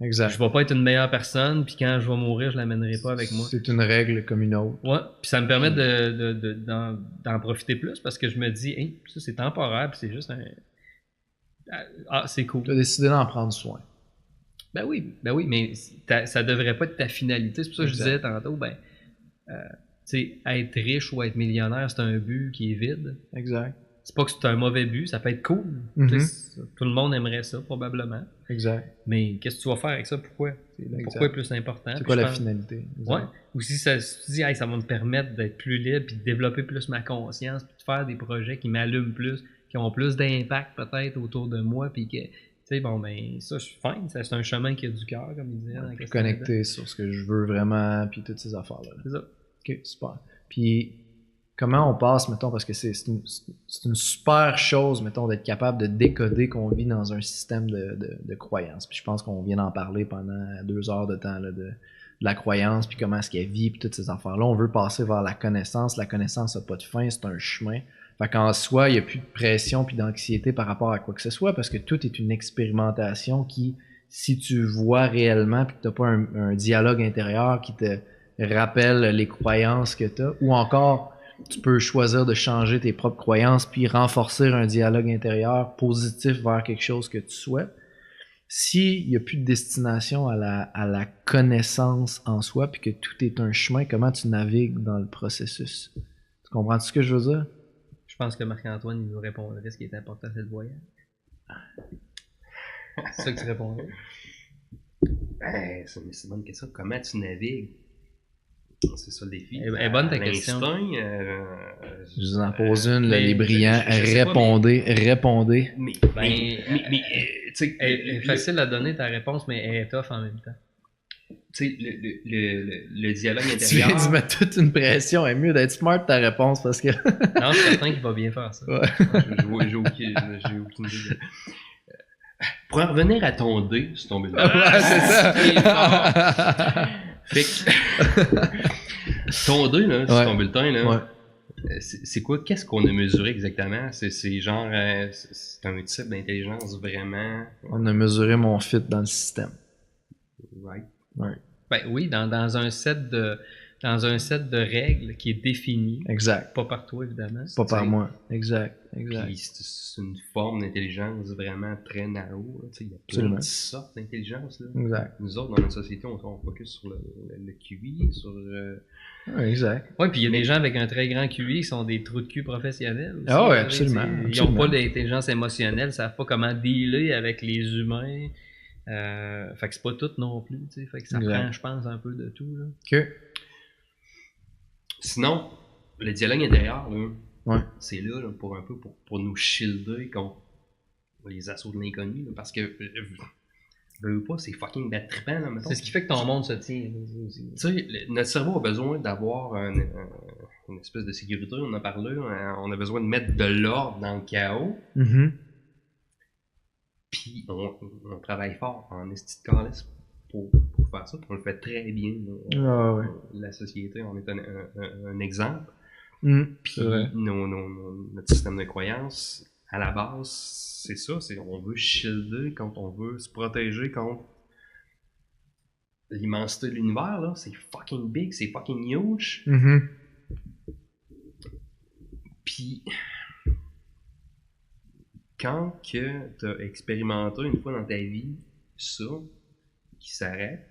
Exact. Je ne vais pas être une meilleure personne, puis quand je vais mourir, je ne l'amènerai pas avec moi. C'est une règle comme une autre. Ouais, puis ça me permet d'en profiter plus parce que je me dis, hey, ça c'est temporaire, puis c'est juste un. Ah, c'est cool. Tu as décidé d'en prendre soin. Ben oui, mais ça devrait pas être ta finalité. C'est pour ça que je disais tantôt, tu sais, être riche ou être millionnaire, c'est un but qui est vide. Exact. C'est pas que c'est un mauvais but, ça peut être cool. Tout le monde aimerait ça, probablement. Exact. Mais qu'est-ce que tu vas faire avec ça? Pourquoi? Pourquoi est plus important? C'est quoi la finalité? Exact. Ouais. Ou si tu te dis, hey, ça va me permettre d'être plus libre, puis de développer plus ma conscience, puis de faire des projets qui m'allument plus, qui ont plus d'impact peut-être autour de moi, puis que, tu sais, bon, ben, ça, je suis fine. C'est un chemin qui a du cœur, comme il disait. Ouais, connecté sur ce que je veux vraiment, puis toutes ces affaires-là. C'est ça. Ok, super. Puis, comment on passe, mettons, parce que c'est une super chose, mettons, d'être capable de décoder qu'on vit dans un système de croyances. Puis je pense qu'on vient d'en parler pendant 2 heures de temps là, de la croyance, puis comment est-ce qu'elle vit, puis toutes ces affaires-là. On veut passer vers la connaissance. La connaissance n'a pas de fin, c'est un chemin. Fait qu'en soi, il n'y a plus de pression puis d'anxiété par rapport à quoi que ce soit, parce que tout est une expérimentation qui, si tu vois réellement, puis que tu n'as pas un dialogue intérieur qui te rappelle les croyances que tu as, ou encore... Tu peux choisir de changer tes propres croyances puis renforcer un dialogue intérieur positif vers quelque chose que tu souhaites. S'il n'y a plus de destination à la connaissance en soi puis que tout est un chemin, comment tu navigues dans le processus? Tu comprends ce que je veux dire? Je pense que Marc-Antoine il nous répondrait ce qui est important, c'est le voyage. C'est ça que tu répondrais? Ben, c'est une bonne question. Comment tu navigues? C'est ça le défi. Bonne ta question. Je vous en pose une, les brillants. Répondez. Mais tu sais, elle est facile à donner ta réponse, mais elle est tough en même temps. Tu sais, le dialogue Tu intérieur. viens de mettre toute une pression. C'est mieux d'être smart ta réponse parce que. Non, je suis certain qu'il va bien faire ça. Ouais. J'ai aucune idée. Pour en revenir à ton dé sur ton bulletin. Ouais, c'est ça. Fait que ton dé, là, sur ton bulletin, là, Ouais. c'est quoi? Qu'est-ce qu'on a mesuré exactement? C'est genre, c'est un type d'intelligence vraiment. On a mesuré mon fit dans le système. Right. Ouais. Ben oui, dans un set de règles qui est défini. Exact. Pas par toi, évidemment. Pas par moi. Exact. Puis c'est une forme d'intelligence vraiment très narrow. Il y a Absolument. plein de sortes d'intelligence. Là. Exact. Nous autres, dans notre société, on focus sur le QI, sur... Ouais, exact. Oui, puis il y a des gens avec un très grand QI qui sont des trous de cul professionnels aussi. Ah ouais, absolument. Ils n'ont pas d'intelligence émotionnelle, ils ne savent pas comment dealer avec les humains. Fait que c'est pas tout non plus. Fait que ça prend, je pense, un peu de tout. Là. OK. Sinon, le dialogue intérieur, là, ouais. c'est là, pour un peu pour nous shielder contre les assauts de l'inconnu. Là, parce que veux pas, c'est fucking bad trippant. Là, mettons. C'est ce qui fait que ton monde se tient. Tu sais, notre cerveau a besoin d'avoir une espèce de sécurité, on en a parlé. On a besoin de mettre de l'ordre dans le chaos. Mm-hmm. Puis on travaille fort en esti de calice pour faire ça. On le fait très bien. Ouais. La société, on est un exemple. Puis notre système de croyance, à la base, c'est ça. On veut shielder, quand on veut se protéger contre l'immensité de l'univers. Là. C'est fucking big, c'est fucking huge. Mm-hmm. Puis quand que tu as expérimenté une fois dans ta vie ça, qui s'arrête,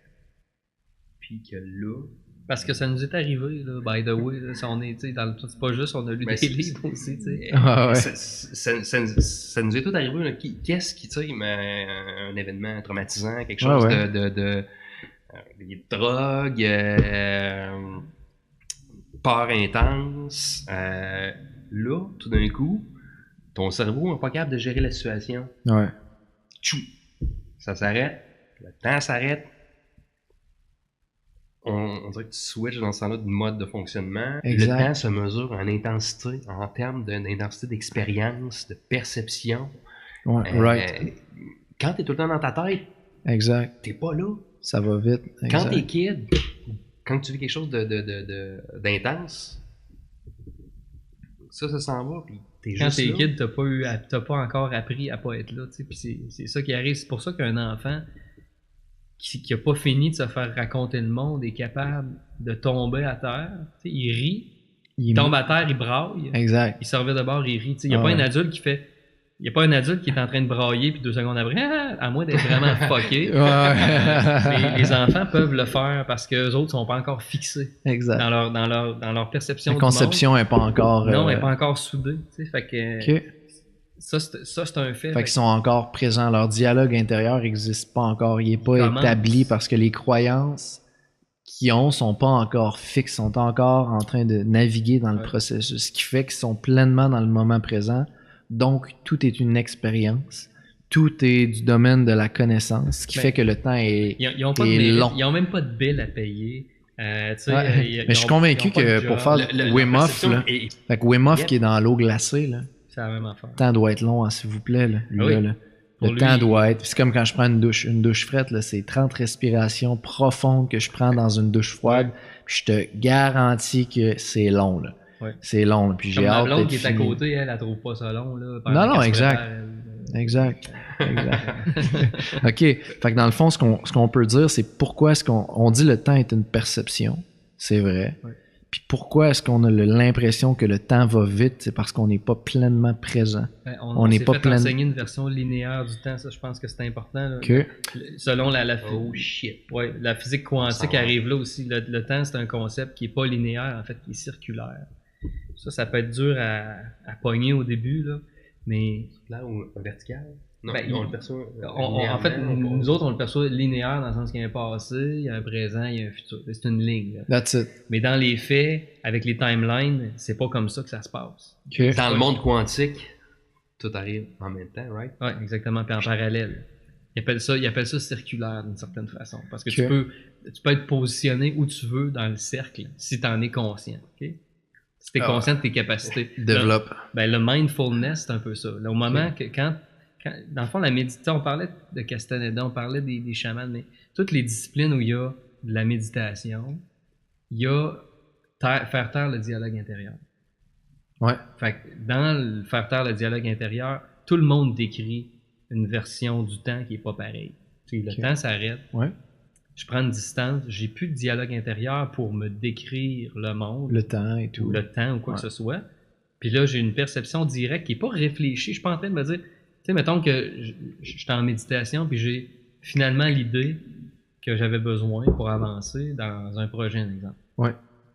puis que là... Parce que ça nous est arrivé, là, by the way. Là, on est, c'est pas juste, on a lu des livres aussi. Ah ouais. Ça nous est tout arrivé. Là. Qu'est-ce qui, tu sais, un événement traumatisant, quelque chose de drogue, peur intense. Là, tout d'un coup, ton cerveau n'est pas capable de gérer la situation. Ouais. Tchou! Ça s'arrête. Le temps s'arrête. On dirait que tu switches dans ce temps-là de mode de fonctionnement. Exact. Le temps se mesure en intensité, en termes d'intensité d'expérience, de perception. Ouais, right. Quand t'es tout le temps dans ta tête, exact. T'es pas là. Ça va vite. Exact. Quand t'es kid, quand tu vis quelque chose d'intense, ça s'en va, puis t'es quand juste t'es là. kid, t'as pas encore appris à pas être là, tu sais, puis c'est ça qui arrive. C'est pour ça qu'un enfant qui a pas fini de se faire raconter le monde est capable de tomber à terre. Tu sais, il rit, il tombe à terre, il braille. Exact. Il se revient de bord, il rit. Il n'y a pas un adulte qui fait... Il n'y a pas un adulte qui est en train de brailler puis 2 secondes après, à moins d'être vraiment fucké. Les enfants peuvent le faire parce qu'eux autres sont pas encore fixés. Exact. Dans leur perception. La conception n'est pas encore... Non, elle n'est pas encore soudée. Fait que... Okay. Ça, c'est un fait. Fait qu'ils sont encore présents. Leur dialogue intérieur n'existe pas encore. Il n'est pas établi parce que les croyances qu'ils ont sont pas encore fixes, sont encore en train de naviguer dans le processus. Ce qui fait qu'ils sont pleinement dans le moment présent. Donc, tout est une expérience. Tout est du domaine de la connaissance. Ce qui fait que le temps est, ils ont long. Ils n'ont même pas de bill à payer. Mais je suis convaincu que pour faire Wim Hof, fait que Wim Hof qui est dans l'eau glacée, là, c'est la même affaire. Le temps doit être long, hein, s'il vous plaît. Là, là. Le temps doit être... C'est comme quand je prends une douche. Une douche frette, là, c'est 30 respirations profondes que je prends dans une douche froide. Puis je te garantis que c'est long. Là. Ouais. C'est long. Là. Puis j'ai hâte blonde qui est à côté, elle trouve pas ça long. Là, non, exact. Exact. OK. Fait que dans le fond, ce qu'on peut dire, c'est pourquoi est-ce qu'on dit le temps est une perception. C'est vrai. Ouais. Puis pourquoi est-ce qu'on a l'impression que le temps va vite? C'est parce qu'on n'est pas pleinement présent. On n'est pas pleinement... enseigner une version linéaire du temps, ça je pense que c'est important. Là. Okay. Selon la physique quantique arrive là aussi. Le temps, c'est un concept qui n'est pas linéaire, en fait, qui est circulaire. Ça peut être dur à pogner au début, là, mais... Là ou vertical? Non, on le perçoit. En fait, nous autres, on le perçoit linéaire dans le sens qu'il y a un passé, il y a un présent, il y a un futur. C'est une ligne. Là. That's it. Mais dans les faits, avec les timelines, c'est pas comme ça que ça se passe. Dans le monde quantique, tout arrive en même temps, right? Oui, exactement, puis en parallèle. Ils appellent ça circulaire d'une certaine façon. Parce que Ok. tu peux être positionné où tu veux dans le cercle si tu en es conscient. Ok? Si tu es conscient de tes capacités. Développe. Le mindfulness, c'est un peu ça. Là, au moment que quand dans le fond, la méditation, on parlait de Castaneda, on parlait des chamans, mais toutes les disciplines où il y a de la méditation, il y a faire taire le dialogue intérieur. Ouais. Fait que dans le faire taire le dialogue intérieur, tout le monde décrit une version du temps qui est pas pareille. Tu sais, le temps s'arrête. Ouais. Je prends une distance, j'ai plus de dialogue intérieur pour me décrire le monde, Le temps et tout. ou le temps ou quoi que ce soit. Puis là, j'ai une perception directe qui est pas réfléchie. Je suis pas en train de me dire, tu sais, mettons que je suis en méditation puis j'ai finalement l'idée que j'avais besoin pour avancer dans un projet, un exemple. Ouais.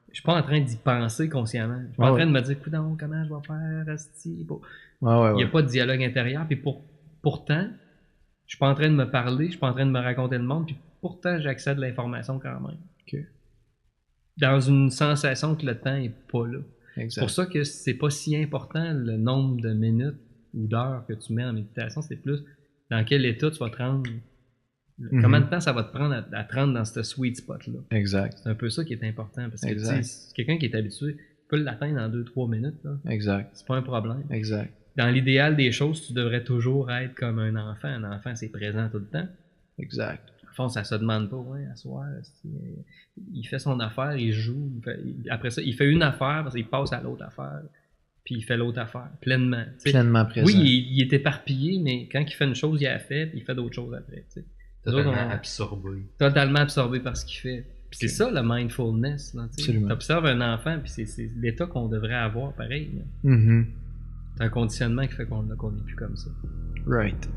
Je suis pas en train d'y penser consciemment. Je suis pas en train de me dire, coudonc, comment je vais faire, asti. Il n'y a pas de dialogue intérieur. Puis pourtant, je suis pas en train de me parler, je suis pas en train de me raconter le monde, puis pourtant, j'accède à l'information quand même. Ok. Dans une sensation que le temps est pas là. Exact. C'est pour ça que c'est pas si important le nombre de minutes ou d'heures que tu mets en méditation, c'est plus dans quel état tu vas te rendre. Combien de temps ça va te prendre à te rendre dans ce sweet spot-là. Exact. C'est un peu ça qui est important. Parce que Exact. si quelqu'un qui est habitué peut l'atteindre en 2-3 minutes. Là. Exact. C'est pas un problème. Exact. Dans l'idéal des choses, tu devrais toujours être comme un enfant. Un enfant, c'est présent tout le temps. Exact. Au fond, ça se demande pas, à soir, il fait son affaire, il joue, après ça, il fait une affaire, parce qu'il passe à l'autre affaire, puis il fait l'autre affaire, pleinement. T'sais. Pleinement présent. Oui, il est éparpillé, mais quand il fait une chose, il a fait, puis il fait d'autres choses après. T'sais. Totalement absorbé par ce qu'il fait. Puis c'est ça le mindfulness. Tu observes un enfant, puis c'est l'état qu'on devrait avoir pareil. C'est un conditionnement qui fait qu'on n'est plus comme ça. Right.